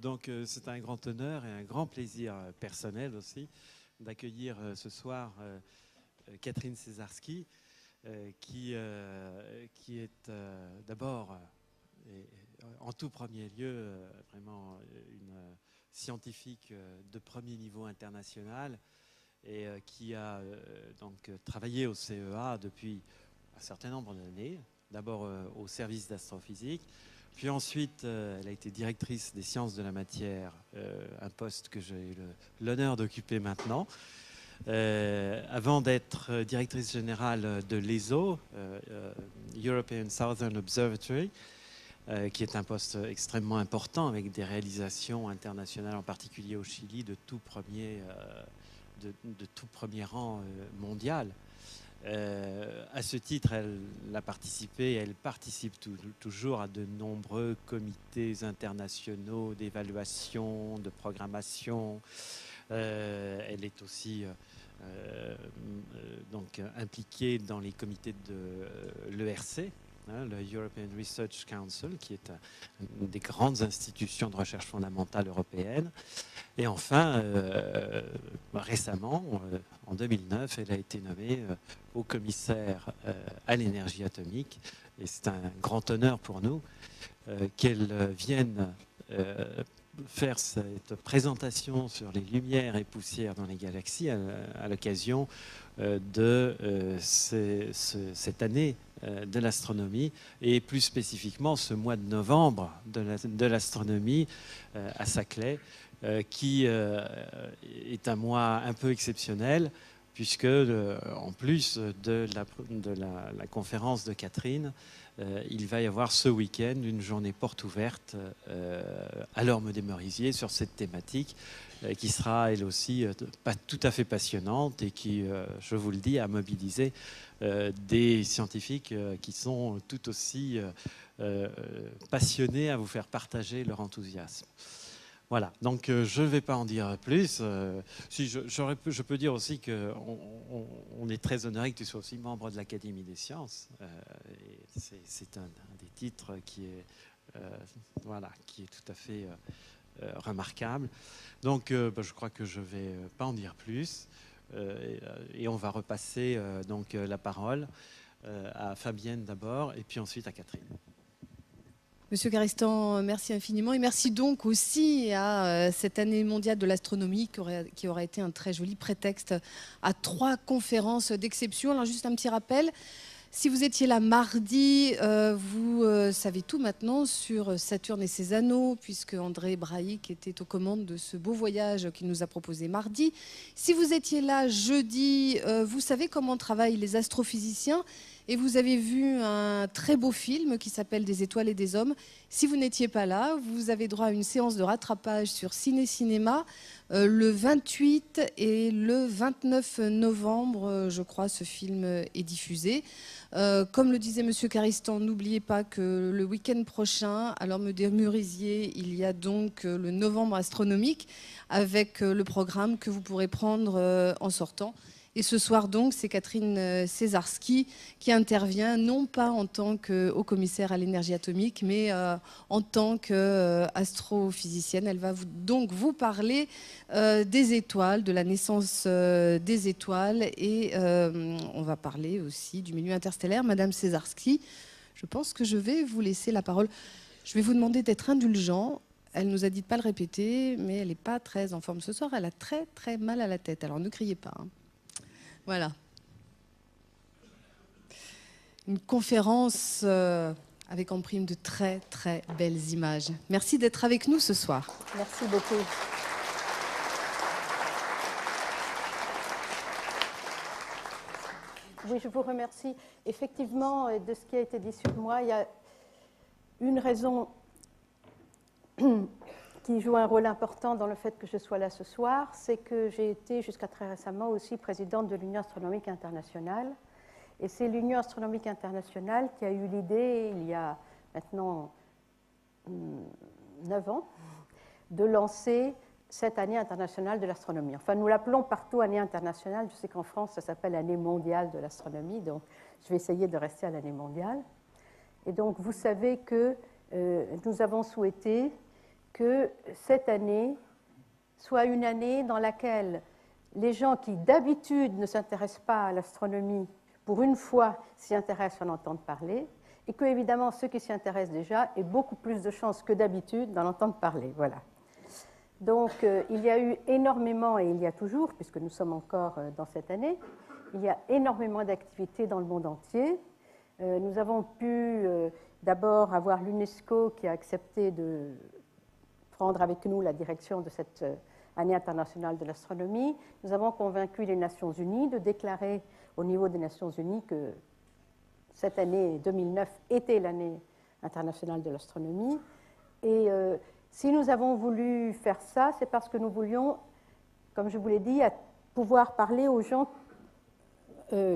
Donc c'est un grand honneur et un grand plaisir personnel aussi d'accueillir ce soir Catherine Cesarski, qui est d'abord, en tout premier lieu, vraiment une scientifique de premier niveau international et qui a donc travaillé au CEA depuis un certain nombre d'années, d'abord au service d'astrophysique, puis ensuite elle a été directrice des sciences de la matière, un poste que j'ai l'honneur d'occuper maintenant. Avant d'être directrice générale de l'ESO, European Southern Observatory, qui est un poste extrêmement important avec des réalisations internationales, en particulier au Chili, de tout premier rang mondial. À ce titre, elle a participé, elle participe toujours à de nombreux comités internationaux d'évaluation, de programmation. Elle est aussi donc impliquée dans les comités de l'ERC, le European Research Council, qui est une des grandes institutions de recherche fondamentale européenne. Et enfin, récemment, en 2009, elle a été nommée haut commissaire à l'énergie atomique. Et c'est un grand honneur pour nous qu'elle vienne faire cette présentation sur les lumières et poussières dans les galaxies à l'occasion de cette année de l'astronomie, et plus spécifiquement ce mois de novembre de l'astronomie à Saclay, qui est un mois un peu exceptionnel, puisque en plus de la conférence de Catherine, il va y avoir ce week-end une journée porte ouverte à l'Orme des Merisiers sur cette thématique qui sera elle aussi pas tout à fait passionnante et qui, je vous le dis, a mobilisé des scientifiques qui sont tout aussi passionnés à vous faire partager leur enthousiasme. Voilà, donc je ne vais pas en dire plus. Si je peux dire aussi qu'on est très honoré que tu sois aussi membre de l'Académie des sciences. C'est un des titres qui est, qui est tout à fait remarquable. Donc je crois que je ne vais pas en dire plus. Et on va repasser donc la parole à Fabienne d'abord et puis ensuite à Catherine. Monsieur Carestan, merci infiniment et merci donc aussi à cette année mondiale de l'astronomie qui aura été un très joli prétexte à 3 conférences d'exception. Alors juste un petit rappel, si vous étiez là mardi, vous savez tout maintenant sur Saturne et ses anneaux, puisque André Braic était aux commandes de ce beau voyage qu'il nous a proposé mardi. Si vous étiez là jeudi, vous savez comment travaillent les astrophysiciens. Et vous avez vu un très beau film qui s'appelle Des étoiles et des hommes. Si vous n'étiez pas là, vous avez droit à une séance de rattrapage sur Ciné Cinéma le 28 et le 29 novembre, je crois, ce film est diffusé. Comme le disait Monsieur Carestan, n'oubliez pas que le week-end prochain, à l'Orme des Merisiers, il y a donc le novembre astronomique avec le programme que vous pourrez prendre en sortant. Et ce soir donc, c'est Catherine Cesarski qui intervient, non pas en tant que haut commissaire à l'énergie atomique, mais en tant qu'astrophysicienne. Elle va donc vous parler des étoiles, de la naissance des étoiles, et on va parler aussi du milieu interstellaire. Madame Cesarski, je pense que je vais vous laisser la parole. Je vais vous demander d'être indulgent. Elle nous a dit de ne pas le répéter, mais elle n'est pas très en forme ce soir. Elle a très très mal à la tête, alors ne criez pas. Voilà. Une conférence avec en prime de très très belles images. Merci d'être avec nous ce soir. Merci beaucoup. Oui, je vous remercie. Effectivement, de ce qui a été dit sur moi, il y a une raison qui joue un rôle important dans le fait que je sois là ce soir, c'est que j'ai été jusqu'à très récemment aussi présidente de l'Union astronomique internationale. Et c'est l'Union astronomique internationale qui a eu l'idée, il y a maintenant 9 ans, de lancer cette année internationale de l'astronomie. Enfin, nous l'appelons partout année internationale. Je sais qu'en France, ça s'appelle année mondiale de l'astronomie, donc je vais essayer de rester à l'année mondiale. Et donc, vous savez que nous avons souhaité que cette année soit une année dans laquelle les gens qui d'habitude ne s'intéressent pas à l'astronomie, pour une fois s'y intéressent à en entendre parler, et que évidemment ceux qui s'y intéressent déjà aient beaucoup plus de chances que d'habitude d'en entendre parler. Voilà. Donc il y a eu énormément, et il y a toujours, puisque nous sommes encore dans cette année, il y a énormément d'activités dans le monde entier. Nous avons pu d'abord avoir l'UNESCO qui a accepté de prendre avec nous la direction de cette année internationale de l'astronomie. Nous avons convaincu les Nations Unies de déclarer au niveau des Nations Unies que cette année 2009 était l'année internationale de l'astronomie. Et si nous avons voulu faire ça, c'est parce que nous voulions, comme je vous l'ai dit, pouvoir parler aux gens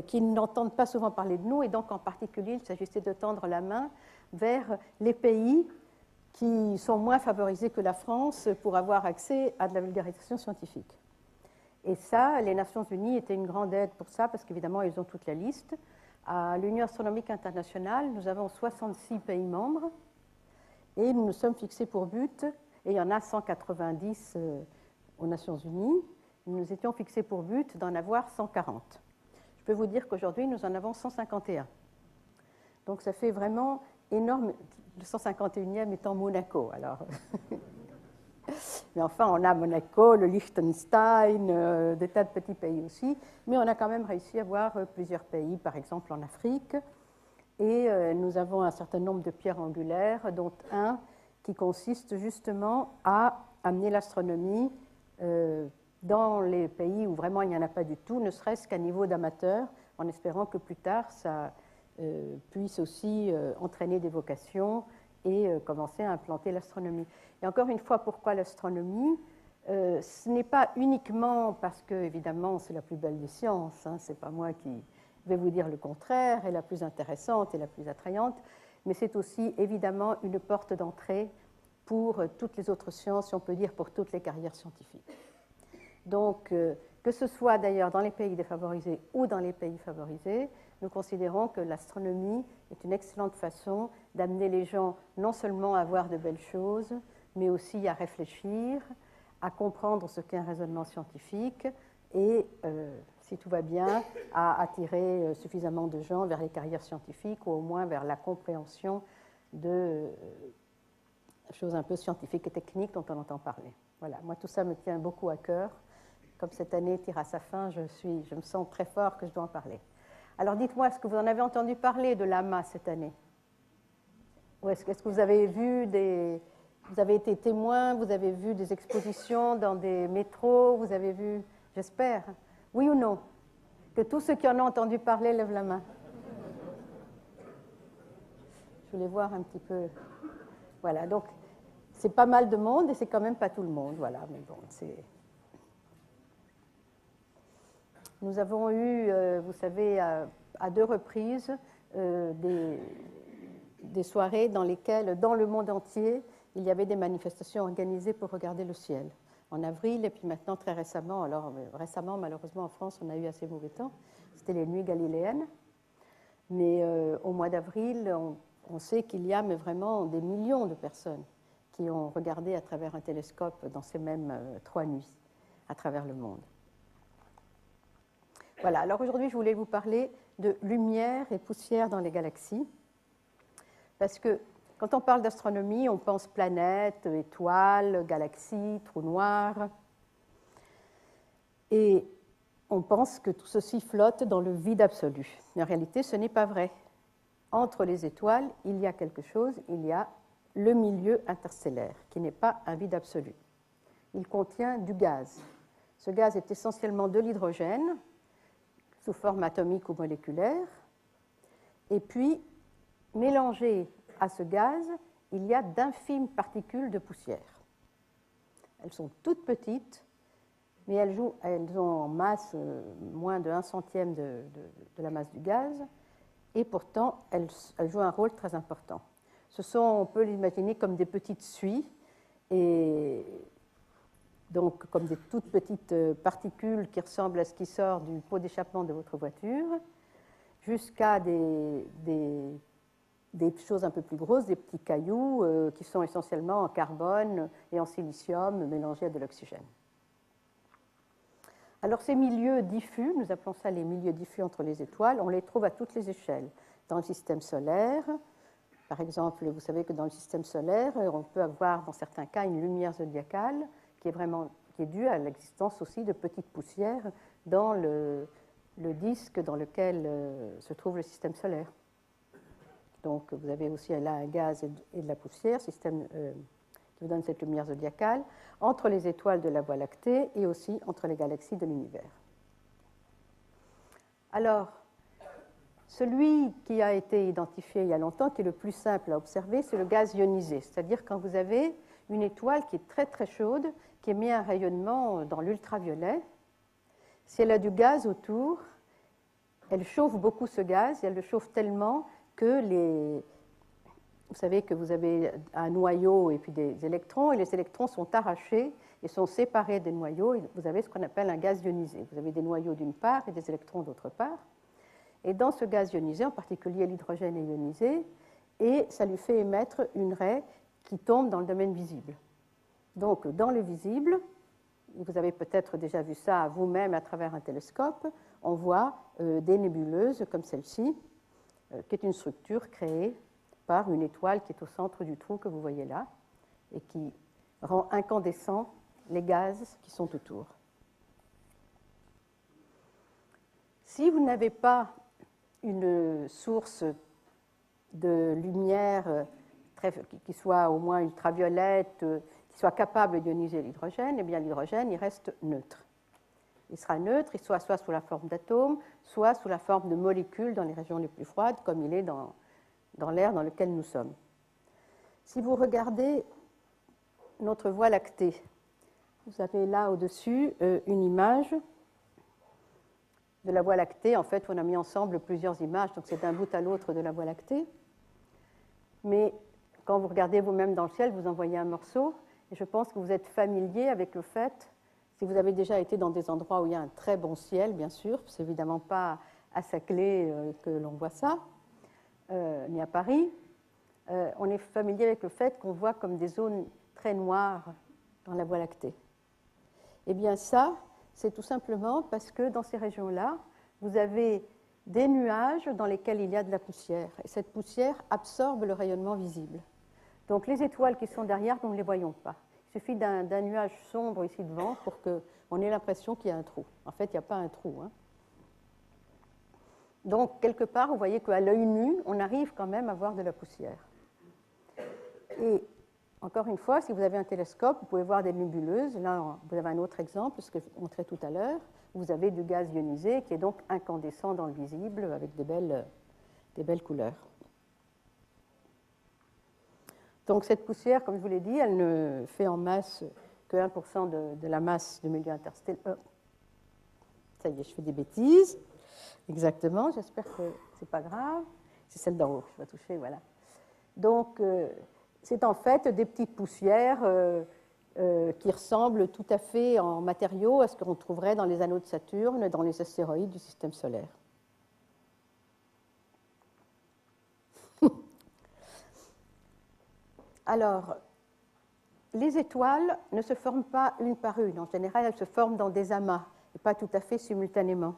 qui n'entendent pas souvent parler de nous, et donc en particulier, il s'agissait de tendre la main vers les pays qui sont moins favorisés que la France pour avoir accès à de la vulgarisation scientifique. Et ça, les Nations Unies étaient une grande aide pour ça, parce qu'évidemment, ils ont toute la liste. À l'Union astronomique internationale, nous avons 66 pays membres, et nous nous sommes fixés pour but, et il y en a 190 aux Nations Unies, nous nous étions fixés pour but d'en avoir 140. Je peux vous dire qu'aujourd'hui, nous en avons 151. Donc ça fait vraiment énorme, le 151e étant Monaco. Alors, mais enfin, on a Monaco, le Liechtenstein, des tas de petits pays aussi, mais on a quand même réussi à avoir plusieurs pays, par exemple en Afrique, et nous avons un certain nombre de pierres angulaires, dont un qui consiste justement à amener l'astronomie dans les pays où vraiment il n'y en a pas du tout, ne serait-ce qu'à niveau d'amateur, en espérant que plus tard ça puisse aussi entraîner des vocations et commencer à implanter l'astronomie. Et encore une fois, pourquoi l'astronomie ? Ce n'est pas uniquement parce que, évidemment, c'est la plus belle des sciences, hein, ce n'est pas moi qui vais vous dire le contraire, est la plus intéressante et la plus attrayante, mais c'est aussi évidemment une porte d'entrée pour toutes les autres sciences, si on peut dire pour toutes les carrières scientifiques. Donc, que ce soit d'ailleurs dans les pays défavorisés ou dans les pays favorisés, nous considérons que l'astronomie est une excellente façon d'amener les gens non seulement à voir de belles choses, mais aussi à réfléchir, à comprendre ce qu'est un raisonnement scientifique et, si tout va bien, à attirer suffisamment de gens vers les carrières scientifiques ou au moins vers la compréhension de choses un peu scientifiques et techniques dont on entend parler. Voilà, moi tout ça me tient beaucoup à cœur. Comme cette année tire à sa fin, je me sens très fort que je dois en parler. Alors dites-moi, est-ce que vous en avez entendu parler de l'AMA cette année ? Ou est-ce que vous avez vu vous avez été témoin, vous avez vu des expositions dans des métros, vous avez vu, j'espère, oui ou non ? Que tous ceux qui en ont entendu parler lèvent la main. Je voulais voir un petit peu. Voilà, donc c'est pas mal de monde et c'est quand même pas tout le monde, voilà, mais bon, c'est... Nous avons eu, vous savez, à 2 reprises, des soirées dans lesquelles, dans le monde entier, il y avait des manifestations organisées pour regarder le ciel. En avril, et puis maintenant très récemment, alors récemment, malheureusement, en France, on a eu assez mauvais temps, c'était les nuits galiléennes. Mais au mois d'avril, on sait qu'il y a mais vraiment des millions de personnes qui ont regardé à travers un télescope dans ces mêmes 3 nuits, à travers le monde. Voilà, alors aujourd'hui, je voulais vous parler de lumière et poussière dans les galaxies, parce que quand on parle d'astronomie, on pense planètes, étoiles, galaxies, trous noirs, et on pense que tout ceci flotte dans le vide absolu. Mais en réalité, ce n'est pas vrai. Entre les étoiles, il y a quelque chose, il y a le milieu interstellaire, qui n'est pas un vide absolu. Il contient du gaz. Ce gaz est essentiellement de l'hydrogène, sous forme atomique ou moléculaire, et puis, mélangé à ce gaz, il y a d'infimes particules de poussière. Elles sont toutes petites, mais elles ont en masse moins de 1/100 de la masse du gaz, et pourtant, elles jouent un rôle très important. Ce sont, on peut l'imaginer comme des petites suies, et donc comme des toutes petites particules qui ressemblent à ce qui sort du pot d'échappement de votre voiture, jusqu'à des des choses un peu plus grosses, des petits cailloux qui sont essentiellement en carbone et en silicium mélangés à de l'oxygène. Alors ces milieux diffus, nous appelons ça les milieux diffus entre les étoiles, on les trouve à toutes les échelles. Dans le système solaire, par exemple, vous savez que dans le système solaire, on peut avoir dans certains cas une lumière zodiacale qui est due à l'existence aussi de petites poussières dans le disque dans lequel se trouve le système solaire. Donc vous avez aussi là un gaz et de la poussière, système qui vous donne cette lumière zodiacale, entre les étoiles de la Voie lactée et aussi entre les galaxies de l'univers. Alors, celui qui a été identifié il y a longtemps, qui est le plus simple à observer, c'est le gaz ionisé, c'est-à-dire quand vous avez une étoile qui est très très chaude, qui émet un rayonnement dans l'ultraviolet. Si elle a du gaz autour, elle chauffe beaucoup ce gaz, et elle le chauffe tellement que vous savez que vous avez un noyau et puis des électrons, et les électrons sont arrachés et sont séparés des noyaux, et vous avez ce qu'on appelle un gaz ionisé. Vous avez des noyaux d'une part et des électrons d'autre part. Et dans ce gaz ionisé, en particulier l'hydrogène est ionisé, et ça lui fait émettre une raie qui tombe dans le domaine visible. Donc, dans le visible, vous avez peut-être déjà vu ça vous-même à travers un télescope, on voit des nébuleuses comme celle-ci, qui est une structure créée par une étoile qui est au centre du trou que vous voyez là, et qui rend incandescents les gaz qui sont autour. Si vous n'avez pas une source de lumière qui soit au moins ultraviolette, qui soit capable d'ioniser l'hydrogène, eh bien l'hydrogène il reste neutre. Il sera neutre, il soit sous la forme d'atomes, soit sous la forme de molécules dans les régions les plus froides, comme il est dans l'air dans lequel nous sommes. Si vous regardez notre Voie lactée, vous avez là au-dessus une image de la Voie lactée. En fait, on a mis ensemble plusieurs images, donc c'est d'un bout à l'autre de la Voie lactée. Mais quand vous regardez vous-même dans le ciel, vous en voyez un morceau, et je pense que vous êtes familier avec le fait, si vous avez déjà été dans des endroits où il y a un très bon ciel, bien sûr, c'est évidemment pas à Saclay que l'on voit ça, ni à Paris, on est familier avec le fait qu'on voit comme des zones très noires dans la Voie lactée. Eh bien ça, c'est tout simplement parce que dans ces régions-là, vous avez des nuages dans lesquels il y a de la poussière. Et cette poussière absorbe le rayonnement visible. Donc les étoiles qui sont derrière, nous ne les voyons pas. Il suffit d'un nuage sombre ici devant pour qu'on ait l'impression qu'il y a un trou. En fait, il n'y a pas un trou. Donc, quelque part, vous voyez qu'à l'œil nu, on arrive quand même à voir de la poussière. Et encore une fois, si vous avez un télescope, vous pouvez voir des nébuleuses. Là, vous avez un autre exemple, ce que je montrais tout à l'heure. Vous avez du gaz ionisé qui est donc incandescent dans le visible avec des belles couleurs. Donc cette poussière, comme je vous l'ai dit, elle ne fait en masse que 1% de la masse du milieu interstellaire. Ça y est, je fais des bêtises. Exactement, j'espère que ce n'est pas grave. C'est celle d'en haut que je vais toucher, voilà. Donc c'est en fait des petites poussières qui ressemblent tout à fait en matériaux à ce qu'on trouverait dans les anneaux de Saturne, dans les astéroïdes du système solaire. Alors, les étoiles ne se forment pas une par une. En général, elles se forment dans des amas, et pas tout à fait simultanément.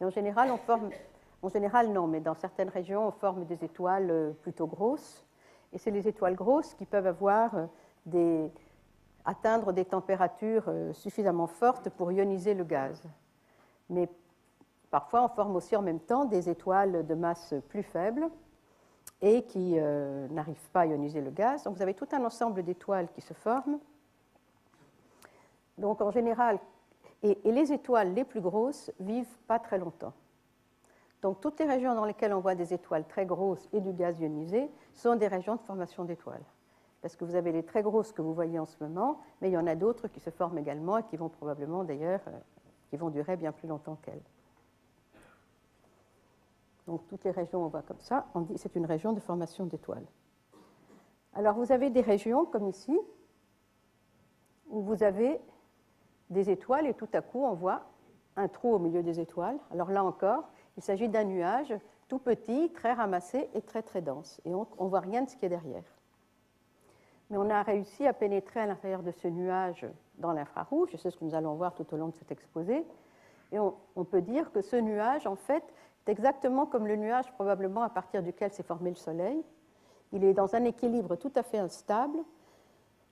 Et en général, non, mais dans certaines régions, on forme des étoiles plutôt grosses. Et c'est les étoiles grosses qui peuvent atteindre des températures suffisamment fortes pour ioniser le gaz. Mais parfois, on forme aussi en même temps des étoiles de masse plus faible et qui n'arrivent pas à ioniser le gaz. Donc vous avez tout un ensemble d'étoiles qui se forment. Donc en général, et les étoiles les plus grosses vivent pas très longtemps. Donc toutes les régions dans lesquelles on voit des étoiles très grosses et du gaz ionisé sont des régions de formation d'étoiles. Parce que vous avez les très grosses que vous voyez en ce moment, mais il y en a d'autres qui se forment également et qui vont probablement d'ailleurs, qui vont durer bien plus longtemps qu'elles. Donc toutes les régions, on voit comme ça, on dit c'est une région de formation d'étoiles. Alors vous avez des régions comme ici, où vous avez des étoiles et tout à coup on voit un trou au milieu des étoiles. Alors là encore, il s'agit d'un nuage tout petit, très ramassé et très très dense. Et on ne voit rien de ce qui est derrière. Mais on a réussi à pénétrer à l'intérieur de ce nuage dans l'infrarouge, et c'est ce que nous allons voir tout au long de cet exposé. Et on peut dire que ce nuage, en fait, est exactement comme le nuage probablement à partir duquel s'est formé le Soleil. Il est dans un équilibre tout à fait instable.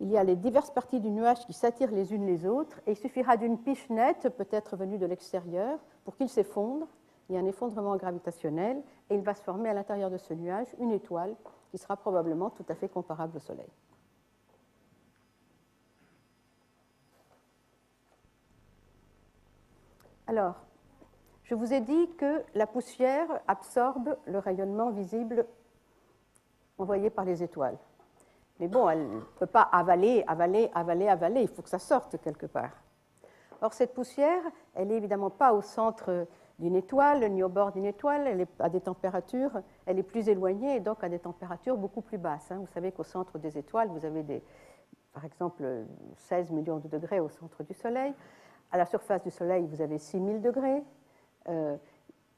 Il y a les diverses parties du nuage qui s'attirent les unes les autres, et il suffira d'une pichenette, peut-être venue de l'extérieur, pour qu'il s'effondre. Il y a un effondrement gravitationnel, et il va se former à l'intérieur de ce nuage une étoile qui sera probablement tout à fait comparable au Soleil. Alors, je vous ai dit que la poussière absorbe le rayonnement visible envoyé par les étoiles. Mais bon, elle ne peut pas avaler, il faut que ça sorte quelque part. Or, cette poussière, elle n'est évidemment pas au centre d'une étoile, ni au bord d'une étoile, elle est à des températures, elle est plus éloignée et donc à des températures beaucoup plus basses. Vous savez qu'au centre des étoiles, vous avez par exemple 16 millions de degrés au centre du Soleil. À la surface du Soleil, vous avez 6000 degrés.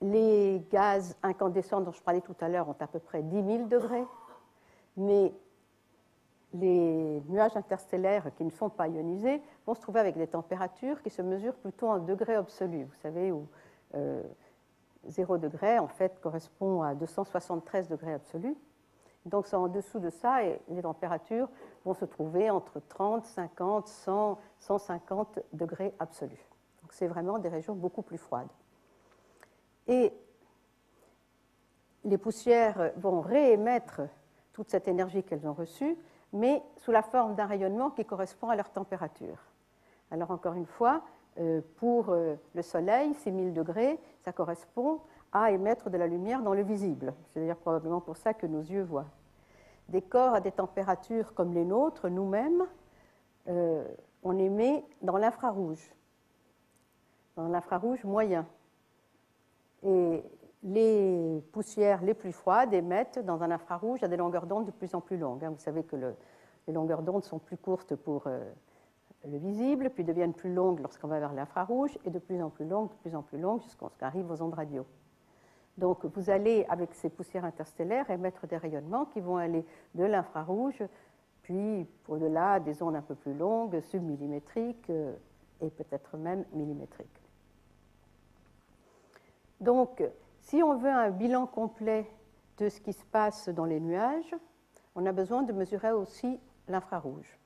Les gaz incandescents dont je parlais tout à l'heure ont à peu près 10 000 degrés. Mais les nuages interstellaires qui ne sont pas ionisés vont se trouver avec des températures qui se mesurent plutôt en degrés absolus. Vous savez, où 0 degré, en fait, correspond à 273 degrés absolus. Donc, c'est en dessous de ça, et les températures vont se trouver entre 30, 50, 100, 150 degrés absolus. Donc, c'est vraiment des régions beaucoup plus froides. Et les poussières vont réémettre toute cette énergie qu'elles ont reçue, mais sous la forme d'un rayonnement qui correspond à leur température. Alors, encore une fois, pour le Soleil, 6000 degrés, ça correspond à émettre de la lumière dans le visible. C'est d'ailleurs probablement pour ça que nos yeux voient. Des corps à des températures comme les nôtres, nous-mêmes, on émet dans l'infrarouge moyen. Et les poussières les plus froides émettent dans un infrarouge à des longueurs d'onde de plus en plus longues. Vous savez que les longueurs d'onde sont plus courtes pour le visible, puis deviennent plus longues lorsqu'on va vers l'infrarouge, et de plus en plus longues jusqu'à ce qu'on arrive aux ondes radio. Donc, vous allez, avec ces poussières interstellaires, émettre des rayonnements qui vont aller de l'infrarouge, puis au-delà des ondes un peu plus longues, submillimétriques et peut-être même millimétriques. Donc, si on veut un bilan complet de ce qui se passe dans les nuages, on a besoin de mesurer aussi l'infrarouge.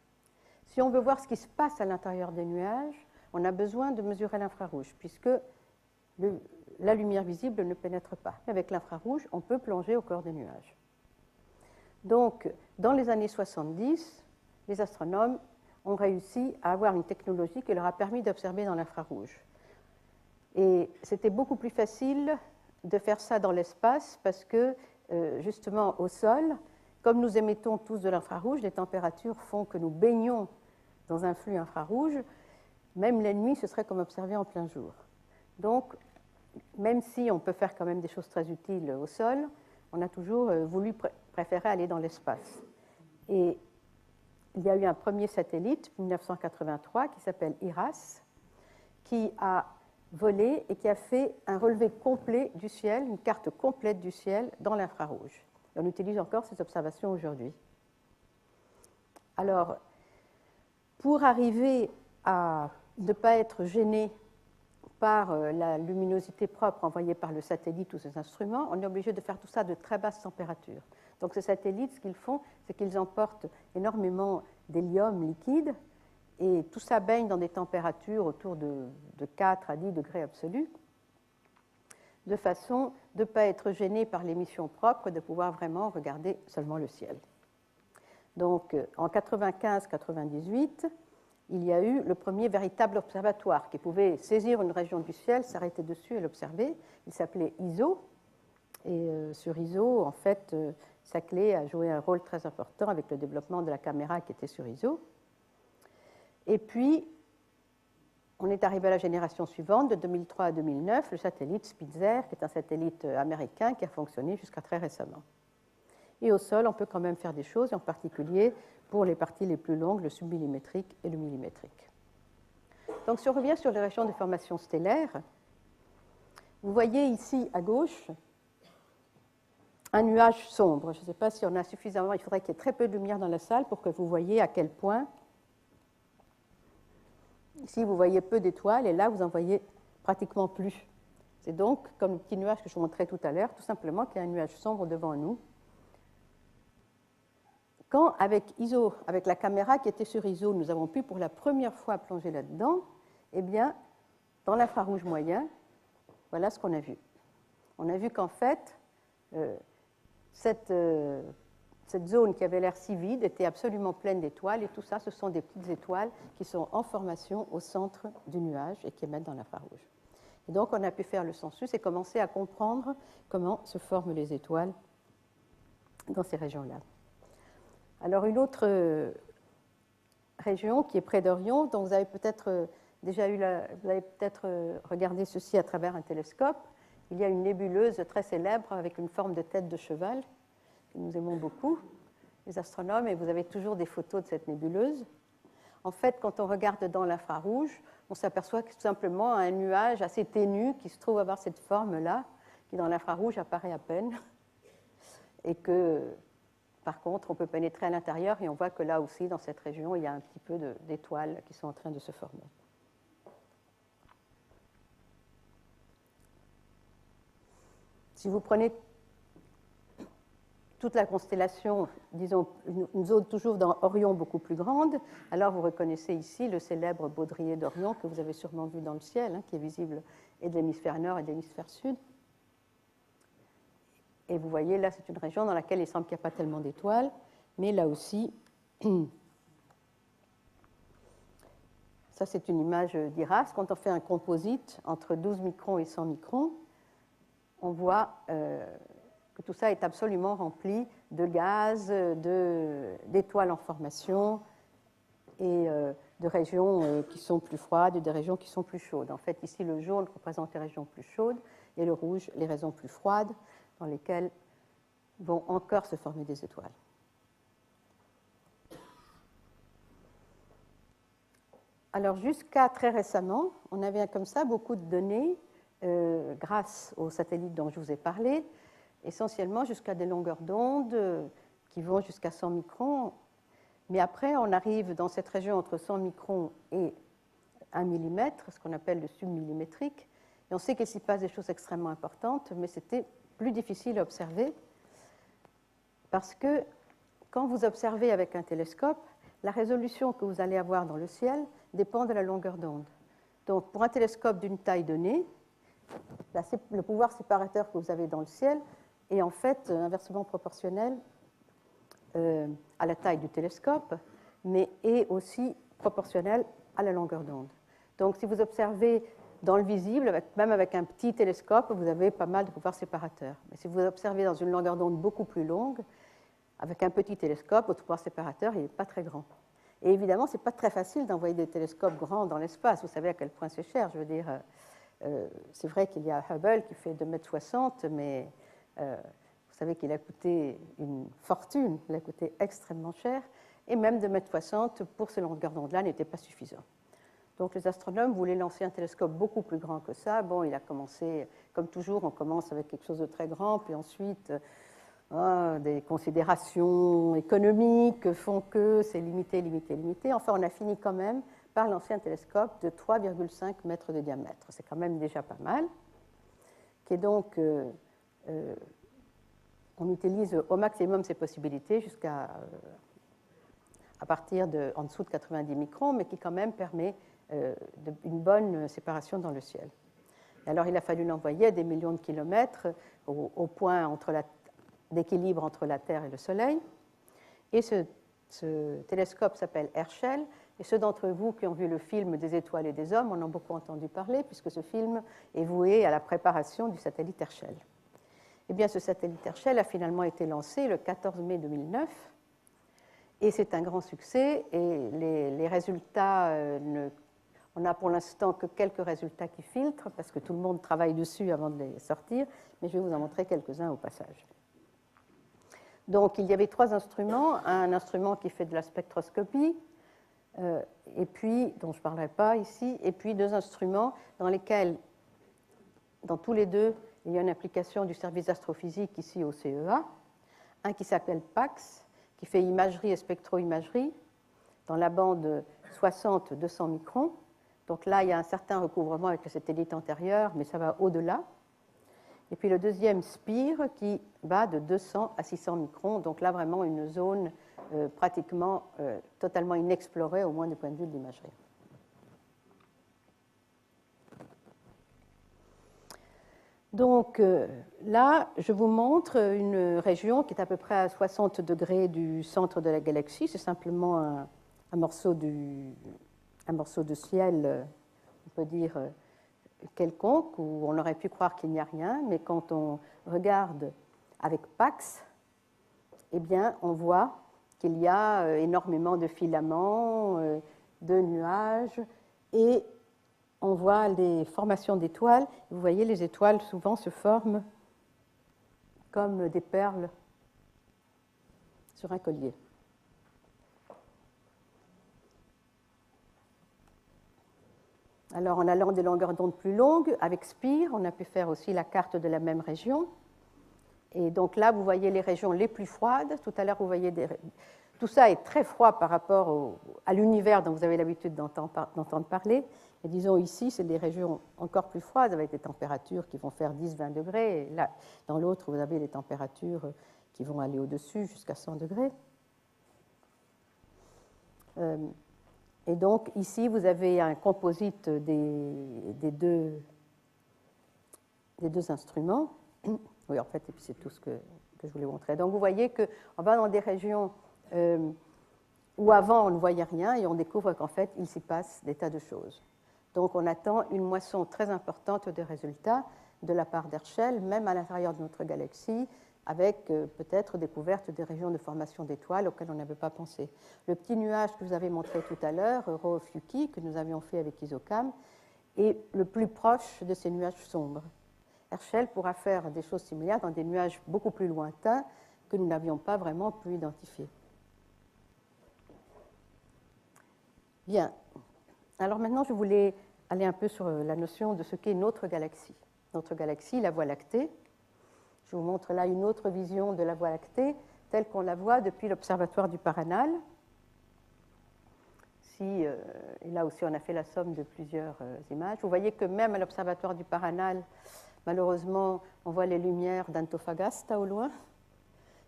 Si on veut voir ce qui se passe à l'intérieur des nuages, on a besoin de mesurer l'infrarouge, puisque la lumière visible ne pénètre pas. Avec l'infrarouge, on peut plonger au cœur des nuages. Donc, dans les années 70, les astronomes ont réussi à avoir une technologie qui leur a permis d'observer dans l'infrarouge. Et c'était beaucoup plus facile de faire ça dans l'espace parce que, justement, au sol, comme nous émettons tous de l'infrarouge, les températures font que nous baignons dans un flux infrarouge. Même la nuit, ce serait comme observer en plein jour. Donc, même si on peut faire quand même des choses très utiles au sol, on a toujours voulu préférer aller dans l'espace. Et il y a eu un premier satellite, 1983, qui s'appelle IRAS, qui a volé et qui a fait un relevé complet du ciel, une carte complète du ciel dans l'infrarouge. Et on utilise encore ces observations aujourd'hui. Alors, pour arriver à ne pas être gêné par la luminosité propre envoyée par le satellite ou ses instruments, on est obligé de faire tout ça de très basse température. Donc ces satellites, ce qu'ils font, c'est qu'ils emportent énormément d'hélium liquide, et tout ça baigne dans des températures autour de 4 à 10 degrés absolus, de façon de ne pas être gêné par l'émission propre, de pouvoir vraiment regarder seulement le ciel. Donc en 95-98, il y a eu le premier véritable observatoire qui pouvait saisir une région du ciel, s'arrêter dessus et l'observer. Il s'appelait ISO. Et sur ISO, en fait, Saclay a joué un rôle très important avec le développement de la caméra qui était sur ISO. Et puis, on est arrivé à la génération suivante, de 2003 à 2009, le satellite Spitzer, qui est un satellite américain qui a fonctionné jusqu'à très récemment. Et au sol, on peut quand même faire des choses, en particulier pour les parties les plus longues, le submillimétrique et le millimétrique. Donc, si on revient sur les régions de formation stellaire, vous voyez ici à gauche un nuage sombre. Je ne sais pas si on a suffisamment, il faudrait qu'il y ait très peu de lumière dans la salle pour que vous voyez à quel point, ici vous voyez peu d'étoiles et là vous en voyez pratiquement plus. C'est donc, comme le petit nuage que je vous montrais tout à l'heure, tout simplement qu'il y a un nuage sombre devant nous. Quand, avec la caméra qui était sur ISO, nous avons pu pour la première fois plonger là-dedans, eh bien, dans l'infrarouge moyen, voilà ce qu'on a vu. On a vu qu'en fait, cette zone qui avait l'air si vide était absolument pleine d'étoiles, et tout ça, ce sont des petites étoiles qui sont en formation au centre du nuage et qui émettent dans l'infrarouge. Et donc, on a pu faire le census et commencer à comprendre comment se forment les étoiles dans ces régions-là. Alors, une autre région qui est près d'Orion, dont vous avez peut-être regardé ceci à travers un télescope. Il y a une nébuleuse très célèbre avec une forme de tête de cheval, que nous aimons beaucoup, les astronomes, et vous avez toujours des photos de cette nébuleuse. En fait, quand on regarde dans l'infrarouge, on s'aperçoit que c'est tout simplement un nuage assez ténu qui se trouve avoir cette forme-là, qui dans l'infrarouge apparaît à peine, et que, par contre, on peut pénétrer à l'intérieur et on voit que là aussi, dans cette région, il y a un petit peu d'étoiles qui sont en train de se former. Si vous prenez toute la constellation, disons une zone toujours dans Orion beaucoup plus grande, alors vous reconnaissez ici le célèbre baudrier d'Orion que vous avez sûrement vu dans le ciel, qui est visible et de l'hémisphère nord et de l'hémisphère sud. Et vous voyez, là, c'est une région dans laquelle il semble qu'il n'y a pas tellement d'étoiles, mais là aussi, ça c'est une image d'IRAS. Quand on fait un composite entre 12 microns et 100 microns, on voit que tout ça est absolument rempli de gaz, d'étoiles en formation et de régions qui sont plus froides et de régions qui sont plus chaudes. En fait, ici, le jaune représente les régions plus chaudes et le rouge, les régions plus froides, dans lesquelles vont encore se former des étoiles. Alors, jusqu'à très récemment, on avait comme ça beaucoup de données grâce aux satellites dont je vous ai parlé, essentiellement jusqu'à des longueurs d'onde qui vont jusqu'à 100 microns. Mais après, on arrive dans cette région entre 100 microns et 1 mm, ce qu'on appelle le submillimétrique. Et on sait qu'il s'y passe des choses extrêmement importantes, mais c'était plus difficile à observer parce que quand vous observez avec un télescope, la résolution que vous allez avoir dans le ciel dépend de la longueur d'onde. Donc, pour un télescope d'une taille donnée, le pouvoir séparateur que vous avez dans le ciel est en fait inversement proportionnel à la taille du télescope, mais est aussi proportionnel à la longueur d'onde. Donc, si vous observez dans le visible, même avec un petit télescope, vous avez pas mal de pouvoirs séparateurs. Mais si vous observez dans une longueur d'onde beaucoup plus longue, avec un petit télescope, votre pouvoir séparateur n'est pas très grand. Et évidemment, ce n'est pas très facile d'envoyer des télescopes grands dans l'espace. Vous savez à quel point c'est cher. Je veux dire, c'est vrai qu'il y a Hubble qui fait 2,60 m, mais vous savez qu'il a coûté une fortune, il a coûté extrêmement cher, et même 2,60 m pour ces longueurs d'onde-là n'était pas suffisant. Donc les astronomes voulaient lancer un télescope beaucoup plus grand que ça. Bon, il a commencé, comme toujours, on commence avec quelque chose de très grand, puis ensuite, des considérations économiques font que c'est limité, limité, limité. Enfin, on a fini quand même par lancer un télescope de 3,5 mètres de diamètre. C'est quand même déjà pas mal. Qui est donc, on utilise au maximum ces possibilités jusqu'à à partir en dessous de 90 microns, mais qui quand même permet une bonne séparation dans le ciel. Et alors, il a fallu l'envoyer à des millions de kilomètres au point d'équilibre entre la Terre et le Soleil. Et ce télescope s'appelle Herschel. Et ceux d'entre vous qui ont vu le film des étoiles et des hommes en ont beaucoup entendu parler, puisque ce film est voué à la préparation du satellite Herschel. Eh bien, ce satellite Herschel a finalement été lancé le 14 mai 2009. Et c'est un grand succès. Et les résultats, on n'a pour l'instant que quelques résultats qui filtrent, parce que tout le monde travaille dessus avant de les sortir. Mais je vais vous en montrer quelques-uns au passage. Donc, il y avait 3 instruments. Un instrument qui fait de la spectroscopie, et puis, dont je ne parlerai pas ici, et puis 2 instruments dans lesquels, dans tous les deux, il y a une application du service d'astrophysique ici au CEA, un qui s'appelle PAX, qui fait imagerie et spectro-imagerie dans la bande 60-200 microns. Donc là, il y a un certain recouvrement avec le satellite antérieur, mais ça va au-delà. Et puis le deuxième SPIR qui va de 200 à 600 microns. Donc là, vraiment une zone pratiquement totalement inexplorée, au moins du point de vue de l'imagerie. Donc là, je vous montre une région qui est à peu près à 60 degrés du centre de la galaxie. C'est simplement un morceau de ciel, on peut dire, quelconque, où on aurait pu croire qu'il n'y a rien. Mais quand on regarde avec PAX, eh bien, on voit qu'il y a énormément de filaments, de nuages, et on voit les formations d'étoiles. Vous voyez, les étoiles souvent se forment comme des perles sur un collier. Alors, en allant des longueurs d'onde plus longues, avec SPIR, on a pu faire aussi la carte de la même région. Et donc là, vous voyez les régions les plus froides. Tout à l'heure, vous voyez tout ça est très froid par rapport à l'univers dont vous avez l'habitude d'entendre parler. Et disons ici, c'est des régions encore plus froides avec des températures qui vont faire 10-20 degrés. Et là, dans l'autre, vous avez des températures qui vont aller au-dessus jusqu'à 100 degrés. Et donc ici, vous avez un composite des deux instruments. Oui, en fait, et puis c'est tout ce que je voulais montrer. Donc vous voyez qu'on va dans des régions où avant on ne voyait rien et on découvre qu'en fait il s'y passe des tas de choses. Donc on attend une moisson très importante de résultats de la part d'Herschel, même à l'intérieur de notre galaxie, avec peut-être découverte des régions de formation d'étoiles auxquelles on n'avait pas pensé. Le petit nuage que je vous avais montré tout à l'heure, Rho Ophiuchi, que nous avions fait avec ISOCAM, est le plus proche de ces nuages sombres. Herschel pourra faire des choses similaires dans des nuages beaucoup plus lointains que nous n'avions pas vraiment pu identifier. Bien. Alors maintenant, je voulais aller un peu sur la notion de ce qu'est notre galaxie. Notre galaxie, la Voie lactée. Je vous montre là une autre vision de la Voie lactée, telle qu'on la voit depuis l'observatoire du Paranal. Et là aussi, on a fait la somme de plusieurs images. Vous voyez que même à l'observatoire du Paranal, malheureusement, on voit les lumières d'Antofagasta au loin.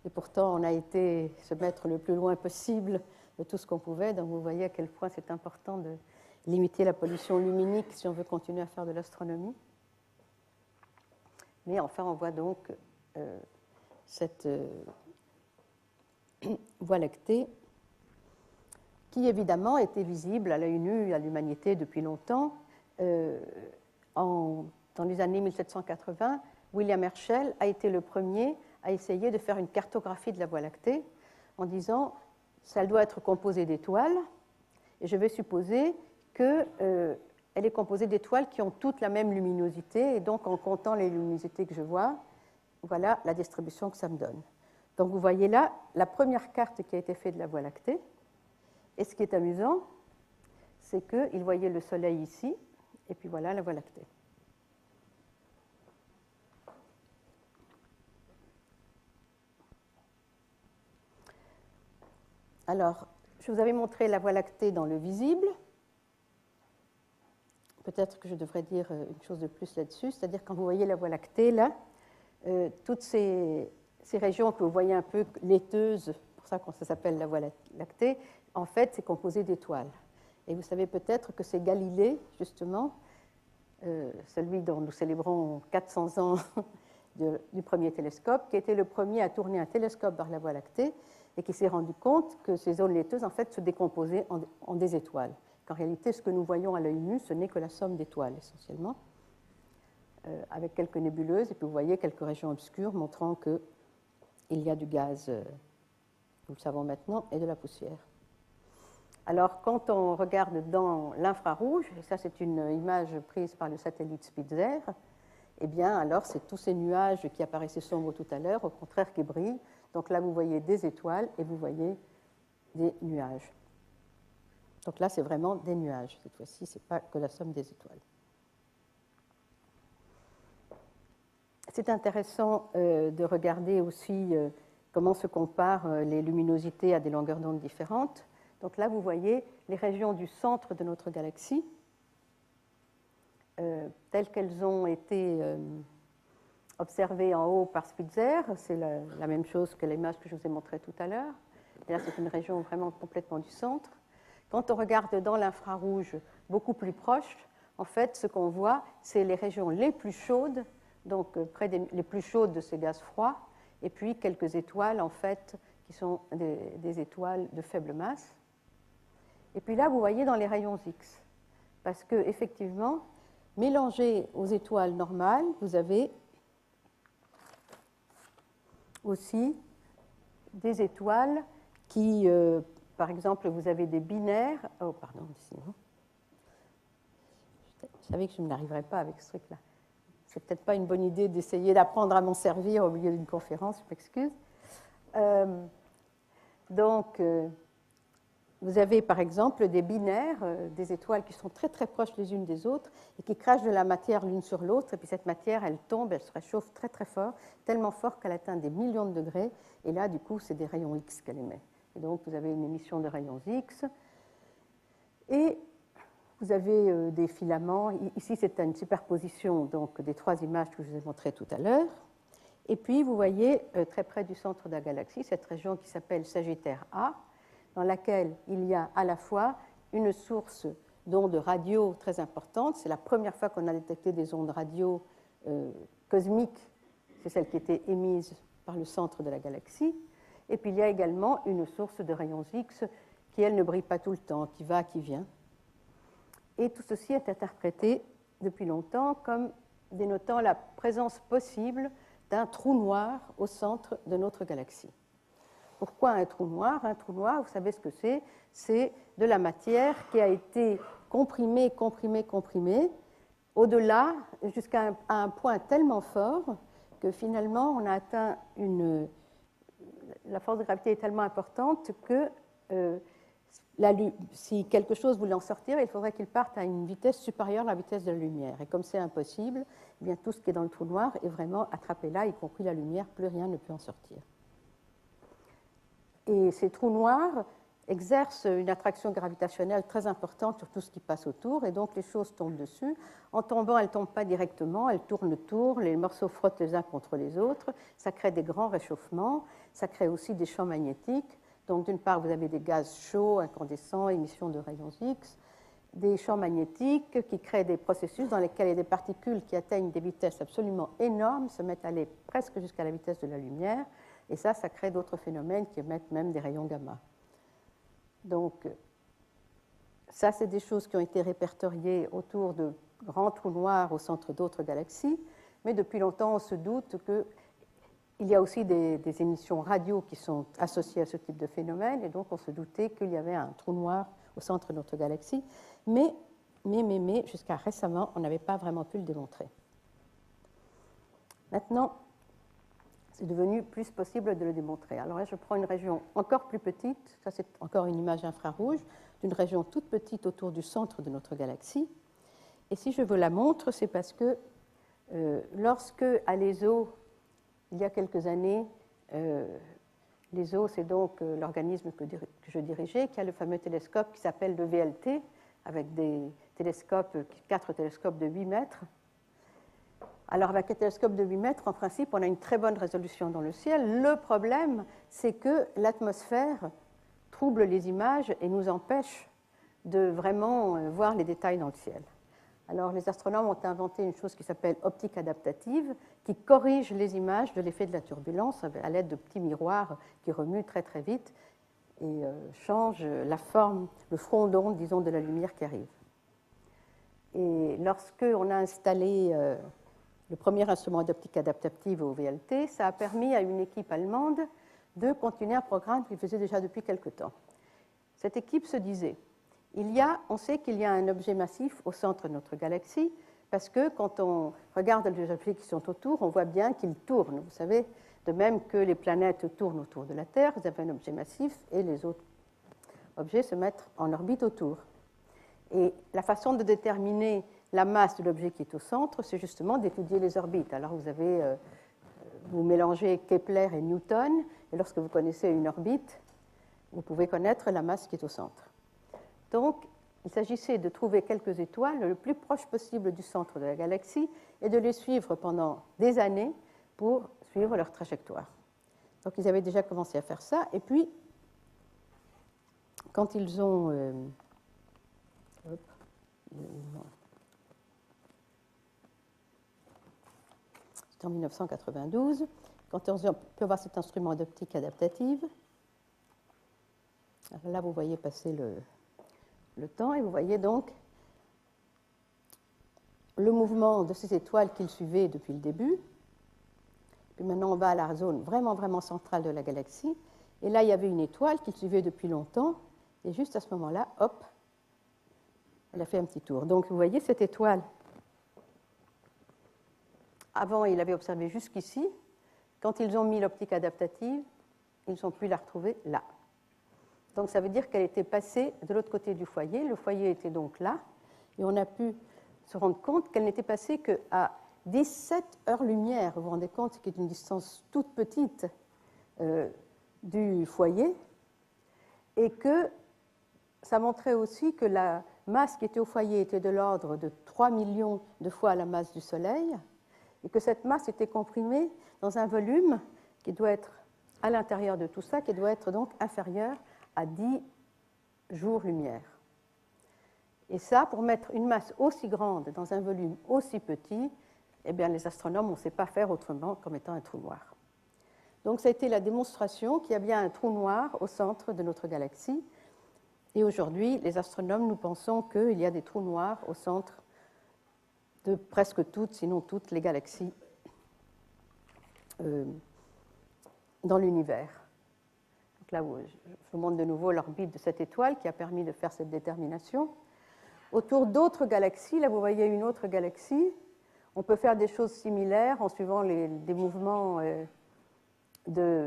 Et pourtant, on a été se mettre le plus loin possible de tout ce qu'on pouvait. Donc, vous voyez à quel point c'est important de limiter la pollution luminique si on veut continuer à faire de l'astronomie. Mais enfin, on voit donc cette Voie lactée qui, évidemment, était visible à l'œil nu à l'humanité depuis longtemps. Dans les années 1780, William Herschel a été le premier à essayer de faire une cartographie de la Voie lactée en disant ça doit être composé d'étoiles, et je vais supposer qu'elle est composée d'étoiles qui ont toutes la même luminosité, et donc en comptant les luminosités que je vois, voilà la distribution que ça me donne. Donc vous voyez là la première carte qui a été faite de la Voie lactée, et ce qui est amusant, c'est qu'il voyait le Soleil ici, et puis voilà la Voie lactée. Alors, je vous avais montré la Voie lactée dans le visible. Peut-être que je devrais dire une chose de plus là-dessus, c'est-à-dire quand vous voyez la Voie lactée, là, toutes ces régions que vous voyez un peu laiteuses, c'est pour ça que ça s'appelle la Voie lactée, en fait, c'est composé d'étoiles. Et vous savez peut-être que c'est Galilée, justement, celui dont nous célébrons 400 ans du premier télescope, qui a été le premier à tourner un télescope vers la Voie lactée et qui s'est rendu compte que ces zones laiteuses, en fait, se décomposaient en des étoiles. Qu'en réalité, ce que nous voyons à l'œil nu, ce n'est que la somme d'étoiles, essentiellement, avec quelques nébuleuses, et puis vous voyez quelques régions obscures montrant qu'il y a du gaz, nous le savons maintenant, et de la poussière. Alors, quand on regarde dans l'infrarouge, et ça c'est une image prise par le satellite Spitzer, eh bien alors c'est tous ces nuages qui apparaissaient sombres tout à l'heure, au contraire qui brillent. Donc là vous voyez des étoiles et vous voyez des nuages. Donc là c'est vraiment des nuages, cette fois-ci ce n'est pas que la somme des étoiles. c'est intéressant de regarder aussi comment se comparent les luminosités à des longueurs d'onde différentes. Donc là, vous voyez les régions du centre de notre galaxie, telles qu'elles ont été observées en haut par Spitzer. C'est la même chose que l'image que je vous ai montrée tout à l'heure. Là, c'est une région vraiment complètement du centre. Quand on regarde dans l'infrarouge beaucoup plus proche, en fait, ce qu'on voit, c'est les régions les plus chaudes, donc les plus chaudes de ces gaz froids, et puis quelques étoiles, en fait, qui sont des étoiles de faible masse. Et puis là, vous voyez dans les rayons X, parce qu'effectivement, mélangé aux étoiles normales, vous avez aussi des étoiles qui, par exemple, vous avez des binaires. Oh, pardon, sinon. Je savais que je n'arriverais pas avec ce truc-là. C'est peut-être pas une bonne idée d'essayer d'apprendre à m'en servir au milieu d'une conférence, je m'excuse. Donc, vous avez par exemple des binaires, des étoiles qui sont très très proches les unes des autres et qui crachent de la matière l'une sur l'autre. Et puis cette matière, elle tombe, elle se réchauffe très très fort, tellement fort qu'elle atteint des millions de degrés. Et là, du coup, c'est des rayons X qu'elle émet. Et donc, vous avez une émission de rayons X. Et vous avez des filaments. Ici, c'est une superposition donc, des trois images que je vous ai montrées tout à l'heure. Et puis, vous voyez, très près du centre de la galaxie, cette région qui s'appelle Sagittaire A, dans laquelle il y a à la fois une source d'ondes radio très importante. C'est la première fois qu'on a détecté des ondes radio cosmiques. C'est celle qui était émise par le centre de la galaxie. Et puis, il y a également une source de rayons X qui, elle, ne brille pas tout le temps, qui va, qui vient. Et tout ceci est interprété depuis longtemps comme dénotant la présence possible d'un trou noir au centre de notre galaxie. Pourquoi un trou noir? Un trou noir, vous savez ce que c'est? C'est de la matière qui a été comprimée, au-delà, jusqu'à un point tellement fort que finalement, on a atteint la force de gravité est tellement importante que si quelque chose voulait en sortir, il faudrait qu'il parte à une vitesse supérieure à la vitesse de la lumière. Et comme c'est impossible, eh bien, tout ce qui est dans le trou noir est vraiment attrapé là, y compris la lumière, plus rien ne peut en sortir. Et ces trous noirs exercent une attraction gravitationnelle très importante sur tout ce qui passe autour, et donc les choses tombent dessus. En tombant, elles ne tombent pas directement, elles tournent autour, les morceaux frottent les uns contre les autres, ça crée des grands réchauffements, ça crée aussi des champs magnétiques. Donc d'une part, vous avez des gaz chauds, incandescents, émissions de rayons X, des champs magnétiques qui créent des processus dans lesquels il y a des particules qui atteignent des vitesses absolument énormes, se mettent à aller presque jusqu'à la vitesse de la lumière, et ça crée d'autres phénomènes qui émettent même des rayons gamma. Donc, ça, c'est des choses qui ont été répertoriées autour de grands trous noirs au centre d'autres galaxies, mais depuis longtemps, on se doute qu'il y a aussi des émissions radio qui sont associées à ce type de phénomène, et donc on se doutait qu'il y avait un trou noir au centre de notre galaxie, mais jusqu'à récemment, on n'avait pas vraiment pu le démontrer. Maintenant, c'est devenu plus possible de le démontrer. Alors là, je prends une région encore plus petite, ça c'est encore une image infrarouge, d'une région toute petite autour du centre de notre galaxie. Et si je vous la montre, c'est parce que lorsque à l'ESO, il y a quelques années, l'ESO, c'est donc l'organisme que je dirigeais, qui a le fameux télescope qui s'appelle le VLT, avec des télescopes, 4 télescopes de 8 mètres. Alors, avec un télescope de 8 mètres, en principe, on a une très bonne résolution dans le ciel. Le problème, c'est que l'atmosphère trouble les images et nous empêche de vraiment voir les détails dans le ciel. Alors, les astronomes ont inventé une chose qui s'appelle optique adaptative, qui corrige les images de l'effet de la turbulence à l'aide de petits miroirs qui remuent très très vite et changent la forme, le front d'onde, disons, de la lumière qui arrive. Et lorsqu'on a installé le premier instrument d'optique adaptative au VLT, ça a permis à une équipe allemande de continuer un programme qu'ils faisaient déjà depuis quelque temps. Cette équipe se disait, on sait qu'il y a un objet massif au centre de notre galaxie, parce que quand on regarde les objets qui sont autour, on voit bien qu'ils tournent. Vous savez, de même que les planètes tournent autour de la Terre, vous avez un objet massif et les autres objets se mettent en orbite autour. Et la façon de déterminer la masse de l'objet qui est au centre, c'est justement d'étudier les orbites. Alors vous mélangez Kepler et Newton, et lorsque vous connaissez une orbite, vous pouvez connaître la masse qui est au centre. Donc, il s'agissait de trouver quelques étoiles le plus proche possible du centre de la galaxie et de les suivre pendant des années pour suivre leur trajectoire. Donc, ils avaient déjà commencé à faire ça, et puis, quand ils ont... C'était en 1992, quand on peut voir cet instrument d'optique adaptative. Alors là, vous voyez passer le temps, et vous voyez donc le mouvement de ces étoiles qu'ils suivaient depuis le début. Puis maintenant, on va à la zone vraiment, vraiment centrale de la galaxie. Et là, il y avait une étoile qu'ils suivaient depuis longtemps, et juste à ce moment-là, hop, elle a fait un petit tour. Donc, vous voyez cette étoile. Avant, ils l'avaient observée jusqu'ici. Quand ils ont mis l'optique adaptative, ils ont pu la retrouver là. Donc, ça veut dire qu'elle était passée de l'autre côté du foyer. Le foyer était donc là. Et on a pu se rendre compte qu'elle n'était passée qu'à 17 heures-lumière. Vous vous rendez compte, ce qui est une distance toute petite du foyer. Et que ça montrait aussi que la masse qui était au foyer était de l'ordre de 3 millions de fois la masse du Soleil, et que cette masse était comprimée dans un volume qui doit être à l'intérieur de tout ça, qui doit être donc inférieur à 10 jours-lumière. Et ça, pour mettre une masse aussi grande dans un volume aussi petit, eh bien, les astronomes, on ne sait pas faire autrement comme étant un trou noir. Donc, ça a été la démonstration qu'il y a bien un trou noir au centre de notre galaxie. Et aujourd'hui, les astronomes, nous pensons qu'il y a des trous noirs au centre de presque toutes, sinon toutes, les galaxies dans l'univers. Donc là, je vous montre de nouveau l'orbite de cette étoile qui a permis de faire cette détermination. Autour d'autres galaxies, là vous voyez une autre galaxie, on peut faire des choses similaires en suivant des mouvements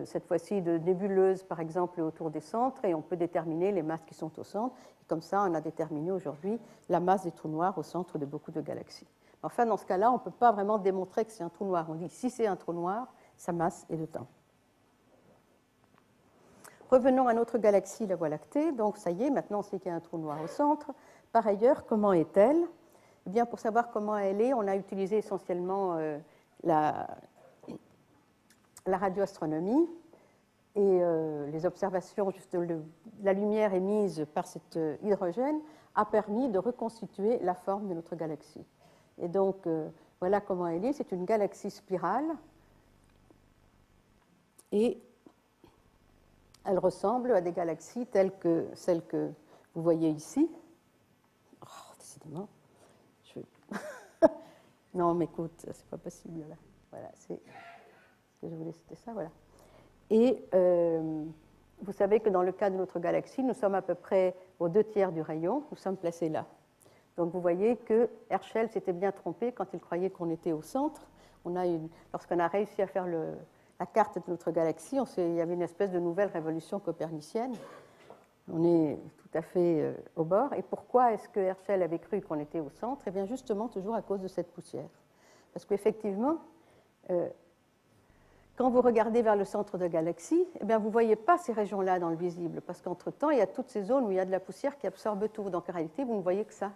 cette fois-ci de nébuleuses, par exemple, autour des centres, et on peut déterminer les masses qui sont au centre. Et comme ça, on a déterminé aujourd'hui la masse des trous noirs au centre de beaucoup de galaxies. Enfin, dans ce cas-là, on ne peut pas vraiment démontrer que c'est un trou noir. On dit si c'est un trou noir, sa masse est le temps. Revenons à notre galaxie, la Voie lactée. Donc, ça y est, maintenant on sait qu'il y a un trou noir au centre. Par ailleurs, comment est-elle ? Eh bien, pour savoir comment elle est, on a utilisé essentiellement la radioastronomie et les observations juste de la lumière émise par cet hydrogène a permis de reconstituer la forme de notre galaxie. Et donc, voilà comment elle est. C'est une galaxie spirale et elle ressemble à des galaxies telles que celles que vous voyez ici. Oh, décidément. Non, mais écoute, c'est pas possible là. Voilà, c'est ce que je voulais, c'était ça, voilà. Et vous savez que dans le cas de notre galaxie, nous sommes à peu près aux 2/3 du rayon, nous sommes placés là. Donc vous voyez que Herschel s'était bien trompé quand il croyait qu'on était au centre. Lorsqu'on a réussi à faire la carte de notre galaxie, il y avait une espèce de nouvelle révolution copernicienne. On est tout à fait au bord. Et pourquoi est-ce que Herschel avait cru qu'on était au centre ? Eh bien justement, toujours à cause de cette poussière. Parce qu'effectivement, quand vous regardez vers le centre de la galaxie, eh bien, vous ne voyez pas ces régions-là dans le visible, parce qu'entre-temps, il y a toutes ces zones où il y a de la poussière qui absorbe tout. Donc en réalité, vous ne voyez que ça.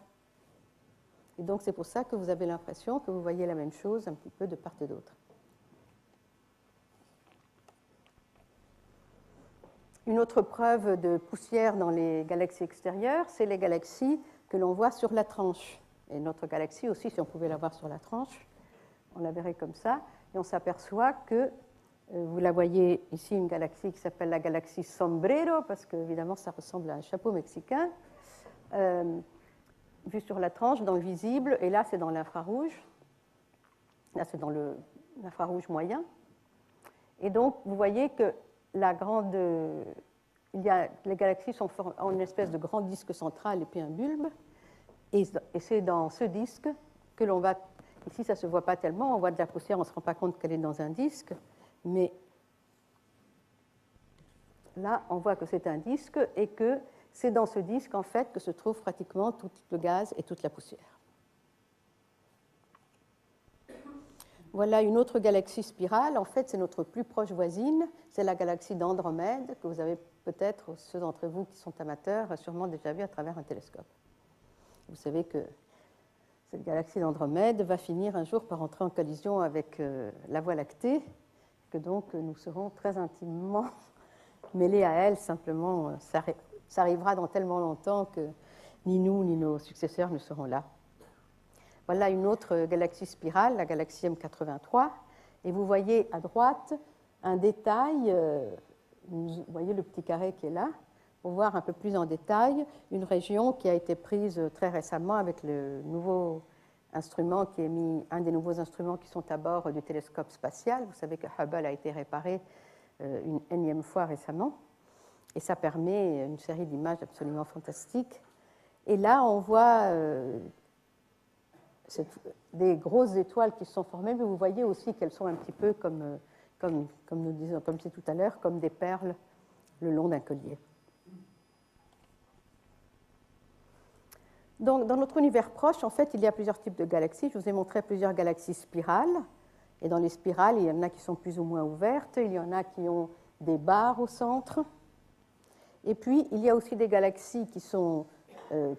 Et donc c'est pour ça que vous avez l'impression que vous voyez la même chose un petit peu de part et d'autre. Une autre preuve de poussière dans les galaxies extérieures, c'est les galaxies que l'on voit sur la tranche. Et notre galaxie aussi, si on pouvait la voir sur la tranche, on la verrait comme ça. Et on s'aperçoit que, vous la voyez ici, une galaxie qui s'appelle la galaxie Sombrero, parce qu'évidemment, ça ressemble à un chapeau mexicain, vue sur la tranche, dans le visible, et là, c'est dans l'infrarouge. Là, c'est dans l'infrarouge moyen. Et donc, vous voyez que les galaxies sont en une espèce de grand disque central et puis un bulbe. Et c'est dans ce disque que l'on va... Ici, ça ne se voit pas tellement, on voit de la poussière, on ne se rend pas compte qu'elle est dans un disque. Mais là, on voit que c'est un disque et que c'est dans ce disque, en fait, que se trouve pratiquement tout le gaz et toute la poussière. Voilà une autre galaxie spirale. En fait, c'est notre plus proche voisine. C'est la galaxie d'Andromède, que vous avez peut-être, ceux d'entre vous qui sont amateurs, sûrement déjà vu à travers un télescope. Vous savez que cette galaxie d'Andromède va finir un jour par entrer en collision avec la Voie lactée, que donc nous serons très intimement mêlés à elle. Simplement, ça arrivera dans tellement longtemps que ni nous ni nos successeurs ne seront là. Voilà une autre galaxie spirale, la galaxie M83. Et vous voyez à droite un détail, vous voyez le petit carré qui est là, pour voir un peu plus en détail une région qui a été prise très récemment avec le nouveau instrument qui est mis, un des nouveaux instruments qui sont à bord du télescope spatial. Vous savez que Hubble a été réparé une énième fois récemment. Et ça permet une série d'images absolument fantastiques. Et là, on voit des grosses étoiles qui se sont formées, mais vous voyez aussi qu'elles sont un petit peu comme nous disons, comme c'est tout à l'heure, comme des perles le long d'un collier. Donc, dans notre univers proche, en fait, il y a plusieurs types de galaxies. Je vous ai montré plusieurs galaxies spirales. Et dans les spirales, il y en a qui sont plus ou moins ouvertes, il y en a qui ont des barres au centre. Et puis, il y a aussi des galaxies qui sont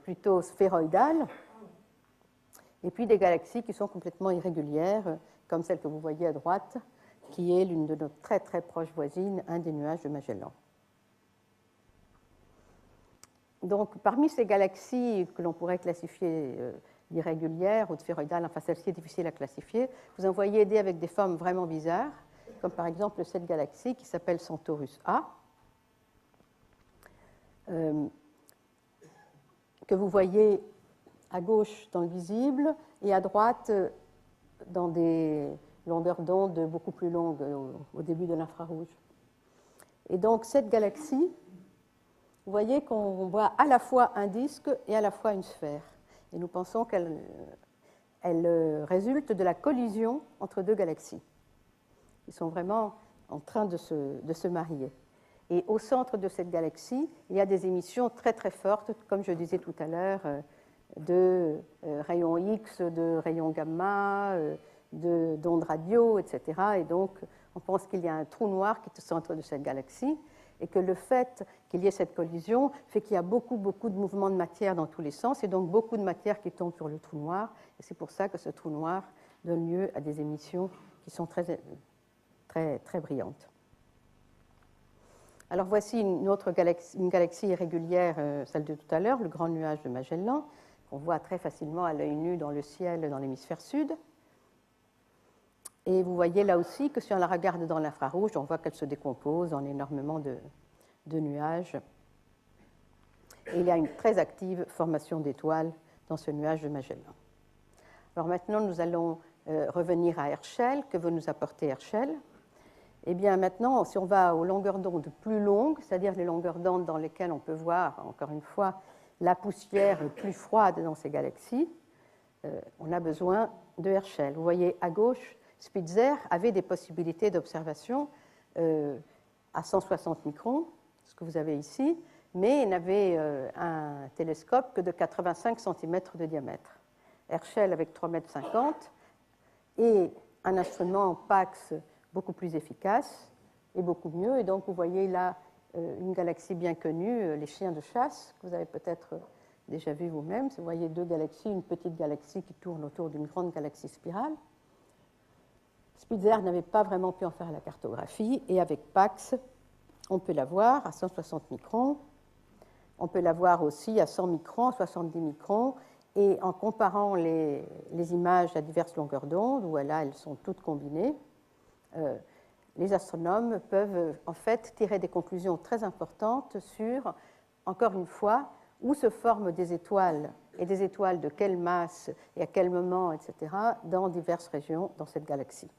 plutôt sphéroïdales, et puis des galaxies qui sont complètement irrégulières, comme celle que vous voyez à droite, qui est l'une de nos très très proches voisines, un des nuages de Magellan. Donc, parmi ces galaxies que l'on pourrait classifier d'irrégulières ou de sphéroïdales, enfin celle-ci est difficile à classifier, vous en voyez des avec des formes vraiment bizarres, comme par exemple cette galaxie qui s'appelle Centaurus A, que vous voyez à gauche dans le visible et à droite dans des longueurs d'onde beaucoup plus longues au début de l'infrarouge. Et donc cette galaxie, vous voyez qu'on voit à la fois un disque et à la fois une sphère. Et nous pensons qu'elle résulte de la collision entre deux galaxies. Ils sont vraiment en train de se marier. Et au centre de cette galaxie, il y a des émissions très très fortes, comme je disais tout à l'heure, de rayons X, de rayons gamma, d'ondes radio, etc. Et donc, on pense qu'il y a un trou noir qui est au centre de cette galaxie et que le fait qu'il y ait cette collision fait qu'il y a beaucoup de mouvements de matière dans tous les sens et donc beaucoup de matière qui tombe sur le trou noir. Et c'est pour ça que ce trou noir donne lieu à des émissions qui sont très, très, très brillantes. Alors voici une autre galaxie, une galaxie irrégulière, celle de tout à l'heure, le grand nuage de Magellan, qu'on voit très facilement à l'œil nu dans le ciel dans l'hémisphère sud. Et vous voyez là aussi que si on la regarde dans l'infrarouge, on voit qu'elle se décompose en énormément de nuages. Et il y a une très active formation d'étoiles dans ce nuage de Magellan. Alors maintenant, nous allons revenir à Herschel. Que veut nous apporter Herschel ? Eh bien maintenant, si on va aux longueurs d'onde plus longues, c'est-à-dire les longueurs d'onde dans lesquelles on peut voir, encore une fois, la poussière plus froide dans ces galaxies, on a besoin de Herschel. Vous voyez à gauche, Spitzer avait des possibilités d'observation à 160 microns, ce que vous avez ici, mais il n'avait un télescope que de 85 cm de diamètre. Herschel avec 3,50 m et un instrument Pax beaucoup plus efficace et beaucoup mieux. Et donc, vous voyez là une galaxie bien connue, les chiens de chasse, que vous avez peut-être déjà vu vous-même. Vous voyez deux galaxies, une petite galaxie qui tourne autour d'une grande galaxie spirale. Spitzer n'avait pas vraiment pu en faire la cartographie, et avec Pax, on peut la voir à 160 microns. On peut la voir aussi à 100 microns, 70 microns, et en comparant les images à diverses longueurs d'onde, où là, elles sont toutes combinées, les astronomes peuvent en fait tirer des conclusions très importantes sur, encore une fois, où se forment des étoiles et des étoiles de quelle masse et à quel moment, etc., dans diverses régions dans cette galaxie.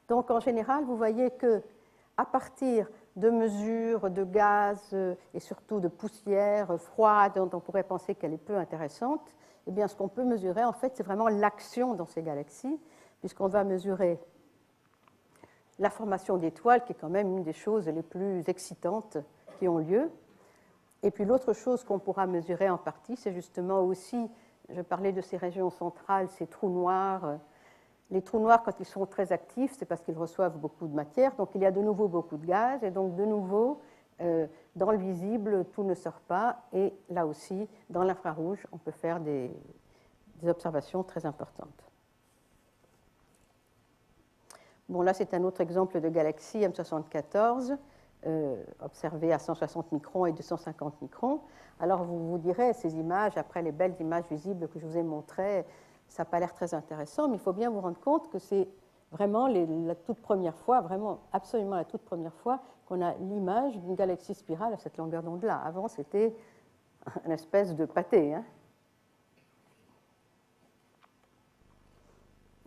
Donc en général, vous voyez qu'à partir de mesures de gaz et surtout de poussière froide dont on pourrait penser qu'elle est peu intéressante, eh bien ce qu'on peut mesurer en fait, c'est vraiment l'action dans ces galaxies, puisqu'on va mesurer la formation d'étoiles, qui est quand même une des choses les plus excitantes qui ont lieu. Et puis l'autre chose qu'on pourra mesurer en partie, c'est justement aussi, je parlais de ces régions centrales, ces trous noirs Les trous noirs, quand ils sont très actifs, c'est parce qu'ils reçoivent beaucoup de matière, donc il y a de nouveau beaucoup de gaz, et donc de nouveau, dans le visible, tout ne sort pas, et là aussi, dans l'infrarouge, on peut faire des observations très importantes. Bon, là, c'est un autre exemple de galaxie M74, observée à 160 microns et 250 microns. Alors, vous vous direz, ces images, après les belles images visibles que je vous ai montrées, ça n'a pas l'air très intéressant, mais il faut bien vous rendre compte que c'est vraiment la toute première fois, vraiment absolument la toute première fois qu'on a l'image d'une galaxie spirale à cette longueur d'onde-là. Avant, c'était une espèce de pâté, hein.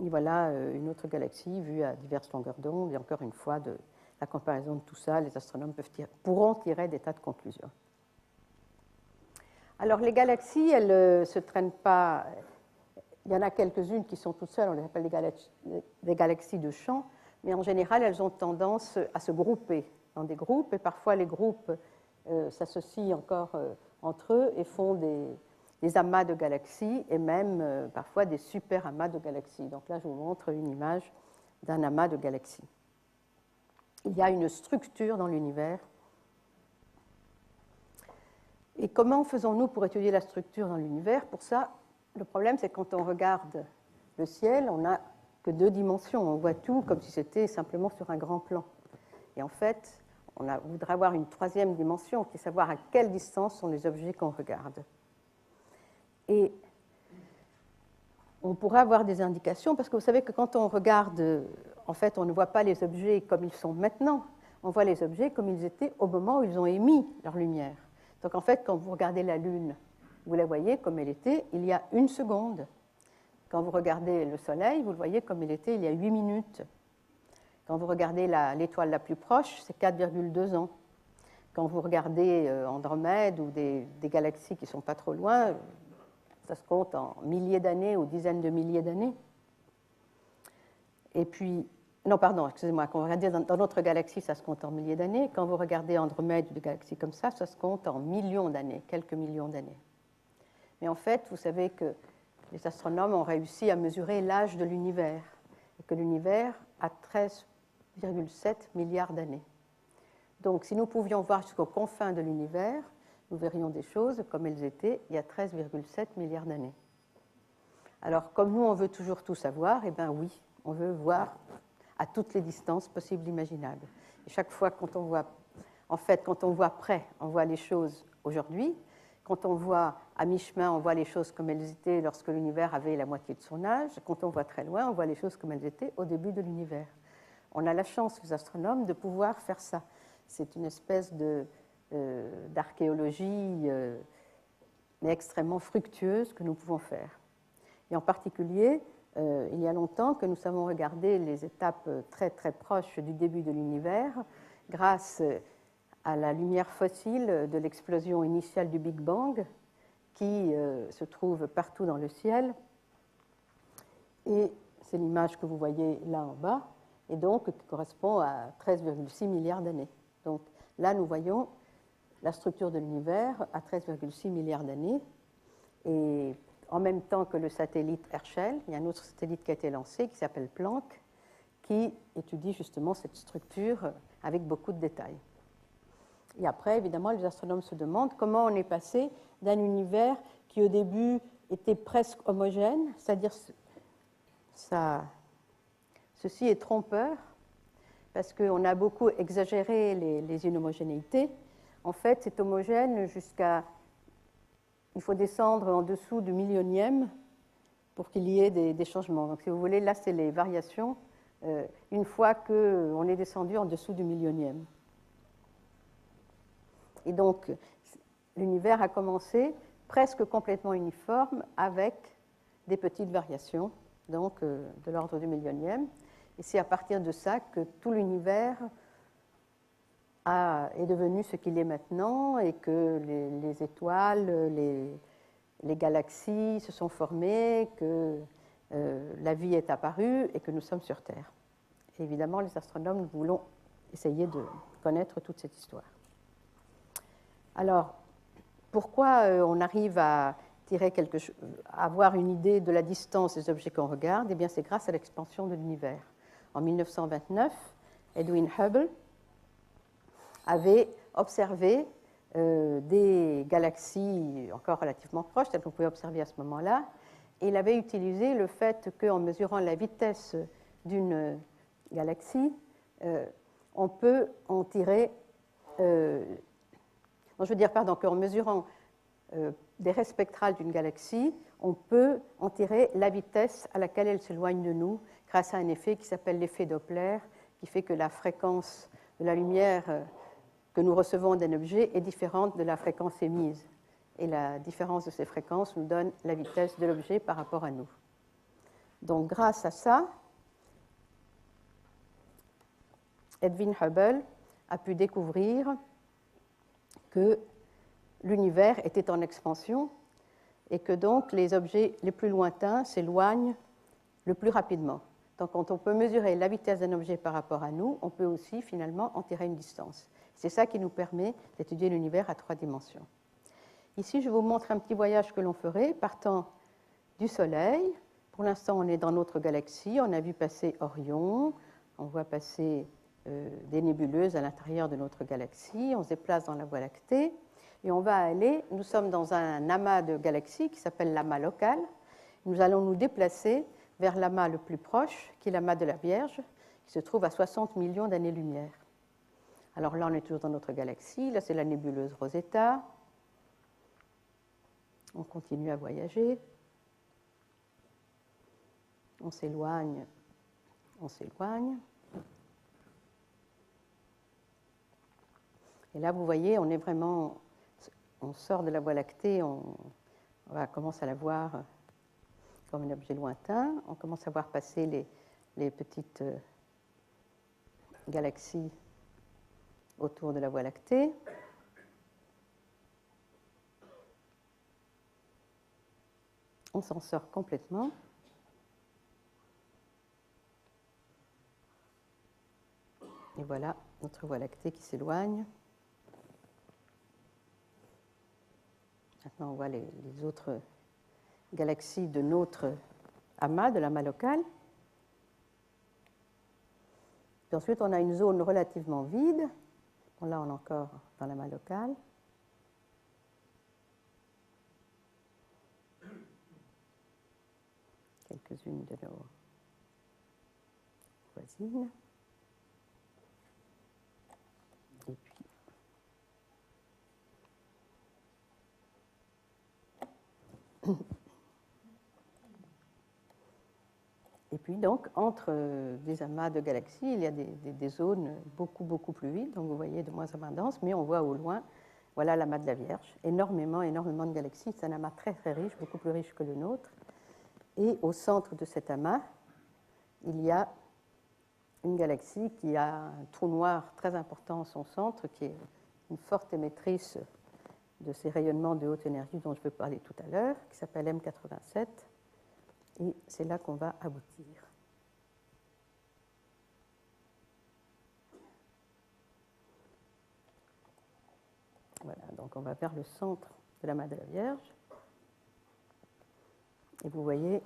Et voilà une autre galaxie vue à diverses longueurs d'onde. Et encore une fois, de la comparaison de tout ça, les astronomes pourront tirer des tas de conclusions. Alors, les galaxies, elles ne se traînent pas. Il y en a quelques-unes qui sont toutes seules, on les appelle des galaxies de champ, mais en général, elles ont tendance à se grouper dans des groupes, et parfois les groupes s'associent encore entre eux et font des amas de galaxies, et même parfois des super amas de galaxies. Donc là, je vous montre une image d'un amas de galaxies. Il y a une structure dans l'univers. Et comment faisons-nous pour étudier la structure dans l'univers? Pour ça, le problème, c'est que quand on regarde le ciel, on n'a que 2 dimensions. On voit tout comme si c'était simplement sur un grand plan. Et en fait, on voudrait avoir une 3e dimension, qui est savoir à quelle distance sont les objets qu'on regarde. Et on pourrait avoir des indications, parce que vous savez que quand on regarde, en fait, on ne voit pas les objets comme ils sont maintenant. On voit les objets comme ils étaient au moment où ils ont émis leur lumière. Donc en fait, quand vous regardez la Lune, vous la voyez comme elle était il y a 1 seconde. Quand vous regardez le Soleil, vous le voyez comme il était il y a 8 minutes. Quand vous regardez l'étoile la plus proche, c'est 4,2 ans. Quand vous regardez Andromède ou des galaxies qui ne sont pas trop loin, ça se compte en milliers d'années ou dizaines de milliers d'années. Et puis, non, pardon, excusez-moi, quand vous regardez dans notre galaxie, ça se compte en milliers d'années. Quand vous regardez Andromède ou des galaxies comme ça se compte en millions d'années, quelques millions d'années. Mais en fait, vous savez que les astronomes ont réussi à mesurer l'âge de l'univers, et que l'univers a 13,7 milliards d'années. Donc, si nous pouvions voir jusqu'aux confins de l'univers, nous verrions des choses comme elles étaient il y a 13,7 milliards d'années. Alors, comme nous, on veut toujours tout savoir, eh bien oui, on veut voir à toutes les distances possibles imaginables. Et chaque fois, quand on voit près, on voit les choses aujourd'hui. Quand on voit à mi-chemin, on voit les choses comme elles étaient lorsque l'univers avait la moitié de son âge. Quand on voit très loin, on voit les choses comme elles étaient au début de l'univers. On a la chance, les astronomes, de pouvoir faire ça. C'est une espèce d'archéologie mais extrêmement fructueuse que nous pouvons faire. Et en particulier, il y a longtemps que nous savons regarder les étapes très très proches du début de l'univers grâce à la lumière fossile de l'explosion initiale du Big Bang qui se trouve partout dans le ciel. Et c'est l'image que vous voyez là en bas, et donc qui correspond à 13,6 milliards d'années. Donc là, nous voyons la structure de l'univers à 13,6 milliards d'années. Et en même temps que le satellite Herschel, il y a un autre satellite qui a été lancé qui s'appelle Planck, qui étudie justement cette structure avec beaucoup de détails. Et après, évidemment, les astronomes se demandent comment on est passé d'un univers qui au début était presque homogène, c'est-à-dire ceci est trompeur, parce qu'on a beaucoup exagéré les inhomogénéités. En fait, c'est homogène jusqu'à... Il faut descendre en dessous du millionième pour qu'il y ait des changements. Donc, si vous voulez, là, c'est les variations une fois qu'on est descendu en dessous du millionième. Et donc, l'univers a commencé presque complètement uniforme avec des petites variations, donc de l'ordre du millionième. Et c'est à partir de ça que tout l'univers est devenu ce qu'il est maintenant et que les étoiles, les galaxies se sont formées, que la vie est apparue et que nous sommes sur Terre. Et évidemment, les astronomes, nous voulons essayer de connaître toute cette histoire. Alors, pourquoi on arrive à avoir une idée de la distance des objets qu'on regarde, eh bien c'est grâce à l'expansion de l'univers. En 1929, Edwin Hubble avait observé des galaxies encore relativement proches, telles qu'on pouvait observer à ce moment-là, et il avait utilisé le fait qu'en mesurant la vitesse d'une galaxie, on peut en tirer... qu'en mesurant des raies spectrales d'une galaxie, on peut en tirer la vitesse à laquelle elle s'éloigne de nous grâce à un effet qui s'appelle l'effet Doppler, qui fait que la fréquence de la lumière que nous recevons d'un objet est différente de la fréquence émise. Et la différence de ces fréquences nous donne la vitesse de l'objet par rapport à nous. Donc grâce à ça, Edwin Hubble a pu découvrir que l'univers était en expansion et que donc les objets les plus lointains s'éloignent le plus rapidement. Donc quand on peut mesurer la vitesse d'un objet par rapport à nous, on peut aussi finalement en tirer une distance. C'est ça qui nous permet d'étudier l'univers à 3 dimensions. Ici, je vous montre un petit voyage que l'on ferait partant du Soleil. Pour l'instant, on est dans notre galaxie. On a vu passer Orion, on voit passer des nébuleuses à l'intérieur de notre galaxie. On se déplace dans la Voie lactée et on va aller, nous sommes dans un amas de galaxies qui s'appelle l'amas local. Nous allons nous déplacer vers l'amas le plus proche, qui est l'amas de la Vierge, qui se trouve à 60 millions d'années-lumière. Alors là, on est toujours dans notre galaxie. Là, c'est la nébuleuse Rosetta. On continue à voyager. On s'éloigne. On s'éloigne. Et là, vous voyez, on est vraiment... On sort de la Voie lactée, on commence à la voir comme un objet lointain. On commence à voir passer les petites galaxies autour de la Voie lactée. On s'en sort complètement. Et voilà notre Voie lactée qui s'éloigne. Maintenant, on voit les autres galaxies de notre amas, de l'amas local. Puis ensuite, on a une zone relativement vide. Bon, là, on est encore dans l'amas local. Quelques-unes de nos voisines. Et puis, donc, entre des amas de galaxies, il y a des zones beaucoup plus vides, donc vous voyez de moins en moins denses, mais on voit au loin, voilà l'amas de la Vierge, énormément de galaxies, c'est un amas très riche, beaucoup plus riche que le nôtre, et au centre de cet amas, il y a une galaxie qui a un trou noir très important en son centre, qui est une forte émettrice de ces rayonnements de haute énergie dont je vais parler tout à l'heure, qui s'appelle M87, et c'est là qu'on va aboutir. Voilà, donc on va vers le centre de l'amas de la Vierge, et vous voyez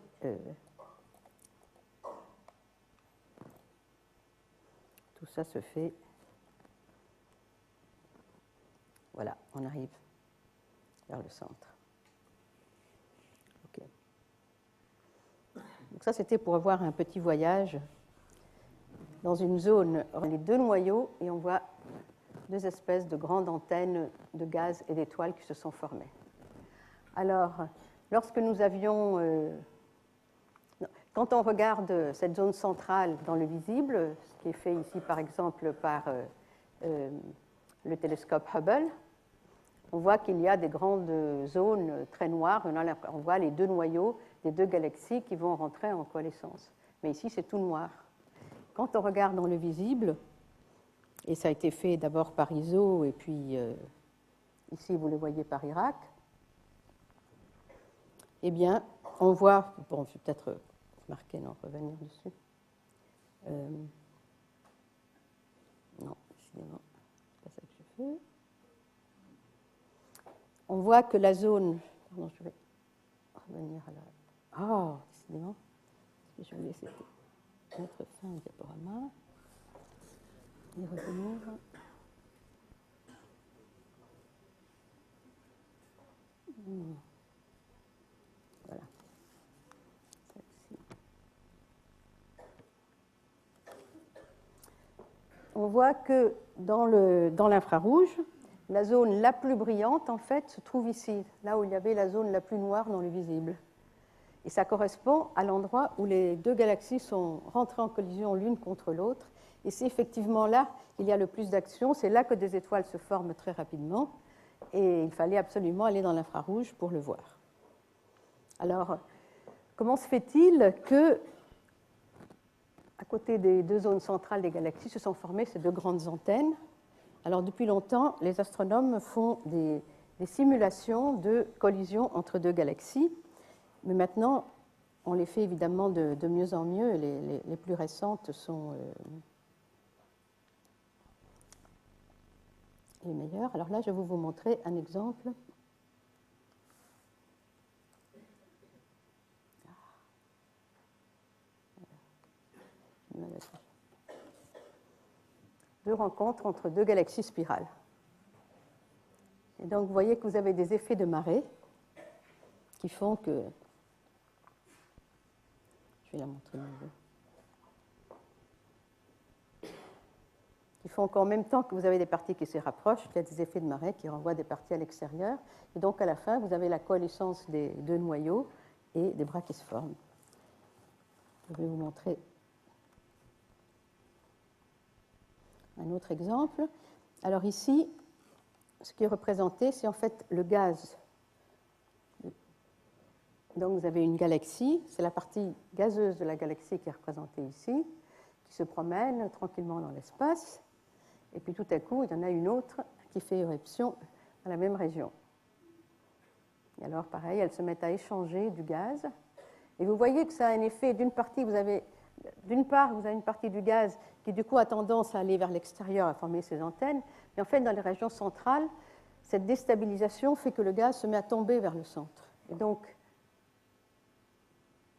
tout ça se fait. Voilà, on arrive vers le centre. OK. Donc ça, c'était pour avoir un petit voyage dans une zone, les 2 noyaux, et on voit 2 espèces de grandes antennes de gaz et d'étoiles qui se sont formées. Alors, lorsque nous avions... quand on regarde cette zone centrale dans le visible, ce qui est fait ici par exemple par le télescope Hubble, on voit qu'il y a des grandes zones très noires. On voit les 2 noyaux des 2 galaxies qui vont rentrer en coalescence. Mais ici, c'est tout noir. Quand on regarde dans le visible, et ça a été fait d'abord par ISO, et puis ici, vous le voyez par Irak, eh bien, on voit... Bon, je vais peut-être marquer, non, revenir dessus. Non, décidément, c'est pas ça que je fais. On voit que la zone... Pardon, je vais revenir à la... Ah, décidément, ce que je voulais, c'était mettre fin au diaporama et revenir. Voilà. Celle-ci. On voit que dans l'infrarouge, la zone la plus brillante, en fait, se trouve ici, là où il y avait la zone la plus noire dans le visible. Et ça correspond à l'endroit où les deux galaxies sont rentrées en collision l'une contre l'autre. Et c'est effectivement là qu'il y a le plus d'action. C'est là que des étoiles se forment très rapidement. Et il fallait absolument aller dans l'infrarouge pour le voir. Alors, comment se fait-il que, à côté des deux zones centrales des galaxies, se sont formées ces deux grandes antennes? Alors, depuis longtemps, les astronomes font des simulations de collision entre deux galaxies. Mais maintenant, on les fait évidemment de mieux en mieux. Les plus récentes sont les meilleures. Alors là, je vais vous montrer un exemple. Deux rencontres entre deux galaxies spirales. Et donc, vous voyez que vous avez des effets de marée qui font que... Je vais la montrer de nouveau. Qui font qu'en même temps que vous avez des parties qui se rapprochent, il y a des effets de marée qui renvoient des parties à l'extérieur. Et donc, à la fin, vous avez la coalescence des deux noyaux et des bras qui se forment. Je vais vous montrer un autre exemple. Alors ici, ce qui est représenté, c'est en fait le gaz. Donc vous avez une galaxie, c'est la partie gazeuse de la galaxie qui est représentée ici, qui se promène tranquillement dans l'espace, et puis tout à coup, il y en a une autre qui fait éruption dans la même région. Et alors pareil, elles se mettent à échanger du gaz, et vous voyez que ça a un effet, d'une part, vous avez une partie du gaz qui du coup a tendance à aller vers l'extérieur, à former ses antennes, mais en fait dans les régions centrales, cette déstabilisation fait que le gaz se met à tomber vers le centre. Et donc,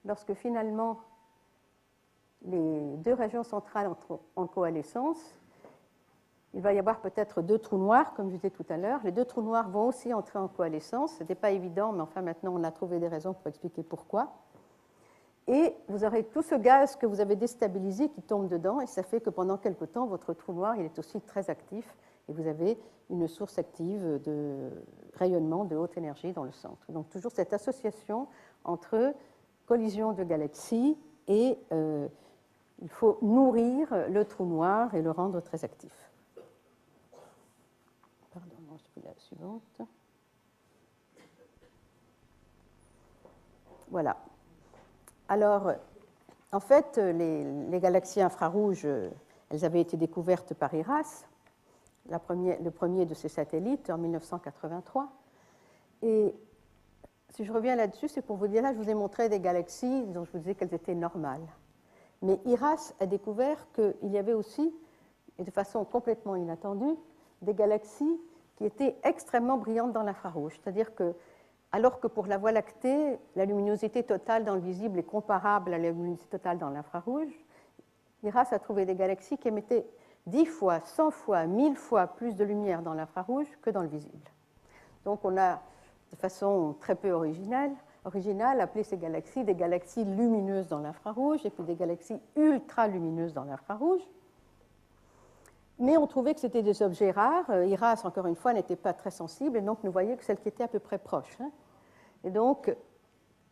lorsque finalement les deux régions centrales entrent en coalescence, il va y avoir peut-être deux trous noirs, comme je disais tout à l'heure. Les deux trous noirs vont aussi entrer en coalescence. Ce n'était pas évident, mais enfin maintenant on a trouvé des raisons pour expliquer pourquoi. Et vous aurez tout ce gaz que vous avez déstabilisé qui tombe dedans, et ça fait que pendant quelque temps, votre trou noir il est aussi très actif, et vous avez une source active de rayonnement de haute énergie dans le centre. Donc toujours cette association entre collision de galaxies et il faut nourrir le trou noir et le rendre très actif. Pardon, je fais la suivante. Voilà. Alors, en fait, les galaxies infrarouges, elles avaient été découvertes par IRAS, le premier de ces satellites, en 1983. Et si je reviens là-dessus, c'est pour vous dire, là, je vous ai montré des galaxies dont je vous disais qu'elles étaient normales. Mais IRAS a découvert qu'il y avait aussi, et de façon complètement inattendue, des galaxies qui étaient extrêmement brillantes dans l'infrarouge. C'est-à-dire que, alors que pour la Voie lactée, la luminosité totale dans le visible est comparable à la luminosité totale dans l'infrarouge, IRAS a trouvé des galaxies qui émettaient 10 fois, 100 fois, 1000 fois plus de lumière dans l'infrarouge que dans le visible. Donc on a, de façon très peu originale, appelé ces galaxies des galaxies lumineuses dans l'infrarouge et puis des galaxies ultra-lumineuses dans l'infrarouge. Mais on trouvait que c'était des objets rares. IRAS, encore une fois, n'était pas très sensible, et donc nous voyions que celles qui étaient à peu près proches. Et donc,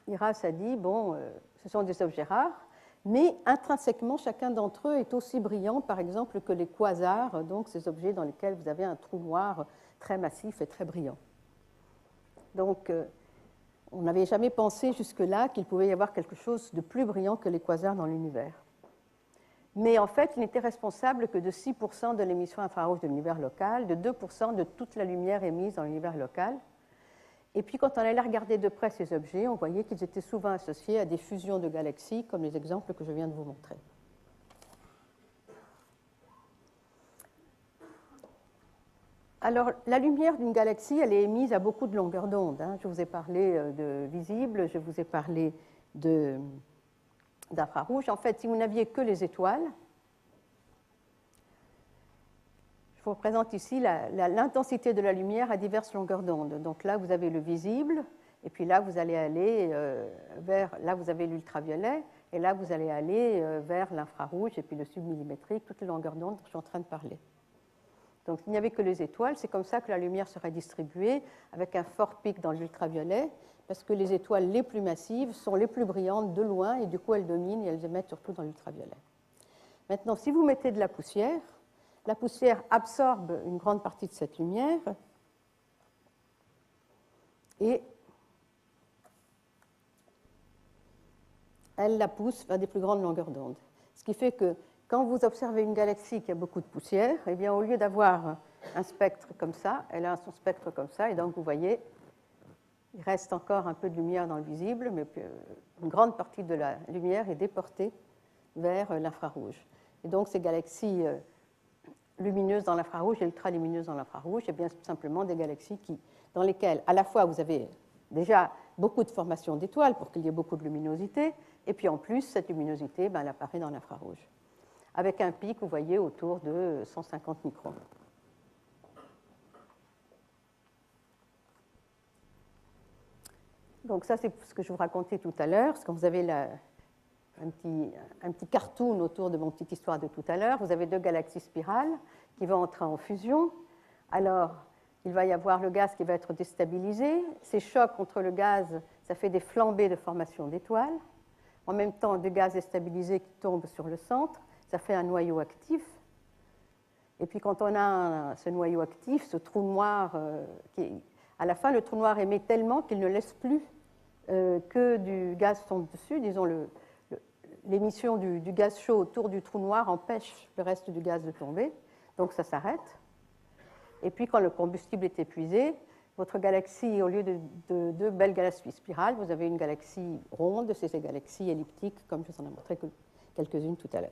IRAS a dit, bon, ce sont des objets rares, mais intrinsèquement, chacun d'entre eux est aussi brillant, par exemple, que les quasars, donc ces objets dans lesquels vous avez un trou noir très massif et très brillant. Donc, on n'avait jamais pensé jusque-là qu'il pouvait y avoir quelque chose de plus brillant que les quasars dans l'univers. Mais en fait, il n'était responsable que de 6% de l'émission infrarouge de l'univers local, de 2% de toute la lumière émise dans l'univers local. Et puis, quand on allait regarder de près ces objets, on voyait qu'ils étaient souvent associés à des fusions de galaxies, comme les exemples que je viens de vous montrer. Alors, la lumière d'une galaxie, elle est émise à beaucoup de longueurs d'onde. Je vous ai parlé de visible, je vous ai parlé d'infrarouge. En fait, si vous n'aviez que les étoiles, je vous représente ici l'intensité de la lumière à diverses longueurs d'onde. Donc là, vous avez le visible, et puis là, vous allez aller là, vous avez l'ultraviolet, et là, vous allez aller vers l'infrarouge, et puis le submillimétrique, toutes les longueurs d'onde dont je suis en train de parler. Donc, s'il n'y avait que les étoiles, c'est comme ça que la lumière serait distribuée, avec un fort pic dans l'ultraviolet, parce que les étoiles les plus massives sont les plus brillantes de loin, et du coup, elles dominent et elles émettent surtout dans l'ultraviolet. Maintenant, si vous mettez de la poussière absorbe une grande partie de cette lumière, et elle la pousse vers des plus grandes longueurs d'onde. Ce qui fait que quand vous observez une galaxie qui a beaucoup de poussière, eh bien, au lieu d'avoir un spectre comme ça, elle a son spectre comme ça, et donc vous voyez, il reste encore un peu de lumière dans le visible, mais une grande partie de la lumière est déportée vers l'infrarouge. Et donc ces galaxies lumineuses dans l'infrarouge et ultralumineuses dans l'infrarouge, c'est bien simplement des galaxies dans lesquelles, à la fois, vous avez déjà beaucoup de formation d'étoiles pour qu'il y ait beaucoup de luminosité, et puis en plus, cette luminosité, elle apparaît dans l'infrarouge, avec un pic, vous voyez, autour de 150 microns. Donc ça, c'est ce que je vous racontais tout à l'heure, parce que vous avez un petit cartoon autour de mon petite histoire de tout à l'heure. Vous avez deux galaxies spirales qui vont entrer en fusion. Alors, il va y avoir le gaz qui va être déstabilisé. Ces chocs contre le gaz, ça fait des flambées de formation d'étoiles. En même temps, des gaz déstabilisés qui tombent sur le centre, ça fait un noyau actif. Et puis quand on a ce noyau actif, ce trou noir, à la fin, le trou noir émet tellement qu'il ne laisse plus que du gaz tombe dessus. Disons, l'émission du gaz chaud autour du trou noir empêche le reste du gaz de tomber. Donc ça s'arrête. Et puis quand le combustible est épuisé, votre galaxie, au lieu de deux belles galaxies spirales, vous avez une galaxie ronde, c'est ces galaxies elliptiques, comme je vous en ai montré quelques-unes tout à l'heure.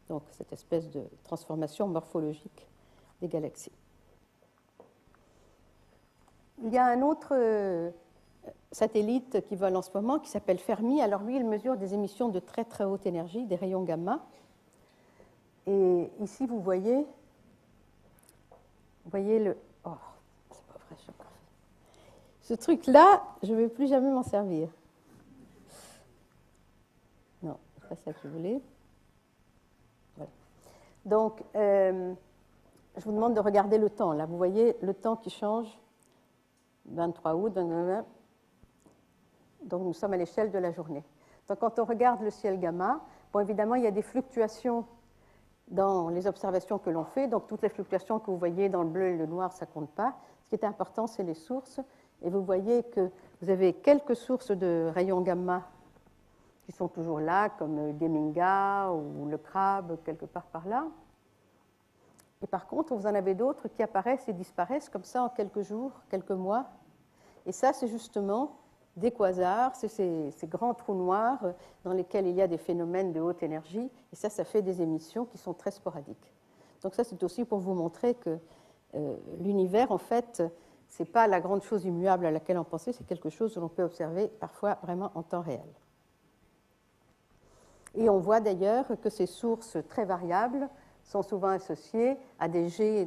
Donc cette espèce de transformation morphologique des galaxies. Il y a un autre satellite qui vole en ce moment qui s'appelle Fermi. Alors lui, il mesure des émissions de très très haute énergie, des rayons gamma. Et ici, vous voyez le... Oh, c'est pas vrai, je suis encore fait. Ce truc-là, je ne vais plus jamais m'en servir. Non, c'est pas ça que je voulais. Voilà. Donc, je vous demande de regarder le temps. Là, vous voyez le temps qui change. 23 août, 2020. Donc, nous sommes à l'échelle de la journée. Donc, quand on regarde le ciel gamma, bon, évidemment, il y a des fluctuations dans les observations que l'on fait. Donc, toutes les fluctuations que vous voyez dans le bleu et le noir, ça ne compte pas. Ce qui est important, c'est les sources. Et vous voyez que vous avez quelques sources de rayons gamma qui sont toujours là, comme Geminga ou le crabe, quelque part par là. Et par contre, vous en avez d'autres qui apparaissent et disparaissent comme ça en quelques jours, quelques mois. Et ça, c'est justement des quasars, c'est ces grands trous noirs dans lesquels il y a des phénomènes de haute énergie. Et ça fait des émissions qui sont très sporadiques. Donc ça, c'est aussi pour vous montrer que l'univers, en fait, ce n'est pas la grande chose immuable à laquelle on pensait, c'est quelque chose que l'on peut observer parfois vraiment en temps réel. Et on voit d'ailleurs que ces sources très variables sont souvent associées à des jets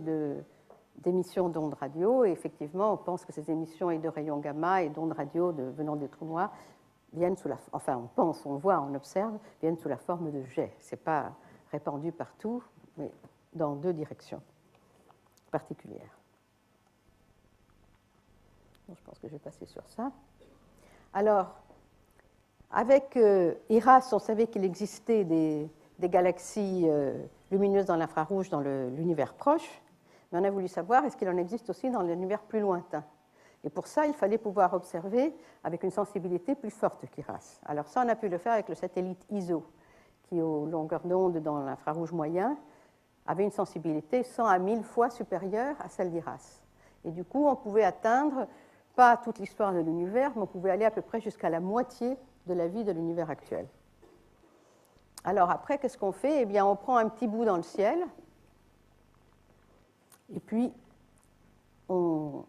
d'émissions d'ondes radio. Et effectivement, on pense que ces émissions et de rayons gamma et d'ondes radio venant des trous noirs viennent sous la... Enfin, on pense, on voit, on observe, viennent sous la forme de jets. Ce n'est pas répandu partout, mais dans deux directions particulières. Donc, je pense que je vais passer sur ça. Alors, avec IRAS, on savait qu'il existait des galaxies lumineuses dans l'infrarouge dans l'univers proche, mais on a voulu savoir est-ce qu'il en existe aussi dans l'univers plus lointain. Et pour ça, il fallait pouvoir observer avec une sensibilité plus forte qu'IRAS. Alors ça, on a pu le faire avec le satellite ISO, qui, aux longueurs d'onde dans l'infrarouge moyen, avait une sensibilité 100 à 1000 fois supérieure à celle d'IRAS. Et du coup, on pouvait atteindre, pas toute l'histoire de l'univers, mais on pouvait aller à peu près jusqu'à la moitié de la vie de l'univers actuel. Alors après, qu'est-ce qu'on fait ? Eh bien, on prend un petit bout dans le ciel, et puis on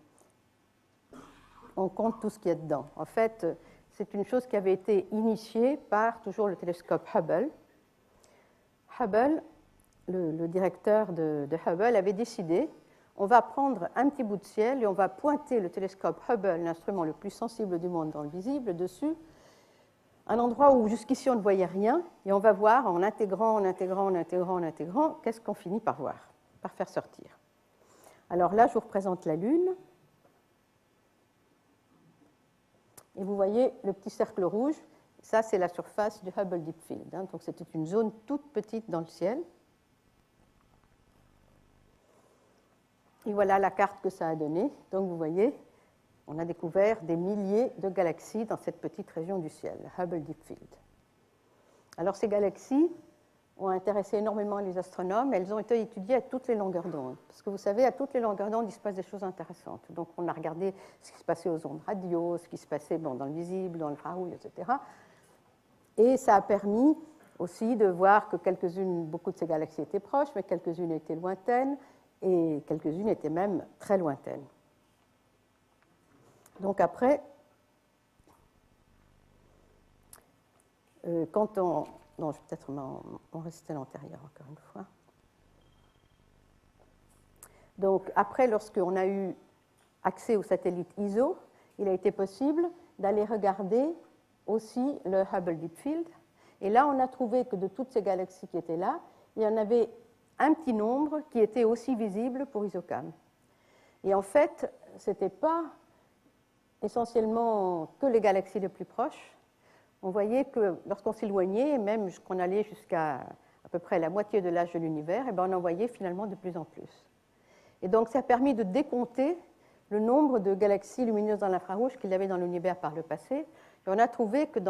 compte tout ce qu'il y a dedans. En fait, c'est une chose qui avait été initiée par toujours le télescope Hubble. Hubble, le directeur de Hubble, avait décidé, on va prendre un petit bout de ciel et on va pointer le télescope Hubble, l'instrument le plus sensible du monde dans le visible, dessus, un endroit où jusqu'ici on ne voyait rien, et on va voir en intégrant, qu'est-ce qu'on finit par voir, par faire sortir. Alors là, je vous représente la Lune. Et vous voyez le petit cercle rouge, ça c'est la surface du Hubble Deep Field. Donc c'était une zone toute petite dans le ciel. Et voilà la carte que ça a donnée. Donc vous voyez, on a découvert des milliers de galaxies dans cette petite région du ciel, le Hubble Deep Field. Alors ces galaxies ont intéressé énormément les astronomes. Elles ont été étudiées à toutes les longueurs d'onde. Parce que vous savez, à toutes les longueurs d'onde, il se passe des choses intéressantes. Donc on a regardé ce qui se passait aux ondes radio, ce qui se passait dans le visible, dans le infrarouge, etc. Et ça a permis aussi de voir que beaucoup de ces galaxies étaient proches, mais quelques-unes étaient lointaines, et quelques-unes étaient même très lointaines. Donc après, quand on... Non, je vais peut-être en rester à l'antérieur encore une fois. Donc après, lorsqu'on a eu accès au satellite ISO, il a été possible d'aller regarder aussi le Hubble Deep Field. Et là, on a trouvé que de toutes ces galaxies qui étaient là, il y en avait un petit nombre qui était aussi visible pour ISOCAM. Et en fait, ce n'était pas essentiellement que les galaxies les plus proches. On voyait que lorsqu'on s'éloignait, même qu'on allait jusqu'à à peu près la moitié de l'âge de l'univers, et bien on en voyait finalement de plus en plus. Et donc ça a permis de décompter le nombre de galaxies lumineuses dans l'infrarouge qu'il y avait dans l'univers par le passé. Et on a trouvé que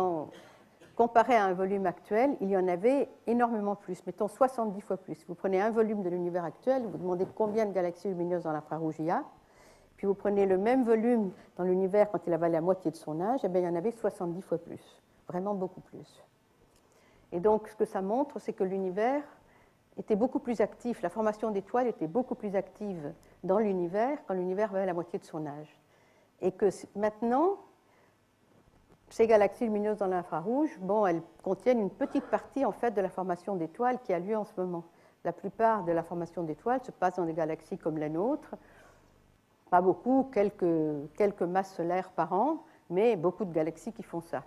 comparé à un volume actuel, il y en avait énormément plus, mettons 70 fois plus. Vous prenez un volume de l'univers actuel, vous demandez combien de galaxies lumineuses dans l'infrarouge il y a, puis vous prenez le même volume dans l'univers quand il avait la moitié de son âge, et bien il y en avait 70 fois plus. Vraiment beaucoup plus. Et donc, ce que ça montre, c'est que l'univers était beaucoup plus actif, la formation d'étoiles était beaucoup plus active dans l'univers quand l'univers avait la moitié de son âge. Et que maintenant, ces galaxies lumineuses dans l'infrarouge, elles contiennent une petite partie en fait de la formation d'étoiles qui a lieu en ce moment. La plupart de la formation d'étoiles se passe dans des galaxies comme la nôtre, pas beaucoup, quelques masses solaires par an, mais beaucoup de galaxies qui font ça.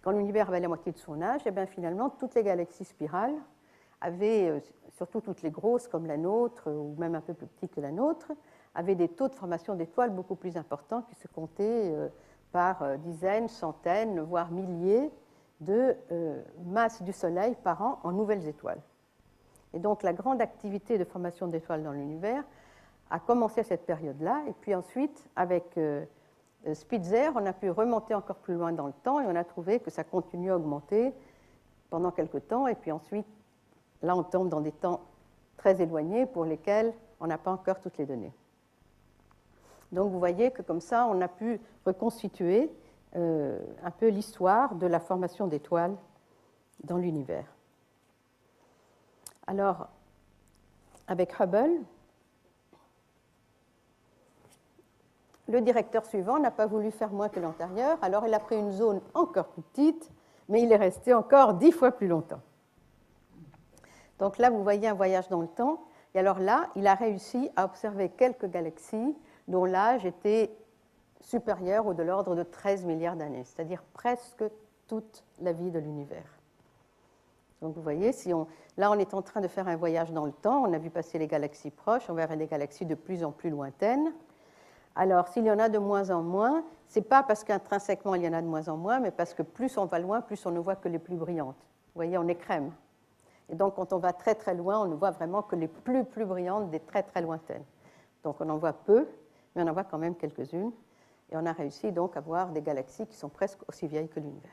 Quand l'univers avait la moitié de son âge, et bien finalement, toutes les galaxies spirales avaient, surtout toutes les grosses comme la nôtre, ou même un peu plus petites que la nôtre, avaient des taux de formation d'étoiles beaucoup plus importants qui se comptaient par dizaines, centaines, voire milliers de masses du Soleil par an en nouvelles étoiles. Et donc la grande activité de formation d'étoiles dans l'univers a commencé à cette période-là, et puis ensuite, avec Spitzer, on a pu remonter encore plus loin dans le temps et on a trouvé que ça continue à augmenter pendant quelque temps. Et puis ensuite, là, on tombe dans des temps très éloignés pour lesquels on n'a pas encore toutes les données. Donc vous voyez que comme ça, on a pu reconstituer un peu l'histoire de la formation d'étoiles dans l'univers. Alors, avec Hubble, le directeur suivant n'a pas voulu faire moins que l'antérieur, alors il a pris une zone encore plus petite, mais il est resté encore 10 fois plus longtemps. Donc là, vous voyez un voyage dans le temps, et alors là, il a réussi à observer quelques galaxies dont l'âge était supérieur ou de l'ordre de 13 milliards d'années, c'est-à-dire presque toute la vie de l'univers. Donc vous voyez, là on est en train de faire un voyage dans le temps, on a vu passer les galaxies proches, on verra des galaxies de plus en plus lointaines. Alors, s'il y en a de moins en moins, ce n'est pas parce qu'intrinsèquement il y en a de moins en moins, mais parce que plus on va loin, plus on ne voit que les plus brillantes. Vous voyez, on écrème. Et donc, quand on va très très loin, on ne voit vraiment que les plus brillantes des très très lointaines. Donc, on en voit peu, mais on en voit quand même quelques-unes. Et on a réussi donc à voir des galaxies qui sont presque aussi vieilles que l'univers.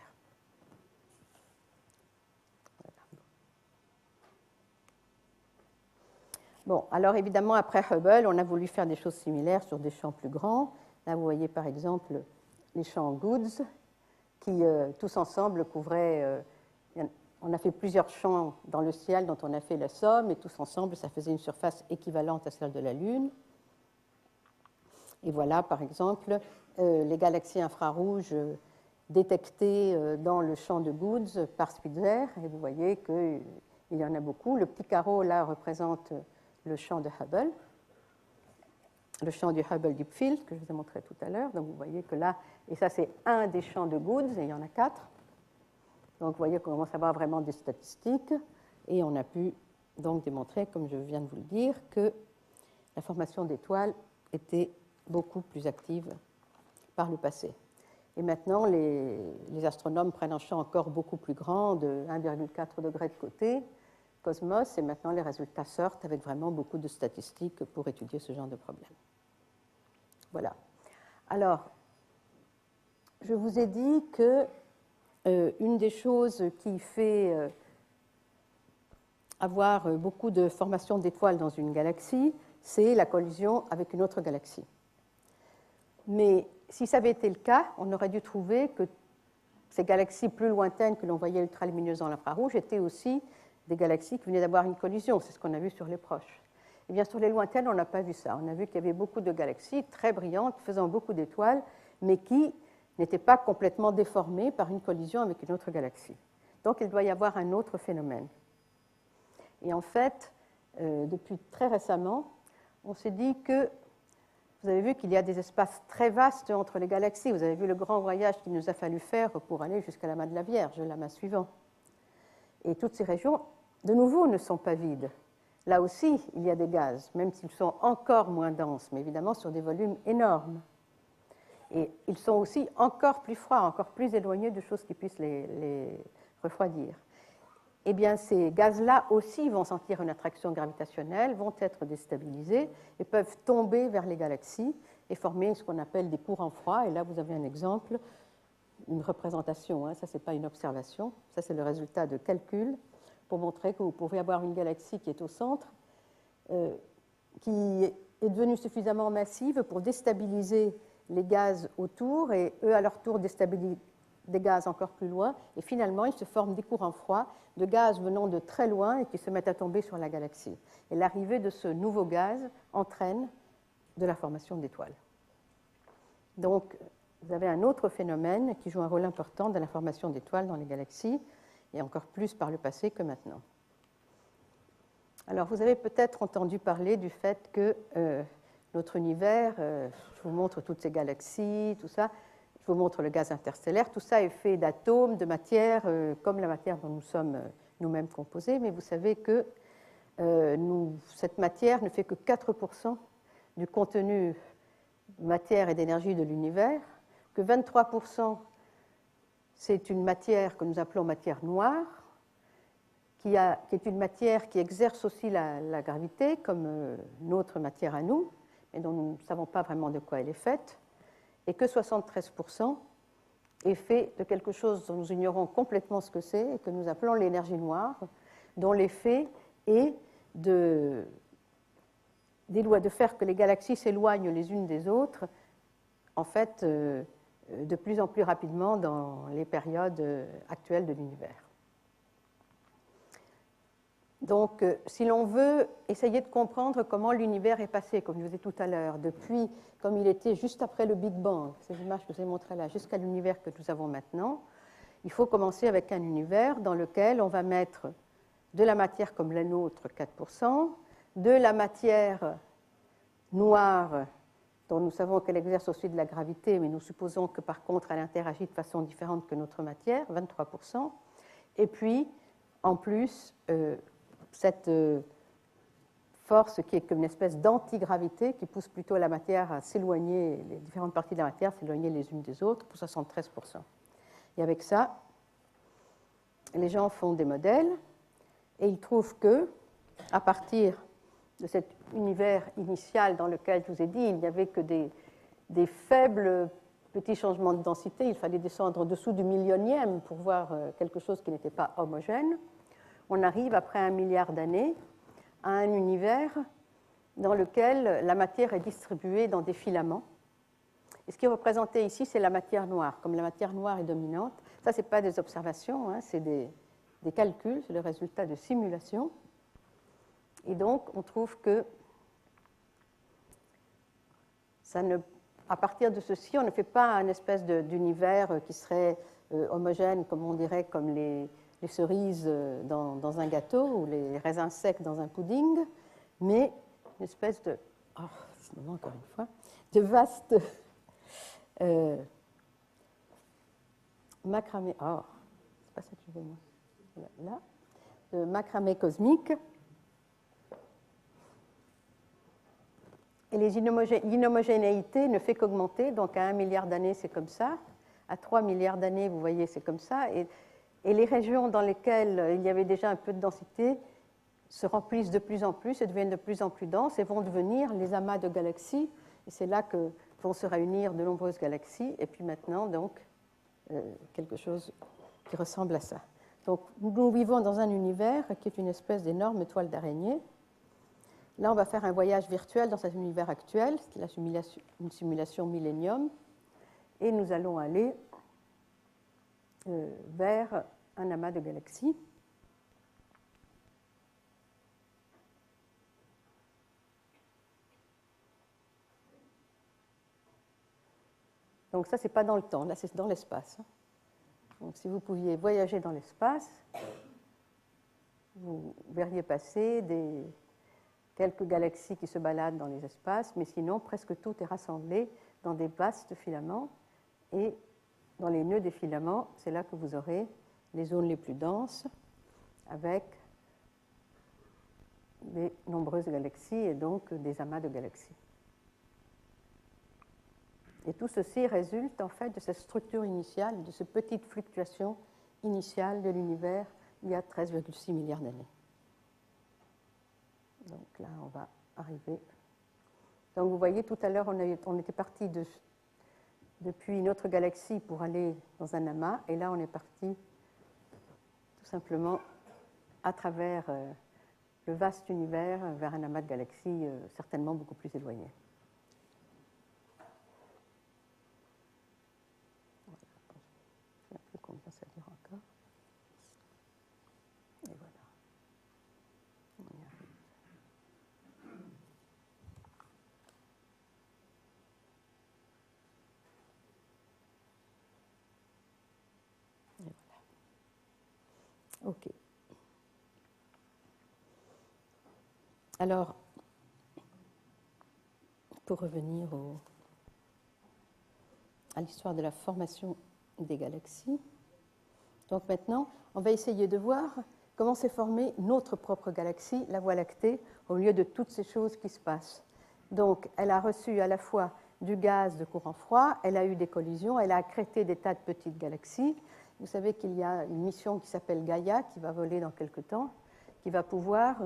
Bon, alors évidemment, après Hubble, on a voulu faire des choses similaires sur des champs plus grands. Là, vous voyez par exemple les champs Goods, qui tous ensemble couvraient on a fait plusieurs champs dans le ciel dont on a fait la somme, et tous ensemble, ça faisait une surface équivalente à celle de la Lune. Et voilà, par exemple, les galaxies infrarouges détectées dans le champ de Goods par Spitzer. Et vous voyez qu'il y en a beaucoup. Le petit carreau, là, représente le champ de Hubble, le champ du Hubble Deep Field, que je vous ai montré tout à l'heure. Donc, vous voyez que là, et ça, c'est un des champs de Goods, et il y en a 4. Donc, vous voyez qu'on commence à avoir vraiment des statistiques. Et on a pu donc démontrer, comme je viens de vous le dire, que la formation d'étoiles était beaucoup plus active par le passé. Et maintenant, les astronomes prennent un champ encore beaucoup plus grand, de 1,4 degrés de côté, Cosmos, et maintenant les résultats sortent avec vraiment beaucoup de statistiques pour étudier ce genre de problème. Voilà. Alors, je vous ai dit que une des choses qui fait avoir beaucoup de formations d'étoiles dans une galaxie, c'est la collision avec une autre galaxie. Mais si ça avait été le cas, on aurait dû trouver que ces galaxies plus lointaines que l'on voyait ultralumineuses dans l'infrarouge étaient aussi des galaxies qui venaient d'avoir une collision. C'est ce qu'on a vu sur les proches. Et bien sur les lointaines, on n'a pas vu ça. On a vu qu'il y avait beaucoup de galaxies très brillantes, faisant beaucoup d'étoiles, mais qui n'étaient pas complètement déformées par une collision avec une autre galaxie. Donc il doit y avoir un autre phénomène. Et en fait, depuis très récemment, on s'est dit que vous avez vu qu'il y a des espaces très vastes entre les galaxies. Vous avez vu le grand voyage qu'il nous a fallu faire pour aller jusqu'à l'amas de la Vierge, l'amas suivant. Et toutes ces régions, de nouveau, ne sont pas vides. Là aussi, il y a des gaz, même s'ils sont encore moins denses, mais évidemment sur des volumes énormes. Et ils sont aussi encore plus froids, encore plus éloignés de choses qui puissent les refroidir. Eh bien, ces gaz-là aussi vont sentir une attraction gravitationnelle, vont être déstabilisés et peuvent tomber vers les galaxies et former ce qu'on appelle des courants froids. Et là, vous avez un exemple, une représentation, hein, ça, ce n'est pas une observation, ça, c'est le résultat de calculs pour montrer que vous pouvez avoir une galaxie qui est au centre, qui est devenue suffisamment massive pour déstabiliser les gaz autour et eux, à leur tour, déstabiliser des gaz encore plus loin, et finalement, il se forment des courants froids de gaz venant de très loin et qui se mettent à tomber sur la galaxie. Et l'arrivée de ce nouveau gaz entraîne de la formation d'étoiles. Donc, vous avez un autre phénomène qui joue un rôle important dans la formation d'étoiles dans les galaxies, et encore plus par le passé que maintenant. Alors, vous avez peut-être entendu parler du fait que notre univers, je vous montre toutes ces galaxies, tout ça, je vous montre le gaz interstellaire. Tout ça est fait d'atomes, de matière, comme la matière dont nous sommes nous-mêmes composés. Mais vous savez que cette matière ne fait que 4% du contenu matière et d'énergie de l'univers, que 23% c'est une matière que nous appelons matière noire, qui est une matière qui exerce aussi la gravité, comme notre matière à nous, mais dont nous ne savons pas vraiment de quoi elle est faite, et que 73% est fait de quelque chose dont nous ignorons complètement ce que c'est et que nous appelons l'énergie noire, dont l'effet est de faire que les galaxies s'éloignent les unes des autres, en fait, de plus en plus rapidement dans les périodes actuelles de l'univers. Donc, si l'on veut essayer de comprendre comment l'univers est passé, comme je vous ai dit tout à l'heure, depuis comme il était juste après le Big Bang, ces images que je vous ai montrées là, jusqu'à l'univers que nous avons maintenant, il faut commencer avec un univers dans lequel on va mettre de la matière comme la nôtre, 4%, de la matière noire, dont nous savons qu'elle exerce aussi de la gravité, mais nous supposons que par contre elle interagit de façon différente que notre matière, 23%, et puis en plus cette force qui est comme une espèce d'antigravité qui pousse plutôt la matière à s'éloigner, les différentes parties de la matière s'éloigner les unes des autres, pour 73%. Et avec ça, les gens font des modèles et ils trouvent que, à partir de cet univers initial dans lequel je vous ai dit, il n'y avait que des faibles petits changements de densité, il fallait descendre en dessous du millionième pour voir quelque chose qui n'était pas homogène. On arrive, après 1 milliard d'années, à un univers dans lequel la matière est distribuée dans des filaments. Et ce qui est représenté ici, c'est la matière noire. Comme la matière noire est dominante, ça, ce n'est pas des observations, hein, c'est des des calculs, c'est le résultat de simulations. Et donc, on trouve que à partir de ceci, on ne fait pas un espèce d'univers qui serait homogène, comme on dirait, comme les cerises dans un gâteau ou les raisins secs dans un pudding, mais une espèce de, encore une fois, de vaste macramé. C'est pas ça que je veux, moi. Là, de macramé cosmique. Et l'inhomogénéité ne fait qu'augmenter, donc à 1 milliard d'années, c'est comme ça. À 3 milliards d'années, vous voyez, c'est comme ça. Et les régions dans lesquelles il y avait déjà un peu de densité se remplissent de plus en plus et deviennent de plus en plus denses et vont devenir les amas de galaxies. Et c'est là que vont se réunir de nombreuses galaxies. Et puis maintenant, donc, quelque chose qui ressemble à ça. Donc, nous vivons dans un univers qui est une espèce d'énorme toile d'araignée. Là, on va faire un voyage virtuel dans cet univers actuel, c'est une simulation Millennium, et nous allons aller vers un amas de galaxies. Donc ça, ce n'est pas dans le temps, là, c'est dans l'espace. Donc si vous pouviez voyager dans l'espace, vous verriez passer quelques galaxies qui se baladent dans les espaces, mais sinon, presque tout est rassemblé dans des vastes filaments. Et dans les nœuds des filaments, c'est là que vous aurez les zones les plus denses, avec des nombreuses galaxies et donc des amas de galaxies. Et tout ceci résulte en fait de cette structure initiale, de cette petite fluctuation initiale de l'univers il y a 13,6 milliards d'années. Donc là, on va arriver. Donc vous voyez, tout à l'heure, on était parti depuis une autre galaxie pour aller dans un amas, et là, on est parti tout simplement à travers le vaste univers vers un amas de galaxies certainement beaucoup plus éloigné. Voilà. Je ne sais plus combien ça dure encore. Et voilà. On y arrive. Et voilà. OK. Alors, pour revenir à l'histoire de la formation des galaxies, donc maintenant, on va essayer de voir comment s'est formée notre propre galaxie, la Voie lactée, au milieu de toutes ces choses qui se passent. Donc, elle a reçu à la fois du gaz de courant froid, elle a eu des collisions, elle a accrété des tas de petites galaxies. Vous savez qu'il y a une mission qui s'appelle Gaïa, qui va voler dans quelque temps, qui va pouvoir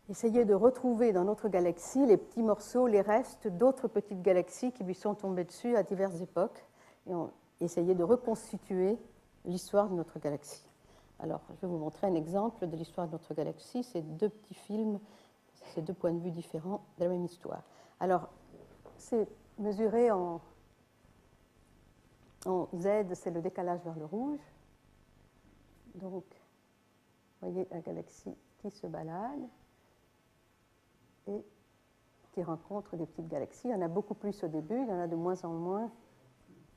essayer de retrouver dans notre galaxie les petits morceaux, les restes d'autres petites galaxies qui lui sont tombées dessus à diverses époques, et essayer de reconstituer l'histoire de notre galaxie. Alors, je vais vous montrer un exemple de l'histoire de notre galaxie. C'est deux petits films, c'est deux points de vue différents de la même histoire. Alors, c'est mesuré en Z, c'est le décalage vers le rouge. Donc, vous voyez la galaxie qui se balade et qui rencontre des petites galaxies. Il y en a beaucoup plus au début, il y en a de moins en moins.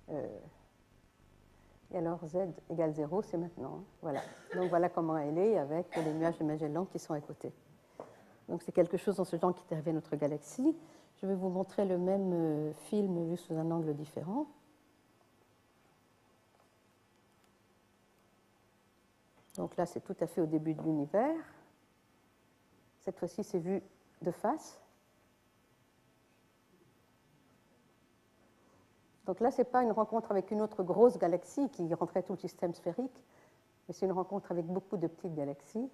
Et alors Z égale 0, c'est maintenant. Voilà. Donc voilà comment elle est avec les nuages de Magellan qui sont à côté. Donc c'est quelque chose dans ce genre qui est arrivé à notre galaxie. Je vais vous montrer le même film vu sous un angle différent. Donc là, c'est tout à fait au début de l'univers. Cette fois-ci, c'est vu de face. Donc là, ce n'est pas une rencontre avec une autre grosse galaxie qui rentrait tout le système sphérique, mais c'est une rencontre avec beaucoup de petites galaxies,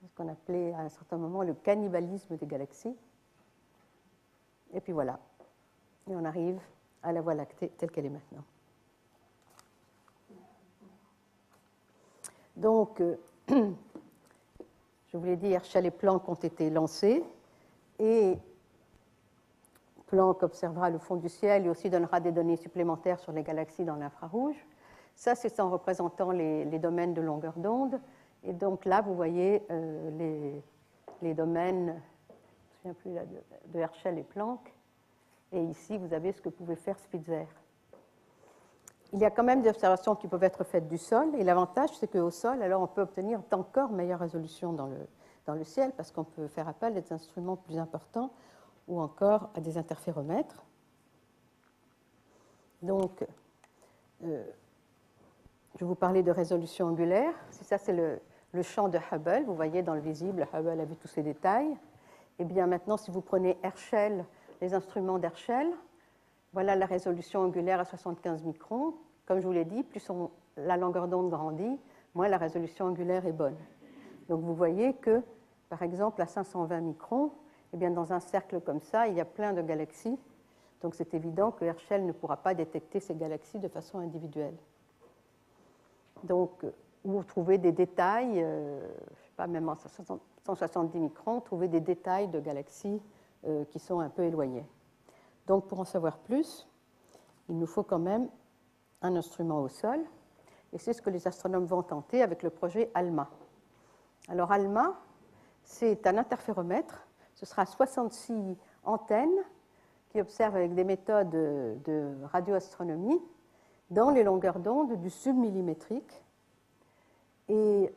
ce qu'on appelait à un certain moment le cannibalisme des galaxies. Et puis voilà, et on arrive à la Voie lactée telle qu'elle est maintenant. Donc, je voulais dire, les Planck ont été lancés, et Planck observera le fond du ciel et aussi donnera des données supplémentaires sur les galaxies dans l'infrarouge. Ça, c'est en représentant les domaines de longueur d'onde. Et donc là, vous voyez les domaines, je ne me souviens plus là, de Herschel et Planck. Et ici, vous avez ce que pouvait faire Spitzer. Il y a quand même des observations qui peuvent être faites du sol. Et l'avantage, c'est qu'au sol, alors on peut obtenir d'encore meilleure résolution dans le ciel, parce qu'on peut faire appel à des instruments plus importants ou encore à des interféromètres. Donc, je vais vous parler de résolution angulaire. Ça, c'est le champ de Hubble. Vous voyez dans le visible, Hubble a vu tous ces détails. Et bien maintenant, si vous prenez Herschel, les instruments d'Herschel, voilà la résolution angulaire à 75 microns. Comme je vous l'ai dit, plus la longueur d'onde grandit, moins la résolution angulaire est bonne. Donc vous voyez que, par exemple, à 520 microns, eh bien, dans un cercle comme ça, il y a plein de galaxies. Donc c'est évident que Herschel ne pourra pas détecter ces galaxies de façon individuelle. Donc, vous trouvez des détails, je ne sais pas, même en 170 microns, trouver des détails de galaxies qui sont un peu éloignées. Donc, pour en savoir plus, il nous faut quand même un instrument au sol. Et c'est ce que les astronomes vont tenter avec le projet ALMA. Alors, ALMA, c'est un interféromètre. Ce sera 66 antennes qui observent avec des méthodes de radioastronomie dans les longueurs d'onde du submillimétrique. Et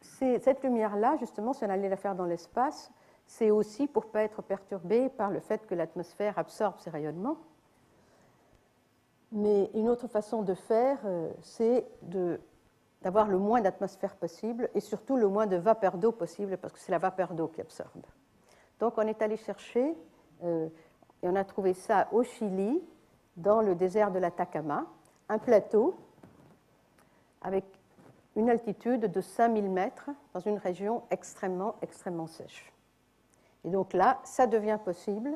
cette lumière-là, justement, si on allait la faire dans l'espace, c'est aussi pour ne pas être perturbée par le fait que l'atmosphère absorbe ces rayonnements. Mais une autre façon de faire, c'est d'avoir le moins d'atmosphère possible et surtout le moins de vapeur d'eau possible, parce que c'est la vapeur d'eau qui absorbe. Donc on est allé chercher, et on a trouvé ça au Chili, dans le désert de l'Atacama, un plateau avec une altitude de 5000 mètres dans une région extrêmement, extrêmement sèche. Et donc là, ça devient possible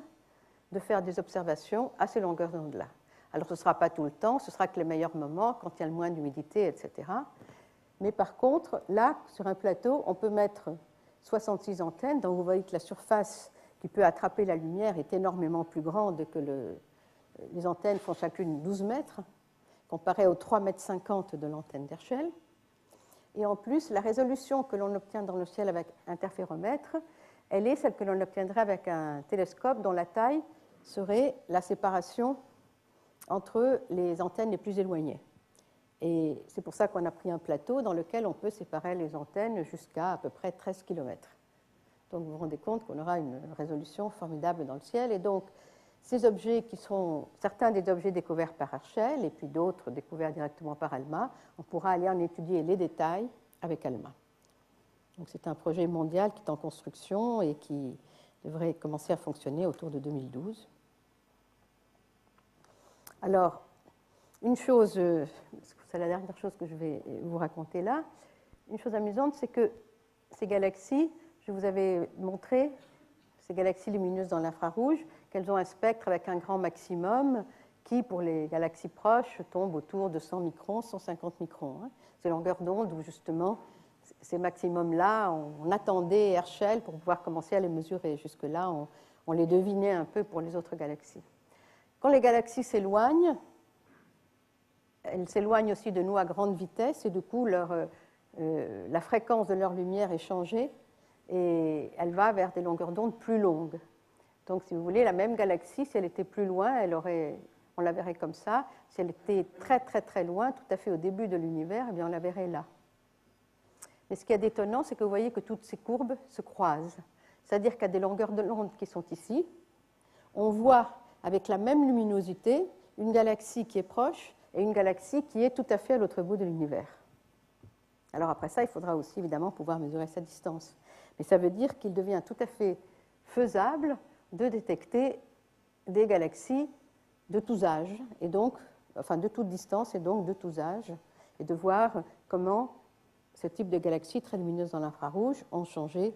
de faire des observations à ces longueurs d'onde-là. Alors ce ne sera pas tout le temps, ce sera que les meilleurs moments, quand il y a le moins d'humidité, etc. Mais par contre, là, sur un plateau, on peut mettre 66 antennes, donc vous voyez que la surface qui peut attraper la lumière est énormément plus grande que les antennes font chacune 12 mètres, comparé aux 3,50 mètres de l'antenne d'Herschel. Et en plus, la résolution que l'on obtient dans le ciel avec interféromètre, elle est celle que l'on obtiendrait avec un télescope dont la taille serait la séparation entre les antennes les plus éloignées. Et c'est pour ça qu'on a pris un plateau dans lequel on peut séparer les antennes jusqu'à à peu près 13 km. Donc vous vous rendez compte qu'on aura une résolution formidable dans le ciel. Et donc, ces objets qui sont certains des objets découverts par Herschel et puis d'autres découverts directement par ALMA, on pourra aller en étudier les détails avec ALMA. Donc c'est un projet mondial qui est en construction et qui devrait commencer à fonctionner autour de 2012. Alors, une chose, c'est la dernière chose que je vais vous raconter là, une chose amusante, c'est que ces galaxies, je vous avais montré, ces galaxies lumineuses dans l'infrarouge, qu'elles ont un spectre avec un grand maximum qui, pour les galaxies proches, tombe autour de 100 microns, 150 microns. Ces longueurs d'onde où, justement, ces maximums-là, on attendait Herschel pour pouvoir commencer à les mesurer. Jusque-là, on les devinait un peu pour les autres galaxies. Quand les galaxies s'éloignent, elles s'éloignent aussi de nous à grande vitesse et du coup, la fréquence de leur lumière est changée et elle va vers des longueurs d'onde plus longues. Donc, si vous voulez, la même galaxie, si elle était plus loin, on la verrait comme ça. Si elle était très, très, très loin, tout à fait au début de l'univers, eh bien, on la verrait là. Mais ce qui est étonnant, c'est que vous voyez que toutes ces courbes se croisent. C'est-à-dire qu'à des longueurs d'onde qui sont ici, on voit avec la même luminosité une galaxie qui est proche et une galaxie qui est tout à fait à l'autre bout de l'univers. Alors après ça, il faudra aussi évidemment pouvoir mesurer sa distance. Mais ça veut dire qu'il devient tout à fait faisable de détecter des galaxies de tous âges, et donc, enfin de toute distance et donc de tous âges, et de voir comment ce type de galaxies très lumineuses dans l'infrarouge ont changé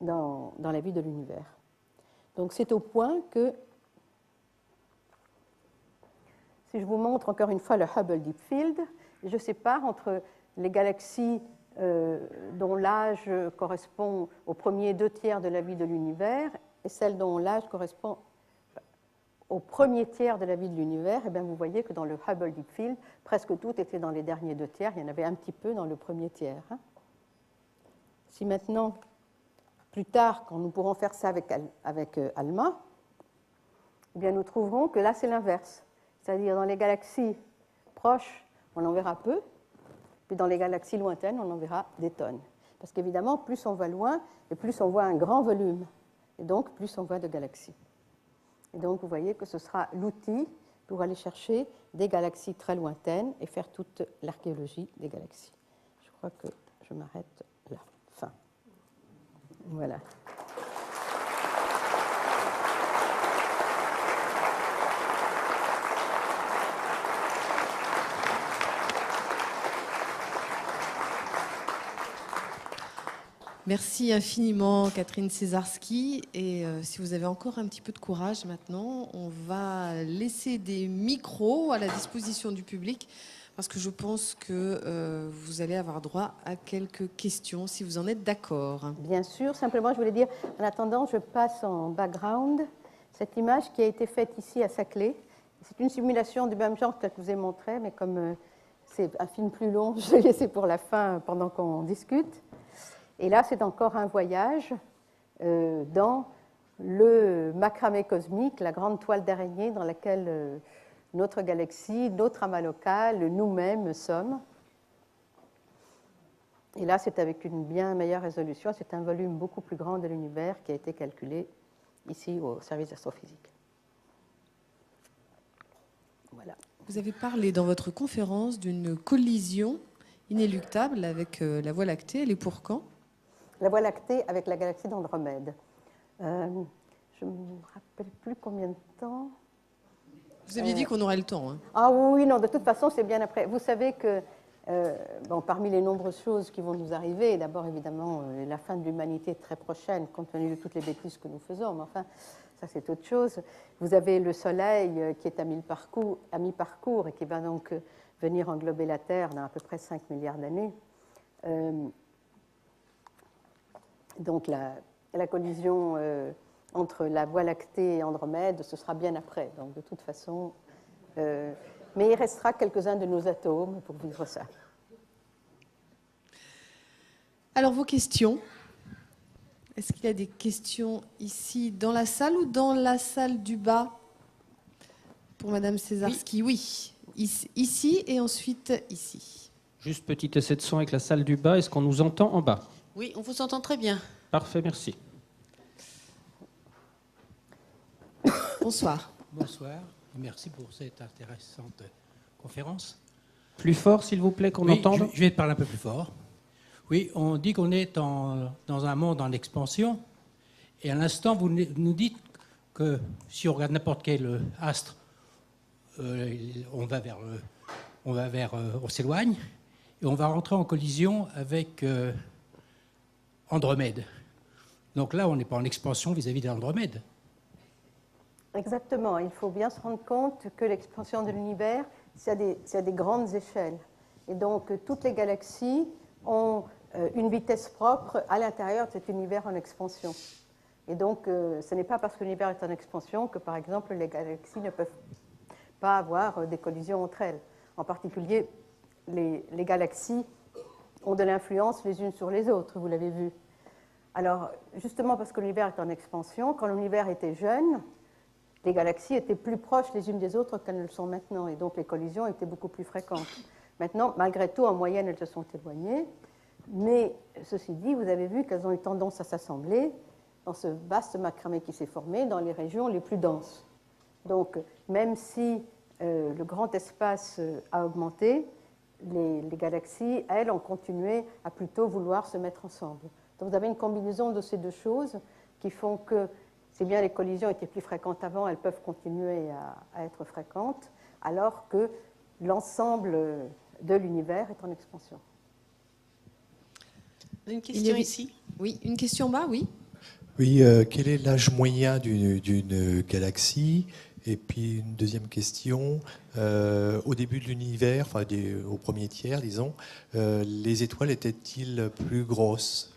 dans la vie de l'univers. Donc c'est au point que, si je vous montre encore une fois le Hubble Deep Field, je sépare entre les galaxies dont l'âge correspond aux premiers 2 tiers de la vie de l'univers et celles dont l'âge correspond au premier tiers de la vie de l'univers, eh bien, vous voyez que dans le Hubble Deep Field, presque tout était dans les derniers 2 tiers. Il y en avait un petit peu dans le premier tiers. Si maintenant, plus tard, quand nous pourrons faire ça avec ALMA, eh bien, nous trouverons que là, c'est l'inverse. C'est-à-dire, dans les galaxies proches, on en verra peu, puis dans les galaxies lointaines, on en verra des tonnes. Parce qu'évidemment, plus on va loin, et plus on voit un grand volume, et donc plus on voit de galaxies. Et donc, vous voyez que ce sera l'outil pour aller chercher des galaxies très lointaines et faire toute l'archéologie des galaxies. Je crois que je m'arrête là. Fin. Voilà. Merci infiniment, Catherine Cesarski. Et si vous avez encore un petit peu de courage maintenant, on va laisser des micros à la disposition du public parce que je pense que vous allez avoir droit à quelques questions, si vous en êtes d'accord. Bien sûr. Simplement, je voulais dire, en attendant, je passe en background cette image qui a été faite ici à Saclay. C'est une simulation du même genre que je vous ai montré, mais comme c'est un film plus long, je l'ai laissé pour la fin pendant qu'on discute. Et là, c'est encore un voyage dans le macramé cosmique, la grande toile d'araignée dans laquelle notre galaxie, notre amas local, nous-mêmes sommes. Et là, c'est avec une bien meilleure résolution. C'est un volume beaucoup plus grand de l'univers qui a été calculé ici au service d'astrophysique. Voilà. Vous avez parlé dans votre conférence d'une collision inéluctable avec la Voie lactée. Elle est pour quand ? La Voie lactée avec la galaxie d'Andromède. Je ne me rappelle plus combien de temps. Vous aviez dit qu'on aurait le temps. Hein. Ah oui, non, de toute façon, c'est bien après. Vous savez que bon, parmi les nombreuses choses qui vont nous arriver, d'abord, évidemment, la fin de l'humanité est très prochaine, compte tenu de toutes les bêtises que nous faisons, mais enfin, ça, c'est autre chose. Vous avez le Soleil qui est à mi-parcours et qui va donc venir englober la Terre dans à peu près 5 milliards d'années. Donc, la collision entre la Voie lactée et Andromède, ce sera bien après. Donc, de toute façon... mais il restera quelques-uns de nos atomes pour vivre ça. Alors, vos questions. Est-ce qu'il y a des questions ici dans la salle ou dans la salle du bas pour Madame Cesarski? Oui. Ici et ensuite ici. Juste petit essai de son avec la salle du bas. Est-ce qu'on nous entend en bas? Oui, on vous entend très bien. Parfait, merci. Bonsoir. Bonsoir, merci pour cette intéressante conférence. Plus fort, s'il vous plaît, qu'on Oui, entende. je vais parler un peu plus fort. Oui, on dit qu'on est dans un monde en expansion, et à l'instant, vous nous dites que si on regarde n'importe quel astre, on s'éloigne, et on va rentrer en collision avec Andromède. Donc là, on n'est pas en expansion vis-à-vis d'Andromède. Exactement. Il faut bien se rendre compte que l'expansion de l'univers, c'est à des grandes échelles. Et donc, toutes les galaxies ont une vitesse propre à l'intérieur de cet univers en expansion. Et donc, ce n'est pas parce que l'univers est en expansion que, par exemple, les galaxies ne peuvent pas avoir des collisions entre elles. En particulier, les galaxies ont de l'influence les unes sur les autres, vous l'avez vu. Alors, justement parce que l'univers est en expansion, quand l'univers était jeune, les galaxies étaient plus proches les unes des autres qu'elles ne le sont maintenant, et donc les collisions étaient beaucoup plus fréquentes. Maintenant, malgré tout, en moyenne, elles se sont éloignées, mais ceci dit, vous avez vu qu'elles ont eu tendance à s'assembler dans ce vaste macramé qui s'est formé dans les régions les plus denses. Donc, même si le grand espace a augmenté, les galaxies, elles, ont continué à plutôt vouloir se mettre ensemble. Donc, vous avez une combinaison de ces deux choses qui font que, si bien les collisions étaient plus fréquentes avant, elles peuvent continuer à être fréquentes, alors que l'ensemble de l'univers est en expansion. Une question ici. Oui, une question bas, oui. Oui, quel est l'âge moyen d'une galaxie? Et puis une deuxième question, au début de l'univers, enfin au premier tiers, disons, les étoiles étaient-ils plus grosses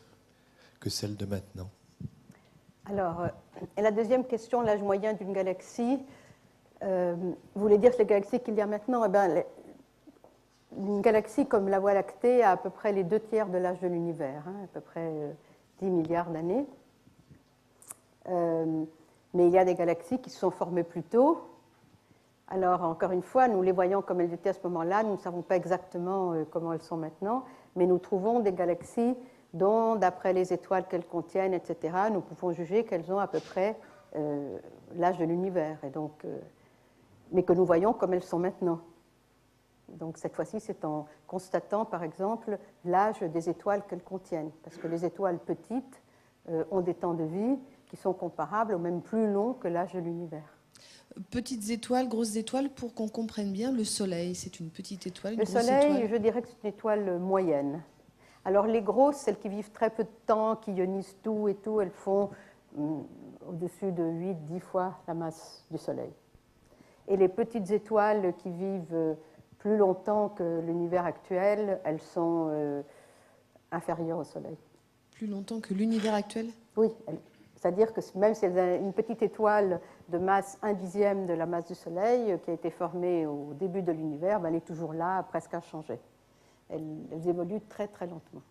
que celles de maintenant? Alors, et la deuxième question, l'âge moyen d'une galaxie, Vous voulez dire que les galaxies qu'il y a maintenant, eh bien, une galaxie comme la Voie lactée a à peu près les 2/3 de l'âge de l'univers, hein, à peu près 10 milliards d'années. Mais il y a des galaxies qui se sont formées plus tôt. Alors, encore une fois, nous les voyons comme elles étaient à ce moment-là. Nous ne savons pas exactement comment elles sont maintenant, mais nous trouvons des galaxies dont, d'après les étoiles qu'elles contiennent, etc., nous pouvons juger qu'elles ont à peu près l'âge de l'univers, et donc, mais que nous voyons comme elles sont maintenant. Donc, cette fois-ci, c'est en constatant, par exemple, l'âge des étoiles qu'elles contiennent, parce que les étoiles petites ont des temps de vie qui sont comparables ou même plus longs que l'âge de l'univers. Petites étoiles, grosses étoiles, pour qu'on comprenne bien, le Soleil, c'est une petite étoile, une Le grosse Soleil, étoile. je dirais que c'est une étoile moyenne. Alors les grosses, celles qui vivent très peu de temps, qui ionisent tout et tout, elles font au-dessus de 8-10 fois la masse du Soleil. Et les petites étoiles qui vivent plus longtemps que l'univers actuel, elles sont inférieures au Soleil. Plus longtemps que l'univers actuel? Oui, c'est-à-dire que même si elles ont une petite étoile de masse 1/10 de la masse du Soleil, qui a été formée au début de l'univers, ben elle est toujours là, presque inchangée. Elles évoluent très très lentement.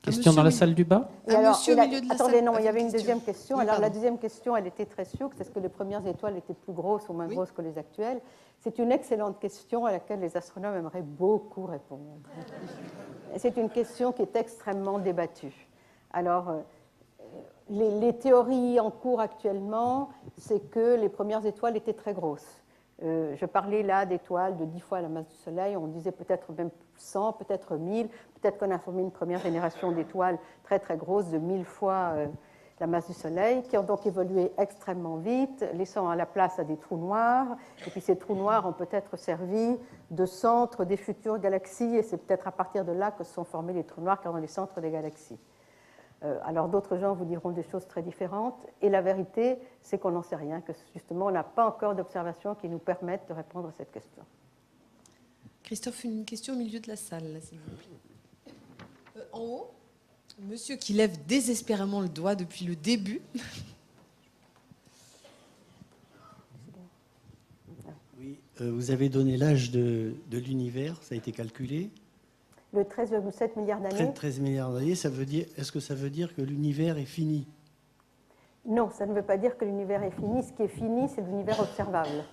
Question dans la salle du bas. Et alors, monsieur au milieu de la attendez, salle non, il y avait avait une une question. deuxième question. Oui, Alors pardon. la deuxième question, elle était très sûre, est-ce que les premières étoiles étaient plus grosses ou moins grosses que les actuelles? C'est une excellente question à laquelle les astronomes aimeraient beaucoup répondre. C'est une question qui est extrêmement débattue. Alors, les théories en cours actuellement, c'est que les premières étoiles étaient très grosses. Je parlais là d'étoiles de 10 fois la masse du Soleil, on disait peut-être même 100, peut-être 1000, peut-être qu'on a formé une première génération d'étoiles très très grosses de 1000 fois la masse du Soleil, qui ont donc évolué extrêmement vite, laissant à la place à des trous noirs, et puis ces trous noirs ont peut-être servi de centre des futures galaxies, et c'est peut-être à partir de là que se sont formés les trous noirs qui sont les centres des galaxies. Alors d'autres gens vous diront des choses très différentes, et la vérité, c'est qu'on n'en sait rien, que justement, on n'a pas encore d'observations qui nous permettent de répondre à cette question. Christophe, une question au milieu de la salle, là, s'il vous plaît. En haut, monsieur qui lève désespérément le doigt depuis le début. Oui, vous avez donné l'âge de l'univers, ça a été calculé. Le 13,7 milliards d'années. 13 milliards d'années, est-ce que ça veut dire que l'univers est fini? Non, ça ne veut pas dire que l'univers est fini. Ce qui est fini, c'est l'univers observable.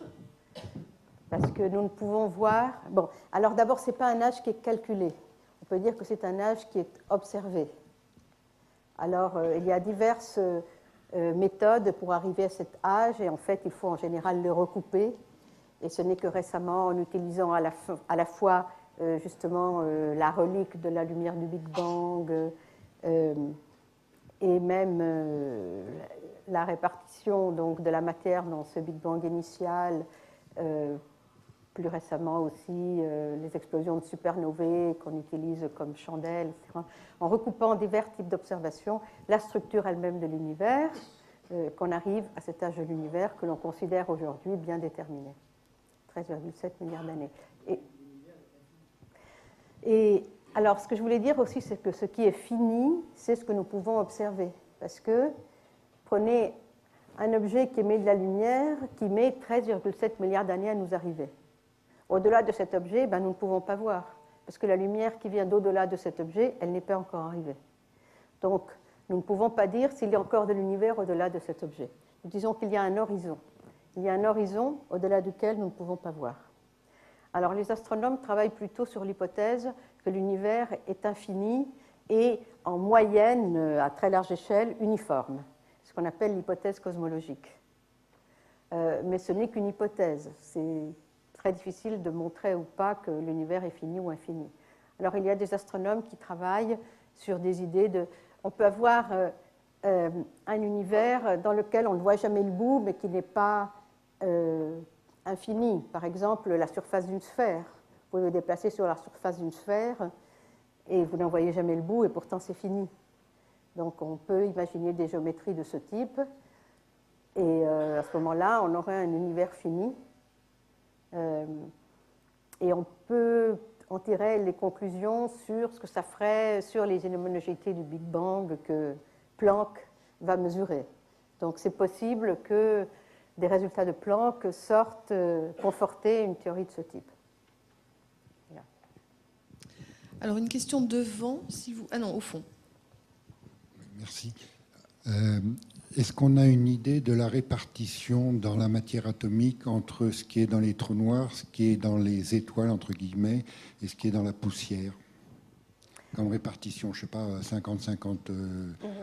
Parce que nous ne pouvons voir... Bon, alors d'abord, ce n'est pas un âge qui est calculé. On peut dire que c'est un âge qui est observé. Alors, il y a diverses méthodes pour arriver à cet âge, et en fait, il faut en général le recouper. Et ce n'est que récemment, en utilisant à la fois justement la relique de la lumière du Big Bang et même la répartition donc, de la matière dans ce Big Bang initial, plus récemment aussi les explosions de supernovae qu'on utilise comme chandelles, etc. En recoupant divers types d'observations, la structure elle-même de l'univers, qu'on arrive à cet âge de l'univers que l'on considère aujourd'hui bien déterminé. 13,7 milliards d'années. Et alors, ce que je voulais dire aussi, c'est que ce qui est fini, c'est ce que nous pouvons observer. Parce que prenez un objet qui émet de la lumière, qui met 13,7 milliards d'années à nous arriver. Au-delà de cet objet, nous ne pouvons pas voir. Parce que la lumière qui vient d'au-delà de cet objet, elle n'est pas encore arrivée. Donc, nous ne pouvons pas dire s'il y a encore de l'univers au-delà de cet objet. Nous disons qu'il y a un horizon. Il y a un horizon au-delà duquel nous ne pouvons pas voir. Alors les astronomes travaillent plutôt sur l'hypothèse que l'univers est infini et en moyenne, à très large échelle, uniforme, ce qu'on appelle l'hypothèse cosmologique. Mais ce n'est qu'une hypothèse. C'est très difficile de montrer ou pas que l'univers est fini ou infini. Alors il y a des astronomes qui travaillent sur des idées de... On peut avoir un univers dans lequel on ne voit jamais le bout, mais qui n'est pas... infini. Par exemple, la surface d'une sphère. Vous pouvez vous déplacer sur la surface d'une sphère et vous n'en voyez jamais le bout et pourtant c'est fini. Donc on peut imaginer des géométries de ce type et à ce moment-là, on aurait un univers fini et on peut en tirer les conclusions sur ce que ça ferait sur les homogénéités du Big Bang que Planck va mesurer. Donc c'est possible que des résultats de Planck sortent conforter une théorie de ce type. Voilà. Alors une question devant, si vous... Ah non, au fond. Merci. Est-ce qu'on a une idée de la répartition dans la matière atomique entre ce qui est dans les trous noirs, ce qui est dans les étoiles, entre guillemets, et ce qui est dans la poussière? Comme répartition, je ne sais pas, 50-50,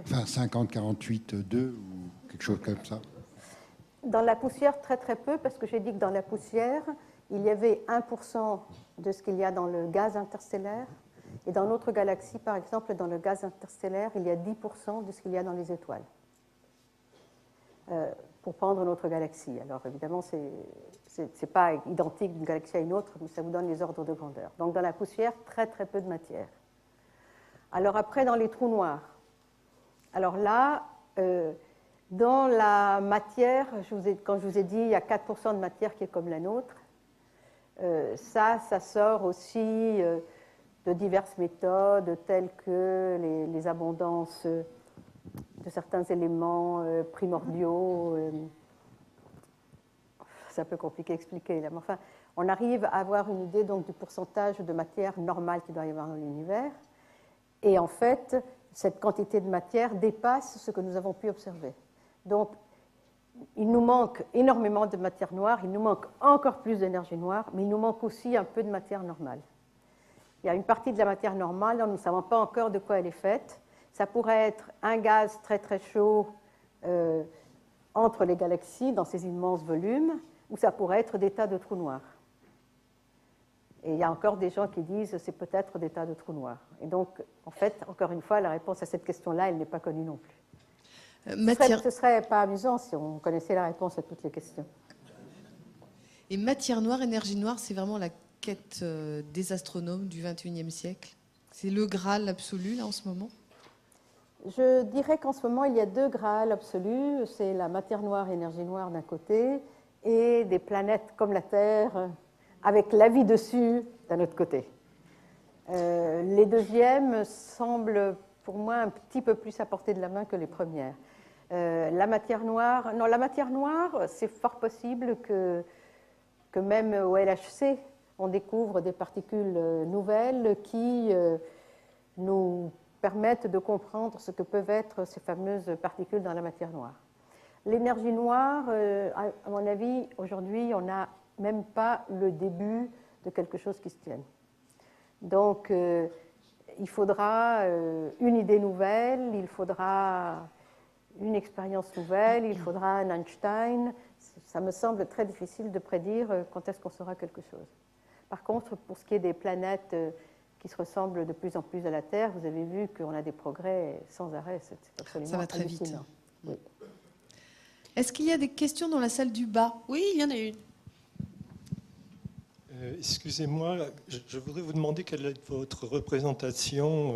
enfin 50-48-2 ou quelque chose comme ça. Dans la poussière, très très peu, parce que j'ai dit que dans la poussière, il y avait 1% de ce qu'il y a dans le gaz interstellaire. Et dans notre galaxie, par exemple, dans le gaz interstellaire, il y a 10% de ce qu'il y a dans les étoiles. Pour prendre notre galaxie. Alors évidemment, ce n'est pas identique d'une galaxie à une autre, mais ça vous donne les ordres de grandeur. Donc dans la poussière, très très peu de matière. Alors après, dans les trous noirs. Alors là, dans la matière, quand je vous ai dit, il y a 4% de matière qui est comme la nôtre. Ça sort aussi de diverses méthodes, telles que les abondances de certains éléments primordiaux. C'est un peu compliqué à expliquer là, mais enfin, on arrive à avoir une idée donc du pourcentage de matière normale qu'il doit y avoir dans l'univers. Et en fait, cette quantité de matière dépasse ce que nous avons pu observer. Donc, il nous manque énormément de matière noire, il nous manque encore plus d'énergie noire, mais il nous manque aussi un peu de matière normale. Il y a une partie de la matière normale dont nous ne savons pas encore de quoi elle est faite. Ça pourrait être un gaz très très chaud entre les galaxies, dans ces immenses volumes, ou ça pourrait être des tas de trous noirs. Et il y a encore des gens qui disent que c'est peut-être des tas de trous noirs. Et donc, en fait, encore une fois, la réponse à cette question-là, elle n'est pas connue non plus. Ce ne serait pas amusant si on connaissait la réponse à toutes les questions. Et matière noire, énergie noire, c'est vraiment la quête des astronomes du XXIe siècle? C'est le Graal absolu, là, en ce moment? Je dirais qu'en ce moment, il y a deux Graals absolus. C'est la matière noire et énergie noire d'un côté, et des planètes comme la Terre, avec la vie dessus d'un autre côté. Les deuxièmes semblent, pour moi, un petit peu plus à portée de la main que les premières. La matière noire, c'est fort possible que même au LHC, on découvre des particules nouvelles qui nous permettent de comprendre ce que peuvent être ces fameuses particules dans la matière noire. L'énergie noire, à mon avis, aujourd'hui, on n'a même pas le début de quelque chose qui se tienne. Donc, il faudra une idée nouvelle, il faudra une expérience nouvelle, il faudra un Einstein. Ça me semble très difficile de prédire quand est-ce qu'on saura quelque chose. Par contre, pour ce qui est des planètes qui se ressemblent de plus en plus à la Terre, vous avez vu qu'on a des progrès sans arrêt. C'est absolument ça va très vite. Oui. Est-ce qu'il y a des questions dans la salle du bas? Oui, il y en a une. Excusez-moi, je voudrais vous demander quelle est votre représentation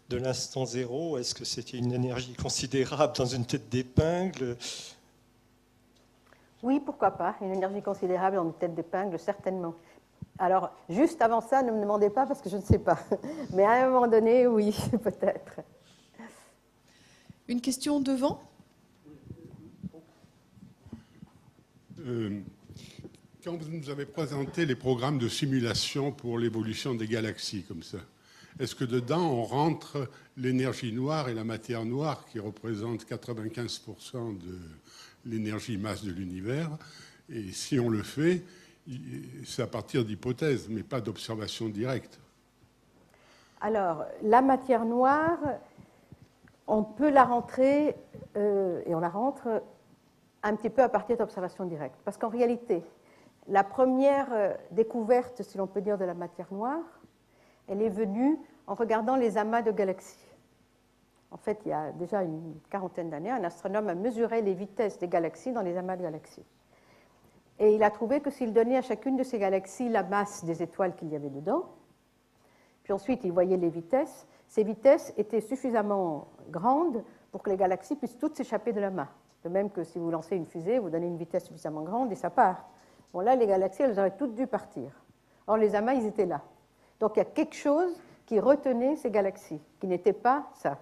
de l'instant zéro. Est-ce que c'était une énergie considérable dans une tête d'épingle? Oui, pourquoi pas. Une énergie considérable dans une tête d'épingle, certainement. Alors, juste avant ça, ne me demandez pas parce que je ne sais pas. Mais à un moment donné, oui, peut-être. Une question devant? Quand vous nous avez présenté les programmes de simulation pour l'évolution des galaxies comme ça, est-ce que dedans on rentre l'énergie noire et la matière noire qui représentent 95% de l'énergie masse de l'univers? Et si on le fait, c'est à partir d'hypothèses, mais pas d'observation directe. Alors, la matière noire, on peut la rentrer, et on la rentre un petit peu à partir d'observations directes. Parce qu'en réalité, la première découverte, si l'on peut dire, de la matière noire, elle est venue en regardant les amas de galaxies. En fait, il y a déjà une quarantaine d'années, un astronome a mesuré les vitesses des galaxies dans les amas de galaxies. Et il a trouvé que s'il donnait à chacune de ces galaxies la masse des étoiles qu'il y avait dedans, puis ensuite il voyait les vitesses, ces vitesses étaient suffisamment grandes pour que les galaxies puissent toutes s'échapper de l'amas. De même que si vous lancez une fusée, vous donnez une vitesse suffisamment grande et ça part. Bon, là, les galaxies, elles auraient toutes dû partir. Or, les amas, ils étaient là. Donc, il y a quelque chose qui retenait ces galaxies, qui n'était pas ça.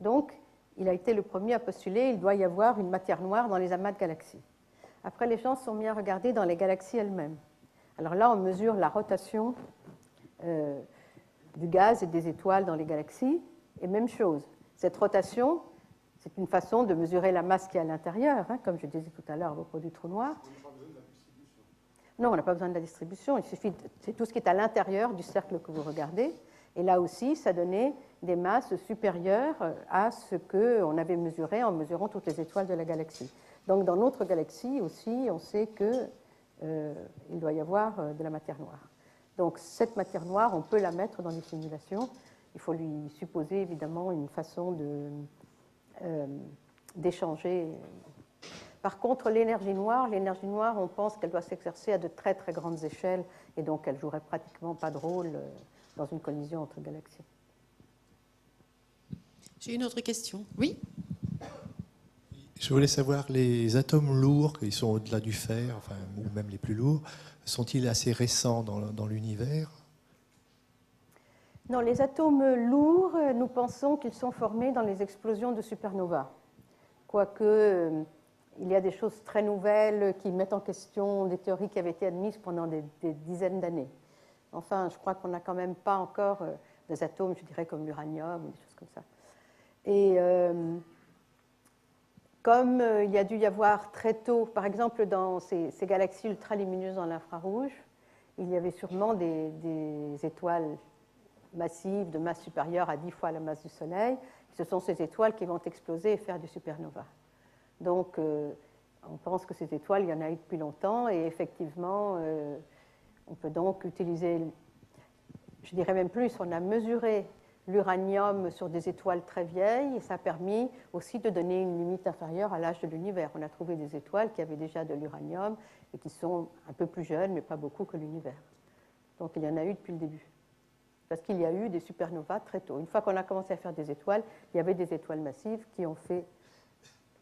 Donc, il a été le premier à postuler, il doit y avoir une matière noire dans les amas de galaxies. Après, les gens se sont mis à regarder dans les galaxies elles-mêmes. Alors là, on mesure la rotation du gaz et des étoiles dans les galaxies. Et même chose, cette rotation, c'est une façon de mesurer la masse qui est à l'intérieur, hein, comme je disais tout à l'heure à propos du trou noir. Non, on n'a pas besoin de la distribution. Il suffit, c'est tout ce qui est à l'intérieur du cercle que vous regardez. Et là aussi, ça donnait des masses supérieures à ce qu'on avait mesuré en mesurant toutes les étoiles de la galaxie. Donc, dans notre galaxie aussi, on sait qu'il doit y avoir de la matière noire. Donc, cette matière noire, on peut la mettre dans les simulations. Il faut lui supposer, évidemment, une façon d'échanger. Par contre, l'énergie noire, on pense qu'elle doit s'exercer à de très, très grandes échelles, et donc elle ne jouerait pratiquement pas de rôle dans une collision entre galaxies. J'ai une autre question. Oui. Je voulais savoir, les atomes lourds, qui sont au-delà du fer, enfin, ou même les plus lourds, sont-ils assez récents dans l'univers? Non, les atomes lourds, nous pensons qu'ils sont formés dans les explosions de supernovas. Quoique, il y a des choses très nouvelles qui mettent en question des théories qui avaient été admises pendant des dizaines d'années. Enfin, je crois qu'on n'a quand même pas encore des atomes, je dirais, comme l'uranium, ou des choses comme ça. Et comme il y a dû y avoir très tôt, par exemple, dans ces galaxies ultralumineuses dans l'infrarouge, il y avait sûrement des étoiles massives de masse supérieure à 10 fois la masse du Soleil. Ce sont ces étoiles qui vont exploser et faire des supernovas. Donc, on pense que ces étoiles, il y en a eu depuis longtemps, et effectivement, on peut donc utiliser, je dirais même plus, on a mesuré l'uranium sur des étoiles très vieilles, et ça a permis aussi de donner une limite inférieure à l'âge de l'univers. On a trouvé des étoiles qui avaient déjà de l'uranium et qui sont un peu plus jeunes, mais pas beaucoup que l'univers. Donc, il y en a eu depuis le début. Parce qu'il y a eu des supernovas très tôt. Une fois qu'on a commencé à faire des étoiles, il y avait des étoiles massives qui ont fait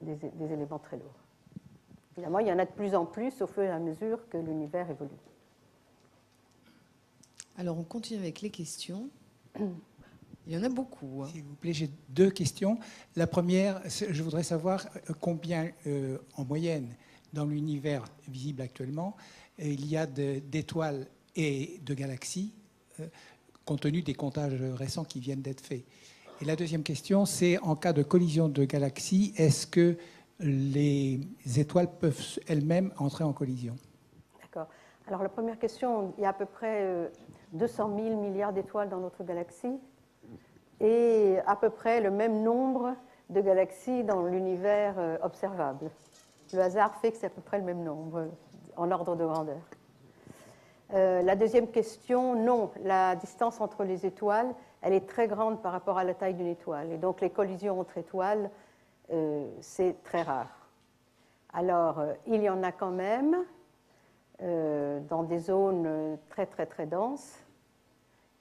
des éléments très lourds. Évidemment, il y en a de plus en plus au fur et à mesure que l'univers évolue. Alors, on continue avec les questions. Il y en a beaucoup. Hein. S'il vous plaît, j'ai deux questions. La première, je voudrais savoir combien, en moyenne, dans l'univers visible actuellement, il y a d'étoiles et de galaxies, compte tenu des comptages récents qui viennent d'être faits. Et la deuxième question, c'est en cas de collision de galaxies, est-ce que les étoiles peuvent elles-mêmes entrer en collision? D'accord. Alors la première question, il y a à peu près 200 000 milliards d'étoiles dans notre galaxie et à peu près le même nombre de galaxies dans l'univers observable. Le hasard fait que c'est à peu près le même nombre en ordre de grandeur. La deuxième question, non, la distance entre les étoiles, elle est très grande par rapport à la taille d'une étoile. Et donc les collisions entre étoiles, c'est très rare. Alors, il y en a quand même dans des zones très, très, très denses.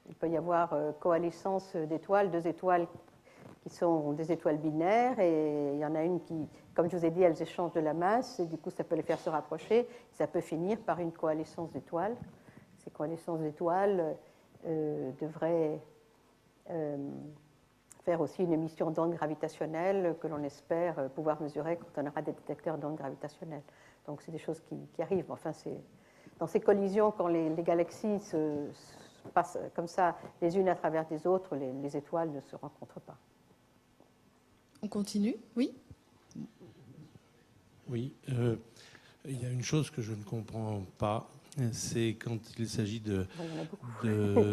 Il peut y avoir coalescence d'étoiles, deux étoiles qui sont des étoiles binaires, et il y en a une qui, comme je vous ai dit, elles échangent de la masse, et du coup, ça peut les faire se rapprocher. Ça peut finir par une coalescence d'étoiles. Ces coalescences d'étoiles devraient faire aussi une émission d'ondes gravitationnelles que l'on espère pouvoir mesurer quand on aura des détecteurs d'ondes gravitationnelles. Donc, c'est des choses qui arrivent. Enfin, c'est dans ces collisions, quand les galaxies se passent comme ça, les unes à travers des autres, les étoiles ne se rencontrent pas. On continue? Oui. Oui. Il y a une chose que je ne comprends pas, c'est quand il s'agit de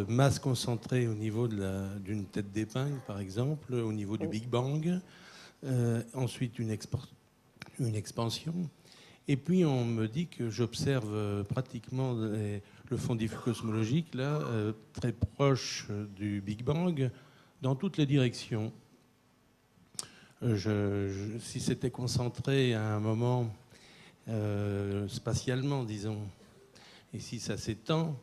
masse concentrée au niveau d'une tête d'épingle, par exemple, au niveau du Big Bang, ensuite une expansion. Et puis on me dit que j'observe pratiquement le fond diffus cosmologique, là, très proche du Big Bang, dans toutes les directions. Si c'était concentré à un moment spatialement, disons, et si ça s'étend,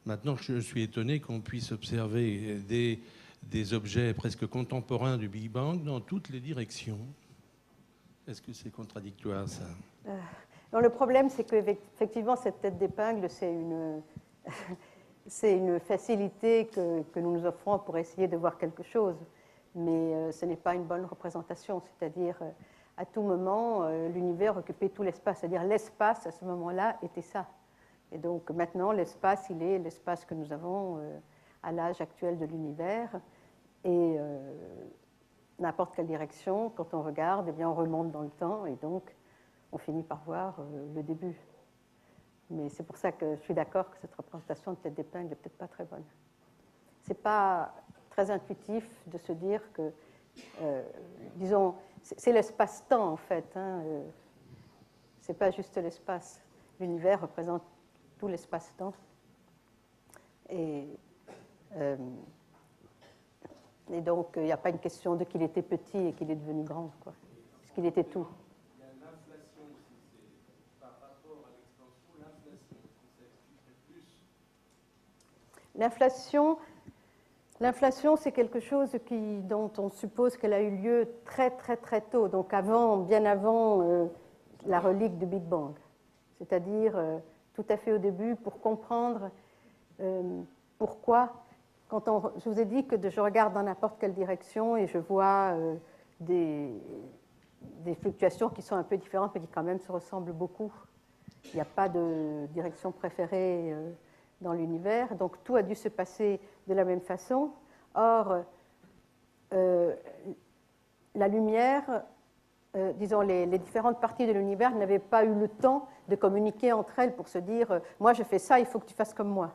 maintenant je suis étonné qu'on puisse observer des objets presque contemporains du Big Bang dans toutes les directions. Est-ce que c'est contradictoire, ça? Non, le problème, c'est qu'effectivement, cette tête d'épingle, c'est une facilité que nous nous offrons pour essayer de voir quelque chose. Mais ce n'est pas une bonne représentation. C'est-à-dire, à tout moment, l'univers occupait tout l'espace. C'est-à-dire l'espace, à ce moment-là, était ça. Et donc maintenant, l'espace, il est l'espace que nous avons à l'âge actuel de l'univers. Et n'importe quelle direction, quand on regarde, eh bien, on remonte dans le temps et donc on finit par voir le début. Mais c'est pour ça que je suis d'accord que cette représentation de tête d'épingle n'est peut-être pas très bonne. Ce n'est pas très intuitif de se dire que, disons, c'est l'espace-temps en fait. Hein, ce n'est pas juste l'espace. L'univers représente tout l'espace-temps. Et donc, il n'y a pas une question de qu'il était petit et qu'il est devenu grand, quoi. Parce qu'il était tout. Il y a l'inflation aussi, c'est par rapport à l'expansion, l'inflation, ça expliquerait plus. L'inflation, c'est quelque chose dont on suppose qu'elle a eu lieu très, très, très tôt, donc bien avant la relique du Big Bang. C'est-à-dire tout à fait au début, pour comprendre pourquoi. Je vous ai dit que je regarde dans n'importe quelle direction et je vois des fluctuations qui sont un peu différentes, mais qui quand même se ressemblent beaucoup. Il n'y a pas de direction préférée dans l'univers, donc tout a dû se passer de la même façon. Or, la lumière, disons, les différentes parties de l'univers n'avaient pas eu le temps de communiquer entre elles pour se dire « moi je fais ça, il faut que tu fasses comme moi ».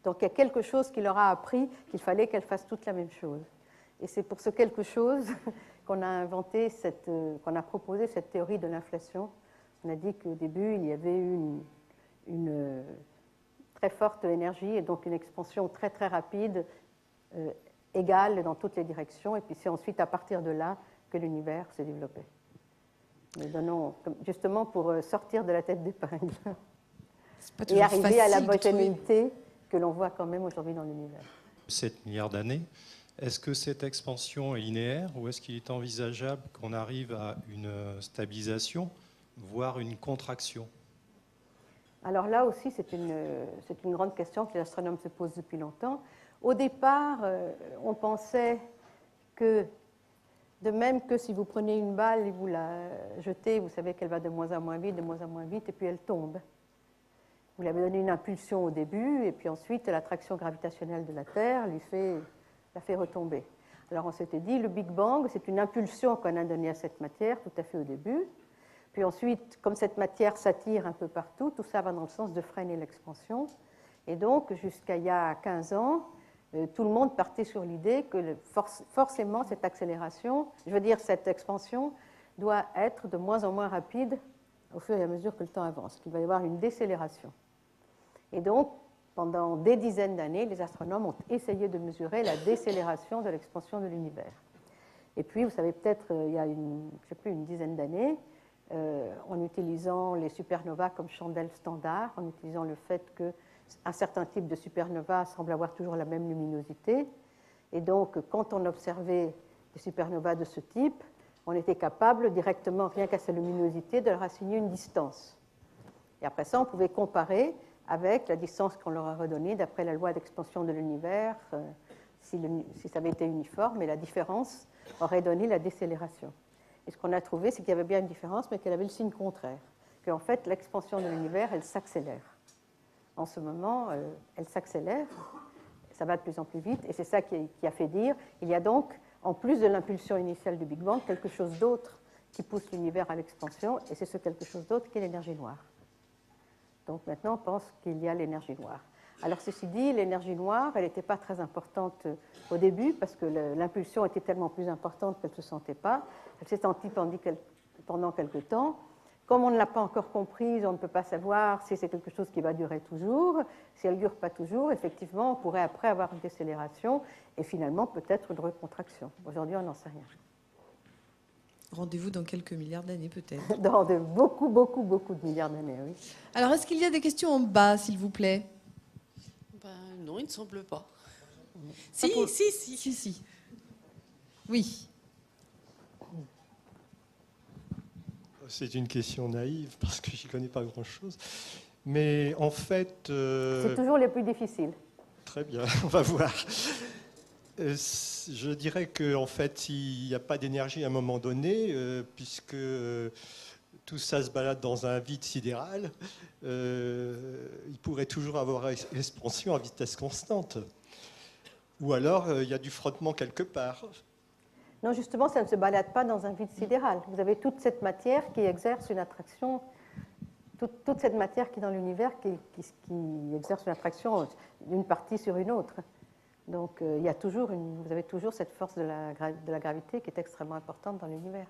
Donc il y a quelque chose qui leur a appris qu'il fallait qu'elles fassent toutes la même chose. Et c'est pour ce quelque chose qu'on a qu'on a proposé cette théorie de l'inflation. On a dit qu'au début, il y avait une très forte énergie et donc une expansion très très rapide, égale dans toutes les directions. Et puis c'est ensuite à partir de là que l'univers s'est développé. Mais justement pour sortir de la tête d'épingle et arriver à l'homogénéité que l'on voit quand même aujourd'hui dans l'univers. 7 milliards d'années, est-ce que cette expansion est linéaire ou est-ce qu'il est envisageable qu'on arrive à une stabilisation, voire une contraction? Alors là aussi, c'est une grande question que les astronomes se posent depuis longtemps. Au départ, on pensait que, de même que si vous prenez une balle et vous la jetez, vous savez qu'elle va de moins en moins vite, et puis elle tombe. Vous lui avez donné une impulsion au début, et puis ensuite, l'attraction gravitationnelle de la Terre la fait retomber. Alors on s'était dit, le Big Bang, c'est une impulsion qu'on a donnée à cette matière tout à fait au début. Puis ensuite, comme cette matière s'attire un peu partout, tout ça va dans le sens de freiner l'expansion. Et donc, jusqu'à il y a 15 ans, tout le monde partait sur l'idée que forcément, cette accélération, cette expansion, doit être de moins en moins rapide au fur et à mesure que le temps avance, qu'il va y avoir une décélération. Et donc, pendant des dizaines d'années, les astronomes ont essayé de mesurer la décélération de l'expansion de l'univers. Et puis, vous savez, peut-être, il y a une dizaine d'années, en utilisant les supernovas comme chandelle standard, en utilisant le fait qu'un certain type de supernova semble avoir toujours la même luminosité. Et donc, quand on observait des supernovas de ce type, on était capable directement, rien qu'à sa luminosité, de leur assigner une distance. Et après ça, on pouvait comparer avec la distance qu'on leur a redonnée d'après la loi d'expansion de l'univers, si ça avait été uniforme, et la différence aurait donné la décélération. Et ce qu'on a trouvé, c'est qu'il y avait bien une différence, mais qu'elle avait le signe contraire, qu'en fait, l'expansion de l'univers, elle s'accélère. En ce moment, elle s'accélère, ça va de plus en plus vite, et c'est ça qui a fait dire, il y a donc, en plus de l'impulsion initiale du Big Bang, quelque chose d'autre qui pousse l'univers à l'expansion, et c'est ce quelque chose d'autre qui est l'énergie noire. Donc maintenant, on pense qu'il y a l'énergie noire. Alors ceci dit, l'énergie noire, elle n'était pas très importante au début, parce que l'impulsion était tellement plus importante qu'elle ne se sentait pas. Elle s'est sentie pendant quelque temps. Comme on ne l'a pas encore comprise, on ne peut pas savoir si c'est quelque chose qui va durer toujours. Si elle ne dure pas toujours, effectivement, on pourrait après avoir une décélération et finalement peut-être une recontraction. Aujourd'hui, on n'en sait rien. Rendez-vous dans quelques milliards d'années peut-être. Dans beaucoup de milliards d'années, oui. Alors, est-ce qu'il y a des questions en bas, s'il vous plaît? Non, il ne semble pas. Si. Oui. C'est une question naïve parce que je n'y connais pas grand-chose. Mais en fait... C'est toujours les plus difficiles. Très bien, on va voir. Je dirais qu'en fait, il n'y a pas d'énergie à un moment donné, puisque tout ça se balade dans un vide sidéral. Il pourrait toujours avoir expansion à vitesse constante. Ou alors, il y a du frottement quelque part. Non, justement, ça ne se balade pas dans un vide sidéral. Vous avez toute cette matière qui exerce une attraction, toute cette matière qui est dans l'univers qui exerce une attraction d'une partie sur une autre. Donc, il y a toujours vous avez toujours cette force de la gravité qui est extrêmement importante dans l'univers.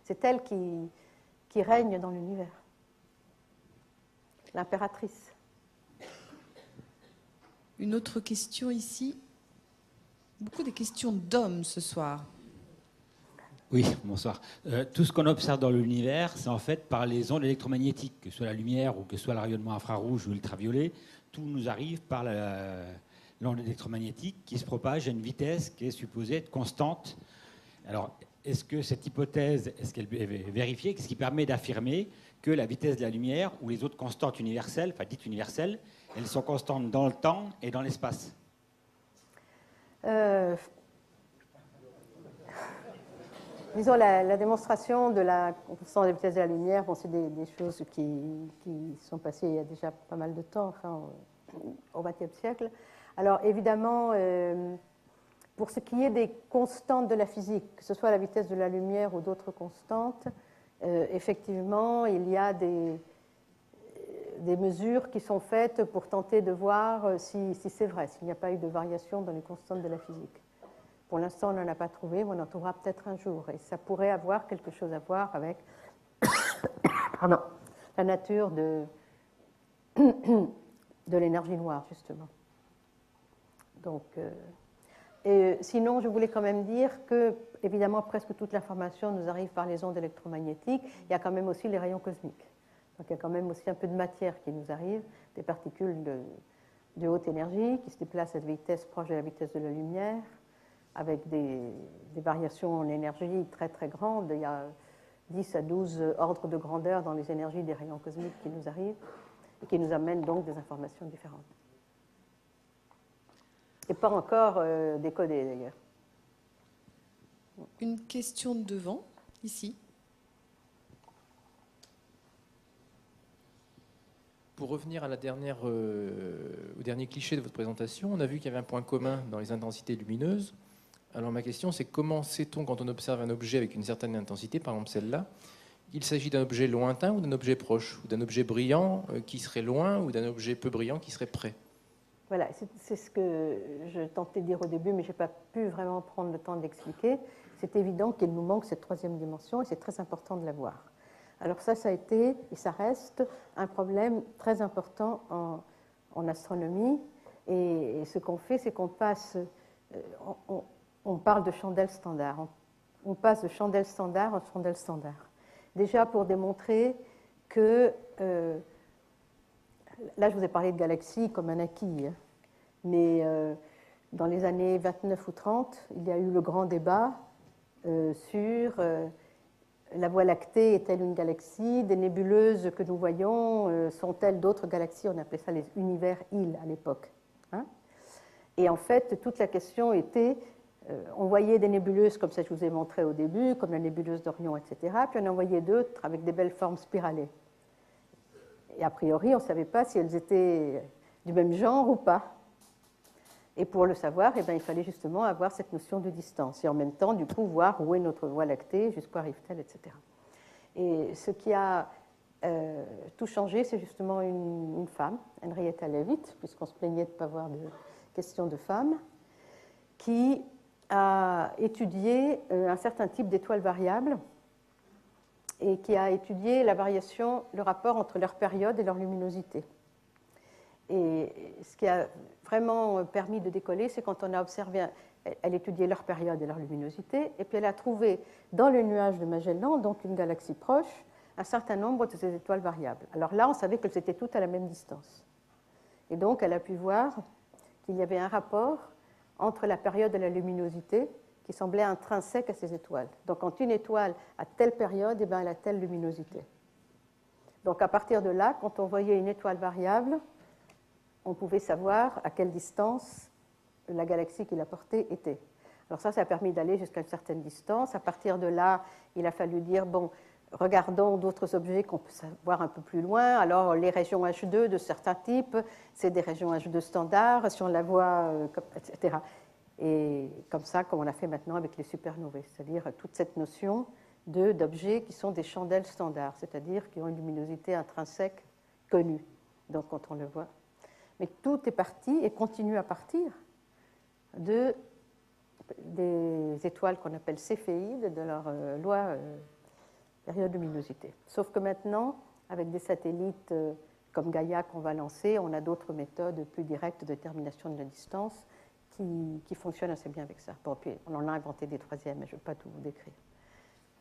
C'est elle qui règne dans l'univers. L'impératrice. Une autre question ici. Beaucoup de questions d'hommes ce soir. Oui, bonsoir. Tout ce qu'on observe dans l'univers, c'est en fait par les ondes électromagnétiques, que ce soit la lumière ou que ce soit le rayonnement infrarouge ou ultraviolet, tout nous arrive par l'onde électromagnétique qui se propage à une vitesse qui est supposée être constante. Alors, est-ce que cette hypothèse, est-ce qu'elle est vérifiée, ce qui permet d'affirmer que la vitesse de la lumière ou les autres constantes universelles, enfin dites universelles, elles sont constantes dans le temps et dans l'espace? Disons, la démonstration de la constante de vitesse de la lumière, bon, c'est des choses qui sont passées il y a déjà pas mal de temps, enfin, au XXe siècle. Alors, évidemment, pour ce qui est des constantes de la physique, que ce soit la vitesse de la lumière ou d'autres constantes, effectivement, il y a des mesures qui sont faites pour tenter de voir si c'est vrai, s'il n'y a pas eu de variation dans les constantes de la physique. Pour l'instant, on n'en a pas trouvé, mais on en trouvera peut-être un jour. Et ça pourrait avoir quelque chose à voir avec la nature de l'énergie noire, justement. Donc, sinon, je voulais quand même dire que, évidemment, presque toute l'information nous arrive par les ondes électromagnétiques. Il y a quand même aussi les rayons cosmiques. Donc, il y a quand même aussi un peu de matière qui nous arrive, des particules de haute énergie qui se déplacent à des vitesses proches de la vitesse de la lumière, avec des variations en énergie très très grandes. Il y a 10 à 12 ordres de grandeur dans les énergies des rayons cosmiques qui nous arrivent et qui nous amènent donc des informations différentes. Et pas encore décodées d'ailleurs. Une question de devant, ici. Pour revenir à au dernier cliché de votre présentation, on a vu qu'il y avait un point commun dans les intensités lumineuses. Alors ma question, c'est comment sait-on, quand on observe un objet avec une certaine intensité, par exemple celle-là, il s'agit d'un objet lointain ou d'un objet proche, ou d'un objet brillant qui serait loin, ou d'un objet peu brillant qui serait près? Voilà, c'est ce que je tentais de dire au début, mais je n'ai pas pu vraiment prendre le temps d'expliquer. C'est évident qu'il nous manque cette troisième dimension, et c'est très important de la voir. Alors ça a été, et ça reste, un problème très important en astronomie. Et ce qu'on fait, c'est qu'on passe... On parle de chandelle standard. On passe de chandelle standard en chandelle standard. Déjà pour démontrer que... là, je vous ai parlé de galaxies comme un acquis. Hein, mais dans les années 29 ou 30, il y a eu le grand débat sur la Voie lactée est-elle une galaxie? Des nébuleuses que nous voyons sont-elles d'autres galaxies? On appelait ça les univers-îles à l'époque. Hein, et en fait, toute la question était... on voyait des nébuleuses comme ça, je vous ai montré au début, comme la nébuleuse d'Orion, etc. Puis on en voyait d'autres avec des belles formes spiralées. Et a priori, on ne savait pas si elles étaient du même genre ou pas. Et pour le savoir, eh bien, il fallait justement avoir cette notion de distance. Et en même temps, du coup, voir où est notre Voie lactée, jusqu'où arrive-t-elle, etc. Et ce qui a tout changé, c'est justement une femme, Henrietta Leavitt, puisqu'on se plaignait de ne pas avoir de questions de femmes, qui a étudié un certain type d'étoiles variables et qui a étudié la variation, le rapport entre leur période et leur luminosité. Et ce qui a vraiment permis de décoller, c'est quand on a observé, elle étudiait leur période et leur luminosité, et puis elle a trouvé dans le nuage de Magellan, donc une galaxie proche, un certain nombre de ces étoiles variables. Alors là, on savait qu'elles étaient toutes à la même distance. Et donc, elle a pu voir qu'il y avait un rapport entre la période et la luminosité qui semblait intrinsèque à ces étoiles. Donc, quand une étoile a telle période, eh bien, elle a telle luminosité. Donc, à partir de là, quand on voyait une étoile variable, on pouvait savoir à quelle distance la galaxie qu'il a portée était. Alors ça a permis d'aller jusqu'à une certaine distance. À partir de là, il a fallu dire, bon, regardons d'autres objets qu'on peut voir un peu plus loin. Alors, les régions H2 de certains types, c'est des régions H2 standards, si on la voit, etc. Et comme ça, comme on l'a fait maintenant avec les supernovae, c'est-à-dire toute cette notion d'objets qui sont des chandelles standards, c'est-à-dire qui ont une luminosité intrinsèque connue, donc quand on le voit. Mais tout est parti et continue à partir des étoiles qu'on appelle céphéides, de leur loi période de luminosité. Sauf que maintenant, avec des satellites comme Gaia qu'on va lancer, on a d'autres méthodes plus directes de détermination de la distance qui fonctionnent assez bien avec ça. Bon, puis on en a inventé des troisièmes, mais je ne vais pas tout vous décrire.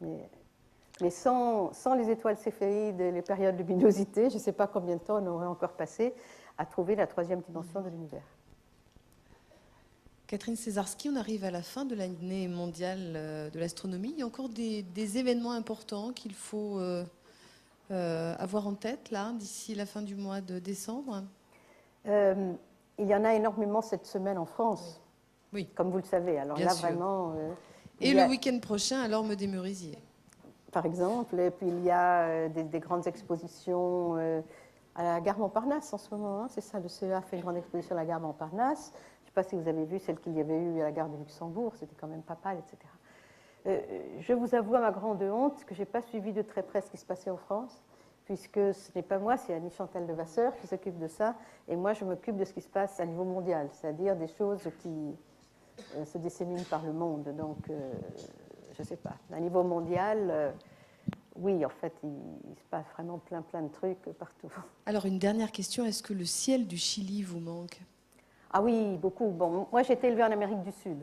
Mais sans les étoiles céphéides et les périodes de luminosité, je ne sais pas combien de temps on aurait encore passé à trouver la troisième dimension de l'univers. Catherine Césarski, on arrive à la fin de l'année mondiale de l'astronomie. Il y a encore des événements importants qu'il faut avoir en tête, là, d'ici la fin du mois de décembre. Il y en a énormément cette semaine en France, oui, comme vous le savez. Alors bien là, sûr. vraiment... Et le week-end prochain, alors me démurisier. Par exemple, et puis il y a des grandes expositions à la gare Montparnasse en ce moment. Hein, c'est ça, le CEA fait une grande exposition à la gare Montparnasse. Je ne sais pas si vous avez vu celle qu'il y avait eu à la gare de Luxembourg, c'était quand même pas mal, etc. Je vous avoue à ma grande honte que je n'ai pas suivi de très près ce qui se passait en France, puisque ce n'est pas moi, c'est Annie Chantal Levasseur qui s'occupe de ça, et moi je m'occupe de ce qui se passe à niveau mondial, c'est-à-dire des choses qui se disséminent par le monde. Donc, je ne sais pas. À niveau mondial, oui, en fait, il se passe vraiment plein de trucs partout. Alors, une dernière question, est-ce que le ciel du Chili vous manque ? Ah oui, beaucoup. Bon, moi, j'ai été élevée en Amérique du Sud.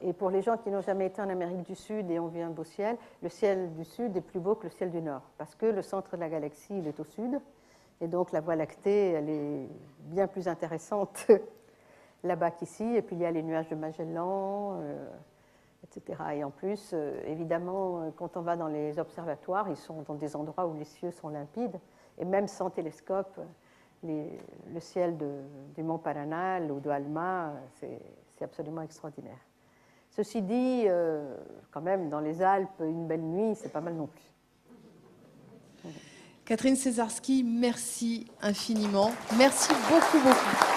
Et pour les gens qui n'ont jamais été en Amérique du Sud et ont vu un beau ciel, le ciel du Sud est plus beau que le ciel du Nord, parce que le centre de la galaxie, il est au Sud, et donc la Voie lactée, elle est bien plus intéressante là-bas qu'ici. Et puis, il y a les nuages de Magellan, etc. Et en plus, évidemment, quand on va dans les observatoires, ils sont dans des endroits où les cieux sont limpides, et même sans télescope, le ciel du mont Paranal ou de Alma, c'est absolument extraordinaire. Ceci dit, quand même, dans les Alpes, une belle nuit, c'est pas mal non plus. Catherine Césarski, merci infiniment. Merci beaucoup.